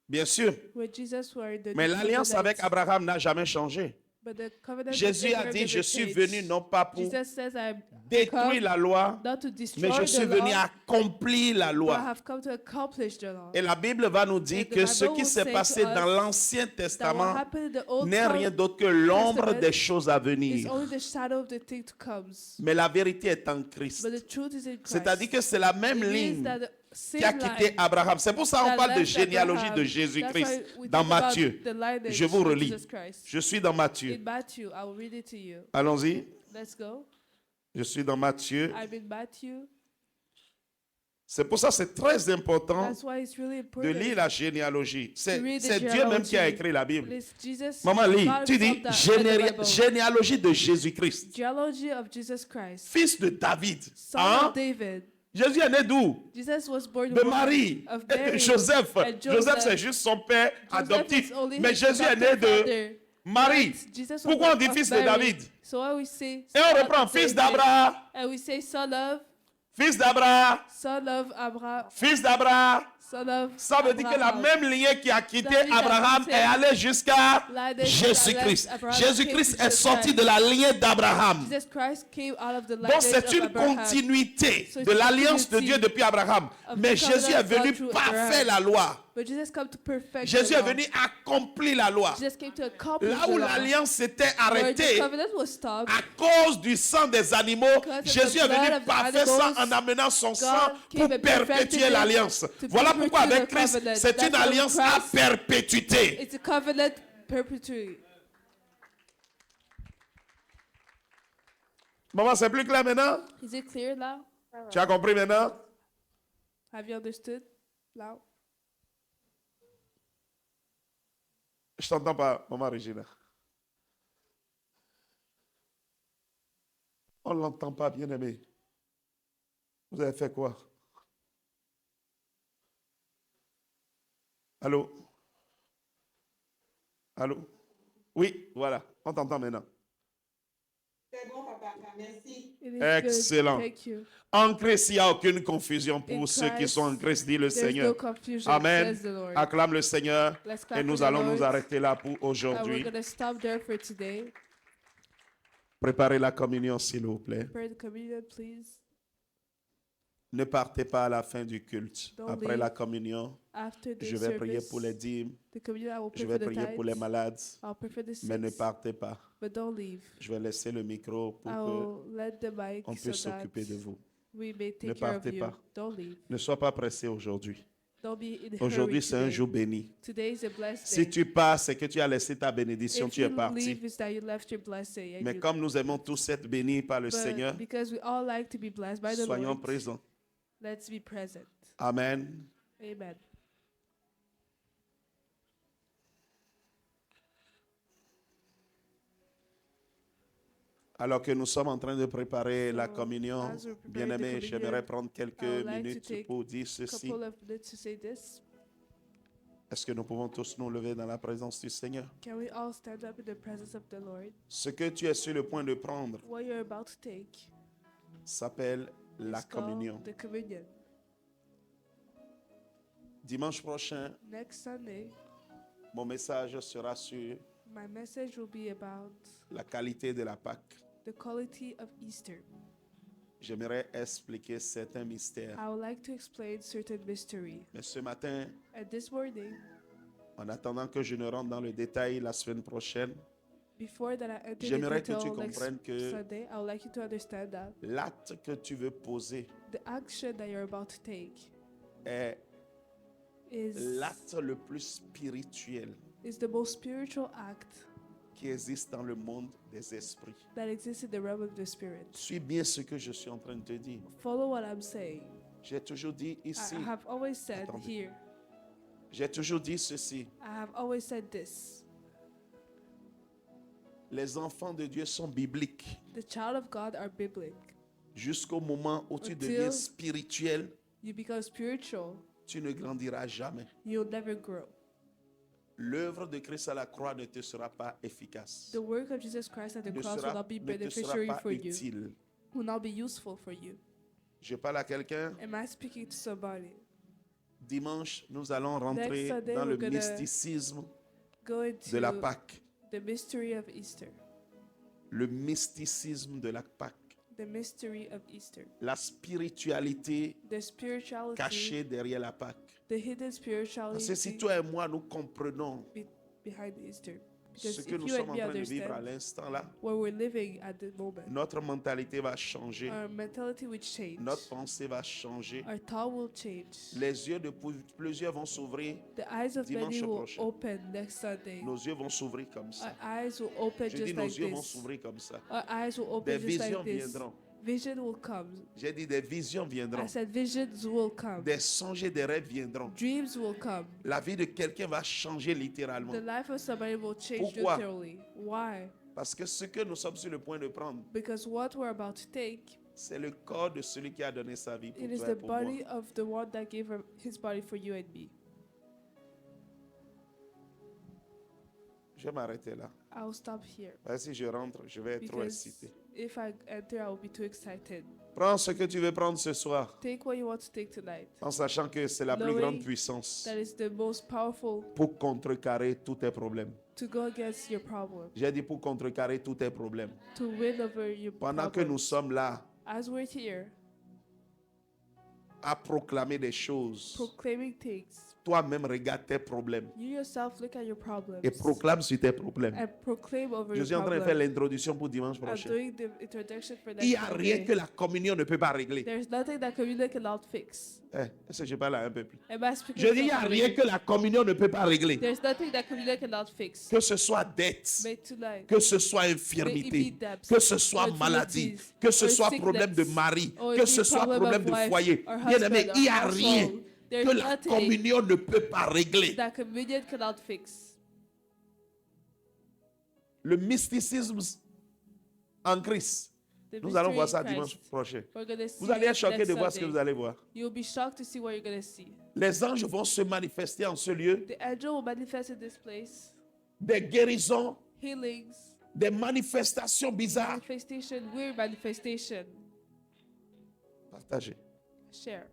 [SPEAKER 2] Bien sûr.
[SPEAKER 6] With Jesus, we are in the
[SPEAKER 2] Mais
[SPEAKER 6] new
[SPEAKER 2] l'alliance
[SPEAKER 6] covenant.
[SPEAKER 2] avec Abraham n'a jamais changé.
[SPEAKER 6] But the covenant of
[SPEAKER 2] Jésus a
[SPEAKER 6] Abraham
[SPEAKER 2] dit,
[SPEAKER 6] never
[SPEAKER 2] je suis
[SPEAKER 6] changed.
[SPEAKER 2] venu non pas pour
[SPEAKER 6] Jesus says, I am
[SPEAKER 2] détruire
[SPEAKER 6] come
[SPEAKER 2] la loi,
[SPEAKER 6] not to destroy
[SPEAKER 2] mais je suis
[SPEAKER 6] the
[SPEAKER 2] venu
[SPEAKER 6] law,
[SPEAKER 2] accomplir la
[SPEAKER 6] but I
[SPEAKER 2] loi.
[SPEAKER 6] have come to accomplish the law.
[SPEAKER 2] Et la Bible va nous dire
[SPEAKER 6] And the
[SPEAKER 2] que ce
[SPEAKER 6] Bible
[SPEAKER 2] qui
[SPEAKER 6] will
[SPEAKER 2] s'est
[SPEAKER 6] say
[SPEAKER 2] passé
[SPEAKER 6] to us
[SPEAKER 2] dans l'Ancien
[SPEAKER 6] That what
[SPEAKER 2] Testament
[SPEAKER 6] happened in the Old
[SPEAKER 2] n'est rien
[SPEAKER 6] Testament
[SPEAKER 2] d'autre que l'ombre
[SPEAKER 6] Testament
[SPEAKER 2] des choses à
[SPEAKER 6] is
[SPEAKER 2] venir.
[SPEAKER 6] only the shadow of the thing to come.
[SPEAKER 2] Mais la vérité est en Christ.
[SPEAKER 6] But the truth is in Christ.
[SPEAKER 2] C'est-à-dire que c'est la même
[SPEAKER 6] It means
[SPEAKER 2] ligne
[SPEAKER 6] that the
[SPEAKER 2] qui a
[SPEAKER 6] same
[SPEAKER 2] quitté
[SPEAKER 6] line
[SPEAKER 2] Abraham. C'est pour ça qu'on
[SPEAKER 6] that
[SPEAKER 2] parle de
[SPEAKER 6] left
[SPEAKER 2] généalogie
[SPEAKER 6] Abraham.
[SPEAKER 2] de
[SPEAKER 6] That's
[SPEAKER 2] Jésus-Christ
[SPEAKER 6] why we
[SPEAKER 2] dans
[SPEAKER 6] talk about
[SPEAKER 2] Matthieu.
[SPEAKER 6] the lineage
[SPEAKER 2] Je vous
[SPEAKER 6] of
[SPEAKER 2] relis.
[SPEAKER 6] Jesus Christ.
[SPEAKER 2] Je suis dans Matthieu.
[SPEAKER 6] In Matthew, I will read it to you.
[SPEAKER 2] Allons-y.
[SPEAKER 6] Let's go.
[SPEAKER 2] Je suis dans Matthieu.
[SPEAKER 6] I'm in Matthew.
[SPEAKER 2] C'est pour ça que c'est très important
[SPEAKER 6] That's why it's really
[SPEAKER 2] de
[SPEAKER 6] important.
[SPEAKER 2] lire la généalogie. C'est
[SPEAKER 6] To read the
[SPEAKER 2] c'est Dieu même qui a
[SPEAKER 6] genealogy.
[SPEAKER 2] écrit la Bible.
[SPEAKER 6] It's Jesus.
[SPEAKER 2] Maman, lis.
[SPEAKER 6] God
[SPEAKER 2] Tu dis
[SPEAKER 6] himself that read the Bible.
[SPEAKER 2] généalogie de Jésus-Christ,
[SPEAKER 6] Genealogy of Jesus Christ.
[SPEAKER 2] fils de David.
[SPEAKER 6] Son
[SPEAKER 2] Hein?
[SPEAKER 6] of David.
[SPEAKER 2] Jésus est né d'où?
[SPEAKER 6] Jesus was born
[SPEAKER 2] De
[SPEAKER 6] of
[SPEAKER 2] Marie.
[SPEAKER 6] of
[SPEAKER 2] Et
[SPEAKER 6] Mary
[SPEAKER 2] Joseph.
[SPEAKER 6] and
[SPEAKER 2] Joseph, c'est juste son père adoptif.
[SPEAKER 6] is only
[SPEAKER 2] Mais
[SPEAKER 6] his
[SPEAKER 2] Jésus est né
[SPEAKER 6] adopted
[SPEAKER 2] de
[SPEAKER 6] father.
[SPEAKER 2] Marie.
[SPEAKER 6] But Jesus was
[SPEAKER 2] Pourquoi on
[SPEAKER 6] born
[SPEAKER 2] dit
[SPEAKER 6] of
[SPEAKER 2] fils de
[SPEAKER 6] Mary.
[SPEAKER 2] David?
[SPEAKER 6] So why we say
[SPEAKER 2] Et on
[SPEAKER 6] son
[SPEAKER 2] reprend
[SPEAKER 6] of
[SPEAKER 2] fils
[SPEAKER 6] David,
[SPEAKER 2] d'Abraham,
[SPEAKER 6] and we say
[SPEAKER 2] fils d'Abraham,
[SPEAKER 6] son of Abraham,
[SPEAKER 2] fils d'Abraham.
[SPEAKER 6] son of
[SPEAKER 2] Ça veut dire que la
[SPEAKER 6] Abraham.
[SPEAKER 2] même lignée qui a quitté
[SPEAKER 6] That means that
[SPEAKER 2] Abraham
[SPEAKER 6] the
[SPEAKER 2] est
[SPEAKER 6] same
[SPEAKER 2] allée jusqu'à
[SPEAKER 6] lineage
[SPEAKER 2] Jésus-Christ.
[SPEAKER 6] that Abraham
[SPEAKER 2] Jésus-Christ
[SPEAKER 6] came
[SPEAKER 2] est
[SPEAKER 6] to
[SPEAKER 2] sorti
[SPEAKER 6] Jesus
[SPEAKER 2] de la lignée d'Abraham.
[SPEAKER 6] Jesus Christ came out of the
[SPEAKER 2] Donc
[SPEAKER 6] lineage
[SPEAKER 2] c'est
[SPEAKER 6] of
[SPEAKER 2] une
[SPEAKER 6] Abraham.
[SPEAKER 2] continuité
[SPEAKER 6] So it's
[SPEAKER 2] de
[SPEAKER 6] a
[SPEAKER 2] l'alliance de
[SPEAKER 6] continuity
[SPEAKER 2] Dieu depuis Abraham.
[SPEAKER 6] of
[SPEAKER 2] Mais
[SPEAKER 6] the
[SPEAKER 2] Jésus est
[SPEAKER 6] covenant of God
[SPEAKER 2] venu
[SPEAKER 6] through
[SPEAKER 2] parfaire
[SPEAKER 6] Abraham.
[SPEAKER 2] la loi.
[SPEAKER 6] But Jesus came to perfect
[SPEAKER 2] Jésus
[SPEAKER 6] the
[SPEAKER 2] est
[SPEAKER 6] law.
[SPEAKER 2] venu accomplir la loi.
[SPEAKER 6] Jesus came to accomplish
[SPEAKER 2] Là où
[SPEAKER 6] the law.
[SPEAKER 2] l'alliance s'était
[SPEAKER 6] Where the
[SPEAKER 2] arrêtée
[SPEAKER 6] covenant was stopped,
[SPEAKER 2] à cause du sang des animaux,
[SPEAKER 6] Because of
[SPEAKER 2] Jésus
[SPEAKER 6] the
[SPEAKER 2] est
[SPEAKER 6] blood
[SPEAKER 2] venu
[SPEAKER 6] of the
[SPEAKER 2] parfaire ça
[SPEAKER 6] animals,
[SPEAKER 2] en amenant son sang
[SPEAKER 6] came
[SPEAKER 2] pour
[SPEAKER 6] and perfected
[SPEAKER 2] perpétuer
[SPEAKER 6] it
[SPEAKER 2] l'alliance.
[SPEAKER 6] to
[SPEAKER 2] Voilà pourquoi
[SPEAKER 6] perpetuate
[SPEAKER 2] avec
[SPEAKER 6] the
[SPEAKER 2] Christ,
[SPEAKER 6] covenant.
[SPEAKER 2] c'est
[SPEAKER 6] That's
[SPEAKER 2] une
[SPEAKER 6] why with
[SPEAKER 2] alliance à
[SPEAKER 6] Christ,
[SPEAKER 2] perpétuité.
[SPEAKER 6] it's a covenant perpetuity.
[SPEAKER 2] Maman, c'est plus clair maintenant?
[SPEAKER 6] Is it clear now?
[SPEAKER 2] Tu as compris maintenant?
[SPEAKER 6] Have you understood now?
[SPEAKER 2] Je t'entends pas, maman Regina. On ne l'entend pas, bien-aimé. Vous avez fait quoi? Allô? Allô? Oui, voilà, on t'entend maintenant.
[SPEAKER 7] C'est bon, papa. Merci.
[SPEAKER 6] It is
[SPEAKER 2] Excellent.
[SPEAKER 6] good. Thank you.
[SPEAKER 2] En Christ, il n'y a aucune confusion pour
[SPEAKER 6] In
[SPEAKER 2] ceux qui
[SPEAKER 6] Christ,
[SPEAKER 2] sont en Christ, dit le
[SPEAKER 6] There's no
[SPEAKER 2] Seigneur.
[SPEAKER 6] confusion,
[SPEAKER 2] Amen.
[SPEAKER 6] says the Lord.
[SPEAKER 2] Acclame le Seigneur
[SPEAKER 6] Let's clap
[SPEAKER 2] et nous
[SPEAKER 6] for the
[SPEAKER 2] allons nous
[SPEAKER 6] Lord.
[SPEAKER 2] arrêter là pour
[SPEAKER 6] And we're
[SPEAKER 2] aujourd'hui.
[SPEAKER 6] going to stop there for today.
[SPEAKER 2] Préparez la communion, s'il vous plaît.
[SPEAKER 6] Pray the communion, please.
[SPEAKER 2] Ne partez pas à la fin du culte.
[SPEAKER 6] Don't
[SPEAKER 2] Après
[SPEAKER 6] leave.
[SPEAKER 2] la communion,
[SPEAKER 6] After the
[SPEAKER 2] je vais prier
[SPEAKER 6] service,
[SPEAKER 2] pour les dîmes,
[SPEAKER 6] the communion, I will
[SPEAKER 2] je
[SPEAKER 6] pray
[SPEAKER 2] vais
[SPEAKER 6] for the
[SPEAKER 2] prier pour les
[SPEAKER 6] tithes.
[SPEAKER 2] malades,
[SPEAKER 6] I'll pray for the
[SPEAKER 2] mais ne
[SPEAKER 6] sick,
[SPEAKER 2] partez pas.
[SPEAKER 6] but don't leave.
[SPEAKER 2] Je vais laisser le micro pour
[SPEAKER 6] I
[SPEAKER 2] que
[SPEAKER 6] will let the mic
[SPEAKER 2] on
[SPEAKER 6] so
[SPEAKER 2] puisse
[SPEAKER 6] that
[SPEAKER 2] s'occuper de vous.
[SPEAKER 6] we may
[SPEAKER 2] Ne
[SPEAKER 6] take care of
[SPEAKER 2] partez
[SPEAKER 6] you.
[SPEAKER 2] pas.
[SPEAKER 6] Don't leave.
[SPEAKER 2] Ne sois pas pressé aujourd'hui.
[SPEAKER 6] Don't be in a
[SPEAKER 2] Aujourd'hui,
[SPEAKER 6] hurry
[SPEAKER 2] c'est un
[SPEAKER 6] today.
[SPEAKER 2] jour béni.
[SPEAKER 6] Today is a blessed
[SPEAKER 2] Si
[SPEAKER 6] day.
[SPEAKER 2] tu pars, c'est que tu as laissé ta bénédiction,
[SPEAKER 6] If
[SPEAKER 2] tu es
[SPEAKER 6] you
[SPEAKER 2] parti.
[SPEAKER 6] leave, it's that you left your blessing. And
[SPEAKER 2] Mais
[SPEAKER 6] you,
[SPEAKER 2] comme nous aimons tous être bénis par le
[SPEAKER 6] but
[SPEAKER 2] Seigneur,
[SPEAKER 6] because we all like to be blessed by the
[SPEAKER 2] soyons
[SPEAKER 6] Lord,
[SPEAKER 2] présents.
[SPEAKER 6] let's be present.
[SPEAKER 2] Amen.
[SPEAKER 6] Amen.
[SPEAKER 2] Alors que nous sommes en train de préparer la
[SPEAKER 6] So,
[SPEAKER 2] communion,
[SPEAKER 6] as we're preparing the
[SPEAKER 2] bien-aimé,
[SPEAKER 6] communion,
[SPEAKER 2] j'aimerais prendre quelques
[SPEAKER 6] I would like to
[SPEAKER 2] minutes
[SPEAKER 6] take
[SPEAKER 2] pour dire
[SPEAKER 6] A
[SPEAKER 2] ceci.
[SPEAKER 6] couple of minutes to say this.
[SPEAKER 2] Est-ce que nous pouvons tous nous lever dans la présence du Seigneur?
[SPEAKER 6] Can we all stand up in the presence of the Lord?
[SPEAKER 2] Ce que tu es sur le point de prendre
[SPEAKER 6] What you're about to take
[SPEAKER 2] s'appelle la
[SPEAKER 6] is called
[SPEAKER 2] communion.
[SPEAKER 6] the communion.
[SPEAKER 2] Dimanche prochain,
[SPEAKER 6] Next Sunday,
[SPEAKER 2] mon message sera sur
[SPEAKER 6] my message will be about
[SPEAKER 2] la qualité de la Pâque.
[SPEAKER 6] the quality of Easter.
[SPEAKER 2] J'aimerais expliquer certains mystères.
[SPEAKER 6] I would like to explain certain mystery.
[SPEAKER 2] Mais ce matin,
[SPEAKER 6] And this morning,
[SPEAKER 2] en attendant que je ne rentre dans le détail la semaine prochaine,
[SPEAKER 6] before that I enter
[SPEAKER 2] j'aimerais
[SPEAKER 6] into
[SPEAKER 2] que tu
[SPEAKER 6] detail next
[SPEAKER 2] comprennes que
[SPEAKER 6] Sunday, I would like you to understand that
[SPEAKER 2] l'acte que tu veux poser
[SPEAKER 6] the action that you're about to take
[SPEAKER 2] est
[SPEAKER 6] is
[SPEAKER 2] l'acte le plus spirituel
[SPEAKER 6] the most spiritual act
[SPEAKER 2] qui existe dans le monde des esprits.
[SPEAKER 6] that exists in the realm of the spirit.
[SPEAKER 2] Suis bien ce que je suis en train de te dire.
[SPEAKER 6] Follow what I'm saying.
[SPEAKER 2] J'ai toujours dit ici,
[SPEAKER 6] I have always said
[SPEAKER 2] Attendez.
[SPEAKER 6] here,
[SPEAKER 2] J'ai toujours dit ceci.
[SPEAKER 6] I have always said this.
[SPEAKER 2] Les enfants de Dieu sont bibliques.
[SPEAKER 6] The child of God are biblic.
[SPEAKER 2] Jusqu'au moment où tu
[SPEAKER 6] Until-
[SPEAKER 2] deviens spirituel,
[SPEAKER 6] You become spiritual,
[SPEAKER 2] tu ne grandiras jamais.
[SPEAKER 6] you'll never grow.
[SPEAKER 2] L'œuvre de Christ à la croix ne te sera pas efficace.
[SPEAKER 6] The work of Jesus Christ at the
[SPEAKER 2] Ne,
[SPEAKER 6] cross will
[SPEAKER 2] sera,
[SPEAKER 6] not be
[SPEAKER 2] ne te sera
[SPEAKER 6] beneficiary
[SPEAKER 2] pas
[SPEAKER 6] for you,
[SPEAKER 2] utile.
[SPEAKER 6] will not be useful for you.
[SPEAKER 2] Je parle à quelqu'un.
[SPEAKER 6] Am I speaking to somebody?
[SPEAKER 2] Dimanche, nous allons rentrer
[SPEAKER 6] Next Sunday,
[SPEAKER 2] dans le
[SPEAKER 6] we're gonna
[SPEAKER 2] mysticisme
[SPEAKER 6] Go
[SPEAKER 2] de la
[SPEAKER 6] into
[SPEAKER 2] Pâque.
[SPEAKER 6] the mystery of Easter.
[SPEAKER 2] Le mysticisme de la Pâque.
[SPEAKER 6] The mystery of Easter.
[SPEAKER 2] La spiritualité
[SPEAKER 6] The spirituality,
[SPEAKER 2] cachée derrière la Pâque.
[SPEAKER 6] the hidden
[SPEAKER 2] Parce que si
[SPEAKER 6] spirituality
[SPEAKER 2] toi et moi, nous comprenons
[SPEAKER 6] behind Easter.
[SPEAKER 2] ce
[SPEAKER 6] Because
[SPEAKER 2] que
[SPEAKER 6] if
[SPEAKER 2] nous
[SPEAKER 6] you
[SPEAKER 2] sommes
[SPEAKER 6] and
[SPEAKER 2] en
[SPEAKER 6] me
[SPEAKER 2] train de vivre à
[SPEAKER 6] understand
[SPEAKER 2] l'instant là,
[SPEAKER 6] where we're living at the moment,
[SPEAKER 2] notre mentalité va changer.
[SPEAKER 6] our mentality will change.
[SPEAKER 2] Notre pensée va changer.
[SPEAKER 6] Our thought will change.
[SPEAKER 2] Les yeux de plusieurs vont s'ouvrir.
[SPEAKER 6] The eyes of
[SPEAKER 2] Dimanche
[SPEAKER 6] many will
[SPEAKER 2] prochain.
[SPEAKER 6] open next Sunday.
[SPEAKER 2] Nos yeux vont s'ouvrir comme ça.
[SPEAKER 6] Our eyes will open
[SPEAKER 2] Je dis
[SPEAKER 6] just
[SPEAKER 2] nos
[SPEAKER 6] like
[SPEAKER 2] yeux vont
[SPEAKER 6] this.
[SPEAKER 2] s'ouvrir comme ça.
[SPEAKER 6] Our eyes will
[SPEAKER 2] Des
[SPEAKER 6] open just
[SPEAKER 2] visions
[SPEAKER 6] like this.
[SPEAKER 2] viendront.
[SPEAKER 6] Vision will come.
[SPEAKER 2] J'ai dit des visions viendront.
[SPEAKER 6] I said visions will come.
[SPEAKER 2] Des songes et des rêves viendront.
[SPEAKER 6] Dreams will come.
[SPEAKER 2] La vie de quelqu'un va changer littéralement.
[SPEAKER 6] The life of somebody will change
[SPEAKER 2] Pourquoi?
[SPEAKER 6] literally. Why?
[SPEAKER 2] Parce que ce que nous sommes sur le point de prendre,
[SPEAKER 6] Because what we're about to take,
[SPEAKER 2] c'est le corps de celui qui a donné sa vie pour
[SPEAKER 6] it is
[SPEAKER 2] toi et
[SPEAKER 6] the
[SPEAKER 2] pour moi.
[SPEAKER 6] body of the one that gave his body for you and me.
[SPEAKER 2] Je vais m'arrêter là.
[SPEAKER 6] I'll stop here.
[SPEAKER 2] Parce que si je rentre, je vais être trop
[SPEAKER 6] Because
[SPEAKER 2] excité.
[SPEAKER 6] if I enter, I will be too excited.
[SPEAKER 2] Prends ce que tu veux prendre ce soir,
[SPEAKER 6] Take what you want to take tonight.
[SPEAKER 2] en sachant que c'est la plus
[SPEAKER 6] Knowing
[SPEAKER 2] grande puissance
[SPEAKER 6] That is the most powerful
[SPEAKER 2] pour contrecarrer tous tes problèmes.
[SPEAKER 6] to go against your problem,
[SPEAKER 2] J'ai dit pour contrecarrer tous tes problèmes.
[SPEAKER 6] to win over your
[SPEAKER 2] Pendant que
[SPEAKER 6] problem.
[SPEAKER 2] nous sommes là
[SPEAKER 6] As we're here,
[SPEAKER 2] à proclamer des choses,
[SPEAKER 6] proclaiming things,
[SPEAKER 2] toi-même regarde tes problèmes
[SPEAKER 6] you yourself look at your problems
[SPEAKER 2] et proclame sur tes problèmes.
[SPEAKER 6] and proclaim over
[SPEAKER 2] Je
[SPEAKER 6] your
[SPEAKER 2] suis en train de faire
[SPEAKER 6] problem.
[SPEAKER 2] l'introduction pour dimanche
[SPEAKER 6] I'm
[SPEAKER 2] prochain.
[SPEAKER 6] doing the introduction for
[SPEAKER 2] Il n'y
[SPEAKER 6] next
[SPEAKER 2] a rien
[SPEAKER 6] Sunday.
[SPEAKER 2] que la communion ne peut pas régler.
[SPEAKER 6] There's nothing that communion cannot fix.
[SPEAKER 2] Est-ce que je parle à un peu plus?
[SPEAKER 6] Am I speaking
[SPEAKER 2] Je
[SPEAKER 6] to
[SPEAKER 2] dis, il n'y a
[SPEAKER 6] somebody?
[SPEAKER 2] rien que la communion ne peut pas régler.
[SPEAKER 6] There's nothing that communion cannot fix.
[SPEAKER 2] Que ce soit dette,
[SPEAKER 6] But tonight,
[SPEAKER 2] que ce soit
[SPEAKER 6] may it
[SPEAKER 2] infirmité,
[SPEAKER 6] be debts,
[SPEAKER 2] que ce soit
[SPEAKER 6] or
[SPEAKER 2] maladie,
[SPEAKER 6] infirmities,
[SPEAKER 2] que ce
[SPEAKER 6] or
[SPEAKER 2] soit problème de
[SPEAKER 6] sickness,
[SPEAKER 2] mari,
[SPEAKER 6] or
[SPEAKER 2] que
[SPEAKER 6] it
[SPEAKER 2] ce
[SPEAKER 6] be
[SPEAKER 2] soit
[SPEAKER 6] problem
[SPEAKER 2] problème
[SPEAKER 6] of
[SPEAKER 2] de
[SPEAKER 6] wife
[SPEAKER 2] foyer.
[SPEAKER 6] or
[SPEAKER 2] Bien aimé,
[SPEAKER 6] husband
[SPEAKER 2] il n'y
[SPEAKER 6] or
[SPEAKER 2] a rien
[SPEAKER 6] household. There's
[SPEAKER 2] que la
[SPEAKER 6] nothing
[SPEAKER 2] communion ne peut pas régler.
[SPEAKER 6] that communion cannot fix.
[SPEAKER 2] Le mysticisme en Christ.
[SPEAKER 6] The
[SPEAKER 2] Nous allons voir
[SPEAKER 6] mystery
[SPEAKER 2] ça
[SPEAKER 6] in
[SPEAKER 2] dimanche
[SPEAKER 6] Christ.
[SPEAKER 2] prochain.
[SPEAKER 6] We're gonna see
[SPEAKER 2] Vous allez être
[SPEAKER 6] it
[SPEAKER 2] choqués
[SPEAKER 6] next
[SPEAKER 2] de voir ce que
[SPEAKER 6] Sunday.
[SPEAKER 2] vous allez voir.
[SPEAKER 6] You'll be shocked to see what you're gonna see.
[SPEAKER 2] Les anges vont se manifester en ce lieu.
[SPEAKER 6] The angel will manifest in this place.
[SPEAKER 2] Des guérisons,
[SPEAKER 6] Healings,
[SPEAKER 2] des manifestations bizarres.
[SPEAKER 6] manifestation, weird manifestation.
[SPEAKER 2] Partagez.
[SPEAKER 6] Share.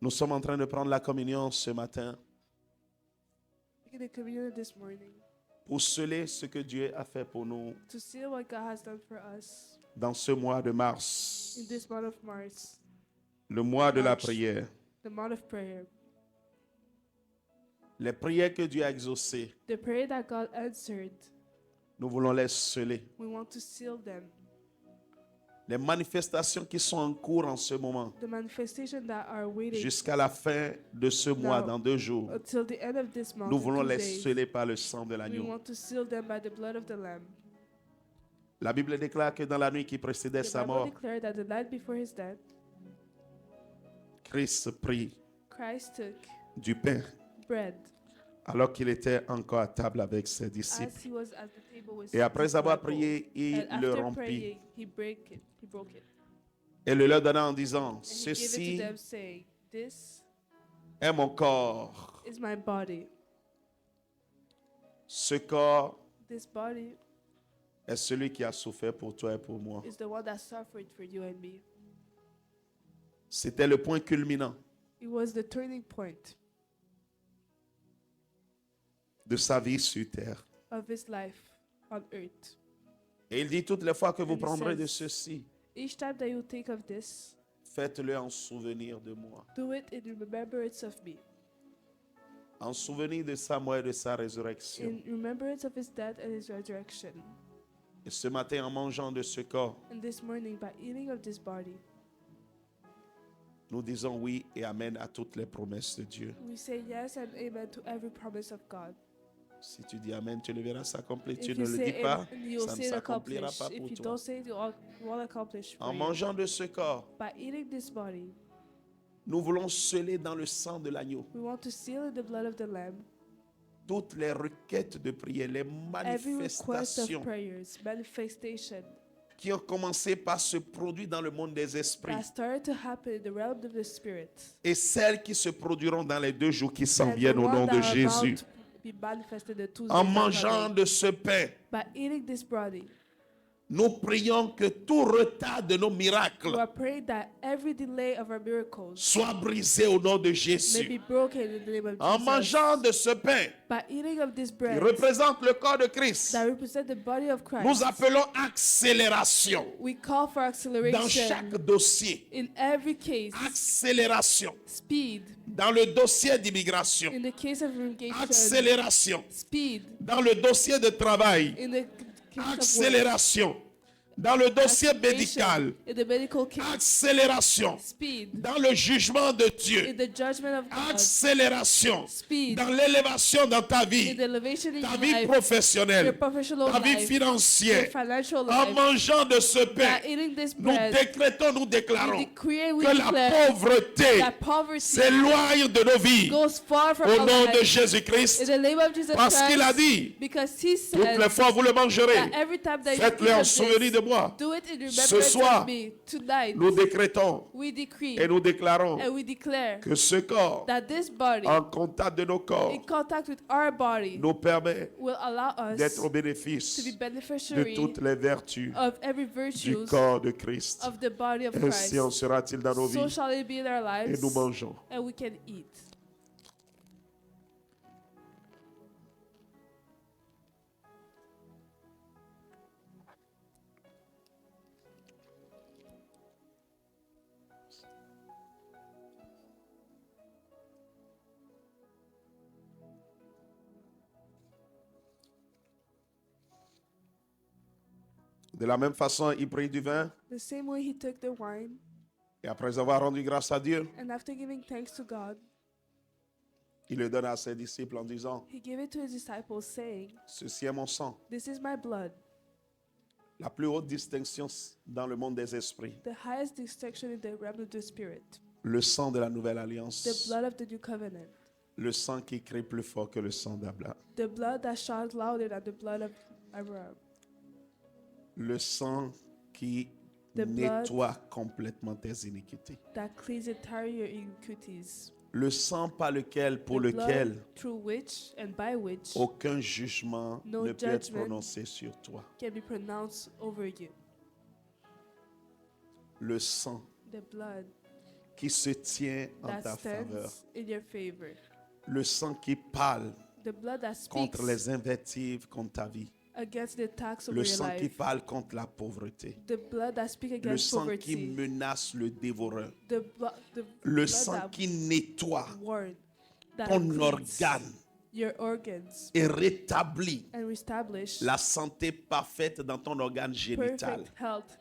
[SPEAKER 2] Nous sommes en train de prendre la communion ce matin
[SPEAKER 6] Taking the communion this morning
[SPEAKER 2] pour sceller ce que Dieu a fait pour nous
[SPEAKER 6] to see what God has done for us
[SPEAKER 2] dans ce mois de mars,
[SPEAKER 6] in this month of March,
[SPEAKER 2] le mois de la
[SPEAKER 6] March.
[SPEAKER 2] prière.
[SPEAKER 6] the month of prayer.
[SPEAKER 2] Les prières que Dieu a exaucées,
[SPEAKER 6] The prayer that God answered,
[SPEAKER 2] nous voulons les sceller.
[SPEAKER 6] we want to seal them.
[SPEAKER 2] Les manifestations qui sont en cours en ce moment,
[SPEAKER 6] The manifestation that are waiting
[SPEAKER 2] jusqu'à la fin de ce mois,
[SPEAKER 6] Now,
[SPEAKER 2] dans 2 jours,
[SPEAKER 6] until the end of this month,
[SPEAKER 2] nous
[SPEAKER 6] in
[SPEAKER 2] voulons
[SPEAKER 6] 2
[SPEAKER 2] les
[SPEAKER 6] days,
[SPEAKER 2] sceller par le sang de
[SPEAKER 6] we
[SPEAKER 2] l'agneau.
[SPEAKER 6] want to seal them by the blood of the Lamb.
[SPEAKER 2] La Bible déclare que dans la nuit qui précédait
[SPEAKER 6] The
[SPEAKER 2] sa
[SPEAKER 6] Bible
[SPEAKER 2] mort,
[SPEAKER 6] declared that the night before his death,
[SPEAKER 2] Christ prit
[SPEAKER 6] Christ took
[SPEAKER 2] du pain
[SPEAKER 6] bread
[SPEAKER 2] alors qu'il était encore à table avec ses disciples.
[SPEAKER 6] as he was at the table with
[SPEAKER 2] Et
[SPEAKER 6] his
[SPEAKER 2] après avoir
[SPEAKER 6] disciples.
[SPEAKER 2] prié, il
[SPEAKER 6] And
[SPEAKER 2] le
[SPEAKER 6] after
[SPEAKER 2] rompit
[SPEAKER 6] praying, he broke it.
[SPEAKER 2] et le leur donna en disant,
[SPEAKER 6] And he gave it
[SPEAKER 2] ceci
[SPEAKER 6] to them, saying, "This
[SPEAKER 2] est mon corps.
[SPEAKER 6] is my body.
[SPEAKER 2] Ce corps
[SPEAKER 6] This body
[SPEAKER 2] est celui qui a souffert pour toi et pour moi.
[SPEAKER 6] is the one that suffered for you and me."
[SPEAKER 2] C'était le point culminant
[SPEAKER 6] It was the turning point
[SPEAKER 2] de sa vie sur terre.
[SPEAKER 6] of his life on earth.
[SPEAKER 2] Et il dit, toutes les fois que vous
[SPEAKER 6] And he
[SPEAKER 2] prendrez de
[SPEAKER 6] says,
[SPEAKER 2] ceci,
[SPEAKER 6] Each time that you think of this,
[SPEAKER 2] faites-le en souvenir de moi.
[SPEAKER 6] do it in remembrance of me.
[SPEAKER 2] en souvenir de sa mort et de sa résurrection.
[SPEAKER 6] in remembrance of his death and his resurrection.
[SPEAKER 2] Et ce matin, en mangeant de ce corps,
[SPEAKER 6] And this morning, by eating of this body,
[SPEAKER 2] nous disons oui et amen à toutes les promesses de Dieu.
[SPEAKER 6] we say yes and amen to every promise of God.
[SPEAKER 2] Si tu dis amen, tu le verras s'accomplir. Tu
[SPEAKER 6] If
[SPEAKER 2] ne
[SPEAKER 6] you
[SPEAKER 2] le
[SPEAKER 6] say
[SPEAKER 2] dis pas,
[SPEAKER 6] amen, you'll
[SPEAKER 2] ça ne
[SPEAKER 6] see it
[SPEAKER 2] s'accomplira
[SPEAKER 6] accomplished.
[SPEAKER 2] pas
[SPEAKER 6] If
[SPEAKER 2] pour
[SPEAKER 6] you
[SPEAKER 2] toi.
[SPEAKER 6] don't say it, it won't accomplish for
[SPEAKER 2] En
[SPEAKER 6] you.
[SPEAKER 2] mangeant de ce corps,
[SPEAKER 6] By eating this body,
[SPEAKER 2] nous voulons sceller dans le sang de l'agneau
[SPEAKER 6] we want to seal in the blood of the Lamb
[SPEAKER 2] toutes les requêtes de prière, les
[SPEAKER 6] every request
[SPEAKER 2] manifestations
[SPEAKER 6] of prayers, manifestation
[SPEAKER 2] qui ont commencé par se produire dans le monde des esprits
[SPEAKER 6] that started to happen in the realm of the Spirit.
[SPEAKER 2] et celles qui se produiront dans les 2 jours qui s'en
[SPEAKER 6] And the
[SPEAKER 2] viennent au
[SPEAKER 6] one
[SPEAKER 2] nom
[SPEAKER 6] that
[SPEAKER 2] de
[SPEAKER 6] are
[SPEAKER 2] Jésus.
[SPEAKER 6] about to be manifested the Tuesdays
[SPEAKER 2] En
[SPEAKER 6] that
[SPEAKER 2] mangeant
[SPEAKER 6] coming.
[SPEAKER 2] de ce pain,
[SPEAKER 6] By eating this body,
[SPEAKER 2] nous prions que tout retard de nos
[SPEAKER 6] we
[SPEAKER 2] miracles
[SPEAKER 6] are praying that every delay of our miracles
[SPEAKER 2] soit brisé au nom de
[SPEAKER 6] may be
[SPEAKER 2] Jésus.
[SPEAKER 6] broken in the name of
[SPEAKER 2] En
[SPEAKER 6] Jesus.
[SPEAKER 2] mangeant de ce pain,
[SPEAKER 6] By eating of this
[SPEAKER 2] qui
[SPEAKER 6] bread
[SPEAKER 2] représente le corps de Christ,
[SPEAKER 6] that represent the body of Christ,
[SPEAKER 2] nous appelons accélération
[SPEAKER 6] we call for
[SPEAKER 2] dans
[SPEAKER 6] acceleration
[SPEAKER 2] chaque dossier.
[SPEAKER 6] in every case,
[SPEAKER 2] Accélération
[SPEAKER 6] speed
[SPEAKER 2] dans le dossier d'immigration.
[SPEAKER 6] in the case of immigration,
[SPEAKER 2] Accélération
[SPEAKER 6] speed
[SPEAKER 2] dans le dossier de travail.
[SPEAKER 6] in the case of work,
[SPEAKER 2] Accélération dans le dossier
[SPEAKER 6] acceleration
[SPEAKER 2] médical.
[SPEAKER 6] in the medical case,
[SPEAKER 2] Accélération
[SPEAKER 6] speed
[SPEAKER 2] dans le jugement de
[SPEAKER 6] in
[SPEAKER 2] Dieu.
[SPEAKER 6] the judgment of God,
[SPEAKER 2] Accélération
[SPEAKER 6] speed
[SPEAKER 2] dans l'élévation dans ta
[SPEAKER 6] in
[SPEAKER 2] vie,
[SPEAKER 6] the elevation in
[SPEAKER 2] ta
[SPEAKER 6] your
[SPEAKER 2] vie
[SPEAKER 6] life, your
[SPEAKER 2] professionnelle,
[SPEAKER 6] professional
[SPEAKER 2] ta vie
[SPEAKER 6] life, your
[SPEAKER 2] financière.
[SPEAKER 6] financial
[SPEAKER 2] En
[SPEAKER 6] life.
[SPEAKER 2] mangeant de ce pain,
[SPEAKER 6] By eating this
[SPEAKER 2] nous
[SPEAKER 6] bread,
[SPEAKER 2] décrétons, nous
[SPEAKER 6] we
[SPEAKER 2] déclarons
[SPEAKER 6] decree and we
[SPEAKER 2] que la
[SPEAKER 6] declare
[SPEAKER 2] pauvreté
[SPEAKER 6] that poverty
[SPEAKER 2] s'éloigne de nos vies
[SPEAKER 6] goes far from
[SPEAKER 2] au
[SPEAKER 6] our
[SPEAKER 2] nom de
[SPEAKER 6] lives. In
[SPEAKER 2] Jésus-Christ.
[SPEAKER 6] the name of Jesus
[SPEAKER 2] Parce qu'il a
[SPEAKER 6] Christ,
[SPEAKER 2] dit,
[SPEAKER 6] because he
[SPEAKER 2] toutes
[SPEAKER 6] said
[SPEAKER 2] les fois vous le mangerez,
[SPEAKER 6] that every time that you
[SPEAKER 2] faites-le en
[SPEAKER 6] eat of
[SPEAKER 2] souvenir de
[SPEAKER 6] this,
[SPEAKER 2] moi.
[SPEAKER 6] do it in
[SPEAKER 2] Ce
[SPEAKER 6] remembrance
[SPEAKER 2] soir,
[SPEAKER 6] of me. Tonight,
[SPEAKER 2] Nous décrétons
[SPEAKER 6] we decree
[SPEAKER 2] et nous déclarons
[SPEAKER 6] and we declare
[SPEAKER 2] que ce corps,
[SPEAKER 6] that this body,
[SPEAKER 2] en contact de nos corps,
[SPEAKER 6] in contact with our body,
[SPEAKER 2] nous permet
[SPEAKER 6] will allow us
[SPEAKER 2] d'être au
[SPEAKER 6] to
[SPEAKER 2] bénéfice
[SPEAKER 6] be
[SPEAKER 2] de
[SPEAKER 6] beneficiary
[SPEAKER 2] toutes les vertus
[SPEAKER 6] of every
[SPEAKER 2] du
[SPEAKER 6] virtue
[SPEAKER 2] corps de Christ.
[SPEAKER 6] of the body of
[SPEAKER 2] Ainsi en
[SPEAKER 6] Christ.
[SPEAKER 2] sera-t-il dans nos
[SPEAKER 6] So
[SPEAKER 2] vies
[SPEAKER 6] shall it be in our
[SPEAKER 2] et
[SPEAKER 6] lives,
[SPEAKER 2] nous mangeons.
[SPEAKER 6] and we can eat.
[SPEAKER 2] De la même façon, il prit du vin
[SPEAKER 6] The same way he took the wine,
[SPEAKER 2] et après avoir rendu grâce à Dieu,
[SPEAKER 6] and after giving thanks to God,
[SPEAKER 2] il le donne à ses disciples en disant,
[SPEAKER 6] he gave it to his disciples, saying,
[SPEAKER 2] ceci est mon sang.
[SPEAKER 6] "This is my blood,
[SPEAKER 2] La plus haute distinction dans le monde des esprits,
[SPEAKER 6] the highest distinction in the realm of the Spirit,
[SPEAKER 2] le sang de la nouvelle
[SPEAKER 6] the
[SPEAKER 2] alliance,
[SPEAKER 6] blood of the new covenant,
[SPEAKER 2] le sang qui crie plus fort que le sang d'Abel,
[SPEAKER 6] the blood that shines louder than the blood of Abraham,
[SPEAKER 2] le sang qui
[SPEAKER 6] The blood
[SPEAKER 2] nettoie complètement tes iniquités,
[SPEAKER 6] that cleans entirely your iniquities,
[SPEAKER 2] le sang par lequel, pour
[SPEAKER 6] the
[SPEAKER 2] lequel
[SPEAKER 6] blood through which and by which
[SPEAKER 2] aucun jugement
[SPEAKER 6] No
[SPEAKER 2] ne peut être
[SPEAKER 6] judgment
[SPEAKER 2] prononcé sur toi,
[SPEAKER 6] can be pronounced over you,
[SPEAKER 2] le sang
[SPEAKER 6] the blood
[SPEAKER 2] qui se tient en
[SPEAKER 6] that
[SPEAKER 2] ta faveur,
[SPEAKER 6] stands in your favor,
[SPEAKER 2] le sang qui parle
[SPEAKER 6] the blood that speaks
[SPEAKER 2] contre les invectives contre ta vie,
[SPEAKER 6] against the attacks over
[SPEAKER 2] le
[SPEAKER 6] your
[SPEAKER 2] sang qui
[SPEAKER 6] life,
[SPEAKER 2] parle contre la pauvreté,
[SPEAKER 6] the blood that speaks
[SPEAKER 2] le
[SPEAKER 6] against
[SPEAKER 2] sang qui
[SPEAKER 6] poverty,
[SPEAKER 2] menace le dévoreur,
[SPEAKER 6] the
[SPEAKER 2] le
[SPEAKER 6] blood
[SPEAKER 2] sang
[SPEAKER 6] that
[SPEAKER 2] qui nettoie
[SPEAKER 6] warn, that
[SPEAKER 2] ton
[SPEAKER 6] cleans
[SPEAKER 2] organe
[SPEAKER 6] your organs
[SPEAKER 2] et rétablit
[SPEAKER 6] and reestablish
[SPEAKER 2] la santé parfaite dans ton organe génital.
[SPEAKER 6] perfect health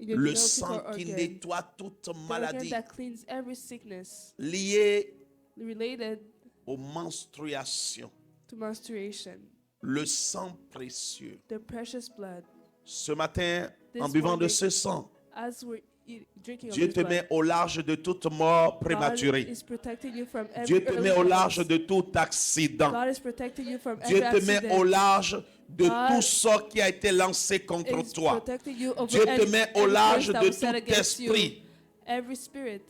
[SPEAKER 6] in your
[SPEAKER 2] Le
[SPEAKER 6] genital
[SPEAKER 2] sang qui
[SPEAKER 6] organ,
[SPEAKER 2] nettoie toute
[SPEAKER 6] the organ
[SPEAKER 2] maladie
[SPEAKER 6] that cleans every sickness
[SPEAKER 2] liée
[SPEAKER 6] related
[SPEAKER 2] aux menstruations.
[SPEAKER 6] to menstruation,
[SPEAKER 2] Le sang précieux.
[SPEAKER 6] the precious blood.
[SPEAKER 2] Ce matin,
[SPEAKER 6] This
[SPEAKER 2] en buvant de
[SPEAKER 6] morning,
[SPEAKER 2] ce sang,
[SPEAKER 6] As we're drinking of
[SPEAKER 2] Dieu
[SPEAKER 6] this
[SPEAKER 2] te
[SPEAKER 6] blood,
[SPEAKER 2] met au large de toute mort
[SPEAKER 6] God
[SPEAKER 2] prématurée.
[SPEAKER 6] is protecting you from every
[SPEAKER 2] Dieu te
[SPEAKER 6] early
[SPEAKER 2] met au
[SPEAKER 6] death.
[SPEAKER 2] large de tout accident.
[SPEAKER 6] God is protecting you from
[SPEAKER 2] Dieu
[SPEAKER 6] every
[SPEAKER 2] te met
[SPEAKER 6] accident.
[SPEAKER 2] au large de
[SPEAKER 6] God
[SPEAKER 2] tout sort qui a été lancé contre
[SPEAKER 6] is
[SPEAKER 2] toi.
[SPEAKER 6] protecting you over
[SPEAKER 2] Dieu te
[SPEAKER 6] every
[SPEAKER 2] met au
[SPEAKER 6] curse
[SPEAKER 2] large
[SPEAKER 6] that
[SPEAKER 2] de
[SPEAKER 6] was set
[SPEAKER 2] tout
[SPEAKER 6] against you.
[SPEAKER 2] esprit
[SPEAKER 6] Every spirit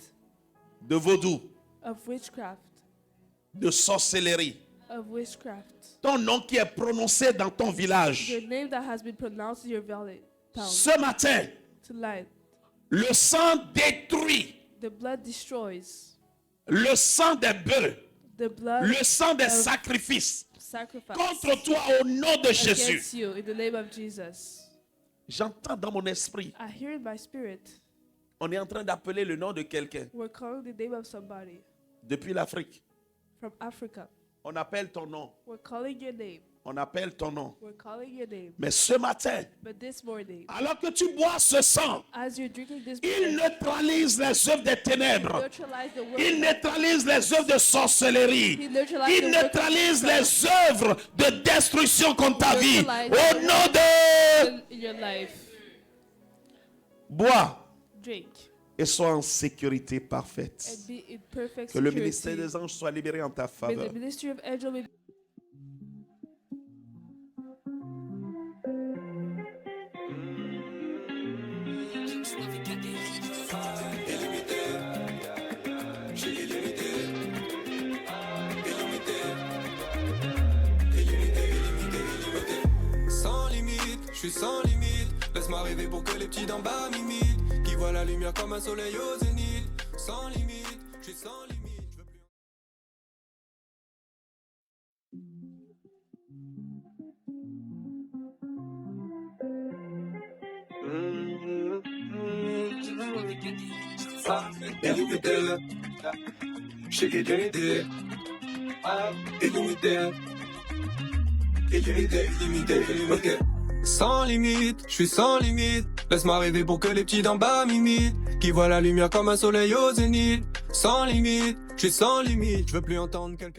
[SPEAKER 2] de vaudou,
[SPEAKER 6] of witchcraft,
[SPEAKER 2] de sorcellerie. Ton nom qui est prononcé dans ton village.
[SPEAKER 6] your name that has been pronounced in your valley town.
[SPEAKER 2] Ce matin,
[SPEAKER 6] Tonight,
[SPEAKER 2] le sang détruit
[SPEAKER 6] the blood destroys.
[SPEAKER 2] le sang des bœufs,
[SPEAKER 6] The blood
[SPEAKER 2] le sang des
[SPEAKER 6] of
[SPEAKER 2] sacrifices
[SPEAKER 6] sacrifice
[SPEAKER 2] contre toi au nom de Jésus.
[SPEAKER 6] against you in the name of Jesus.
[SPEAKER 2] J'entends dans mon esprit,
[SPEAKER 6] I hear in my spirit,
[SPEAKER 2] on est en train d'appeler le nom de quelqu'un
[SPEAKER 6] we're calling the name of somebody
[SPEAKER 2] depuis l'Afrique.
[SPEAKER 6] from Africa.
[SPEAKER 2] On appelle ton nom.
[SPEAKER 6] We're calling your name.
[SPEAKER 2] On appelle ton nom.
[SPEAKER 6] We're calling your name.
[SPEAKER 2] Mais ce matin,
[SPEAKER 6] But this morning,
[SPEAKER 2] alors que tu bois ce sang,
[SPEAKER 6] as you're drinking this
[SPEAKER 2] il
[SPEAKER 6] blood,
[SPEAKER 2] neutralise les œuvres des ténèbres.
[SPEAKER 6] neutralize the work.
[SPEAKER 2] Il neutralise les œuvres de sorcellerie.
[SPEAKER 6] He neutralized
[SPEAKER 2] Il
[SPEAKER 6] the work
[SPEAKER 2] neutralise les œuvres de destruction contre ta vie. Au nom de...
[SPEAKER 6] in your life.
[SPEAKER 2] Bois
[SPEAKER 6] Drink
[SPEAKER 2] et sois en sécurité
[SPEAKER 6] and
[SPEAKER 2] parfaite.
[SPEAKER 6] be in perfect
[SPEAKER 2] Que le
[SPEAKER 6] security.
[SPEAKER 2] ministère des anges soit libéré en ta
[SPEAKER 6] May
[SPEAKER 2] faveur.
[SPEAKER 6] the ministry of angel be
[SPEAKER 8] Sans limite, je suis sans limite. Laisse-moi rêver pour que les petits d'en bas m'imitent. Qui voient la lumière comme un soleil au zénith. Sans limite, je suis sans limite. Je veux plus... Sans limite, je suis sans limite. Laisse-moi rêver pour que les petits d'en bas m'imitent. Qui voient la lumière comme un soleil au zénith. Sans limite, je suis sans limite. Je veux plus entendre quelqu'un.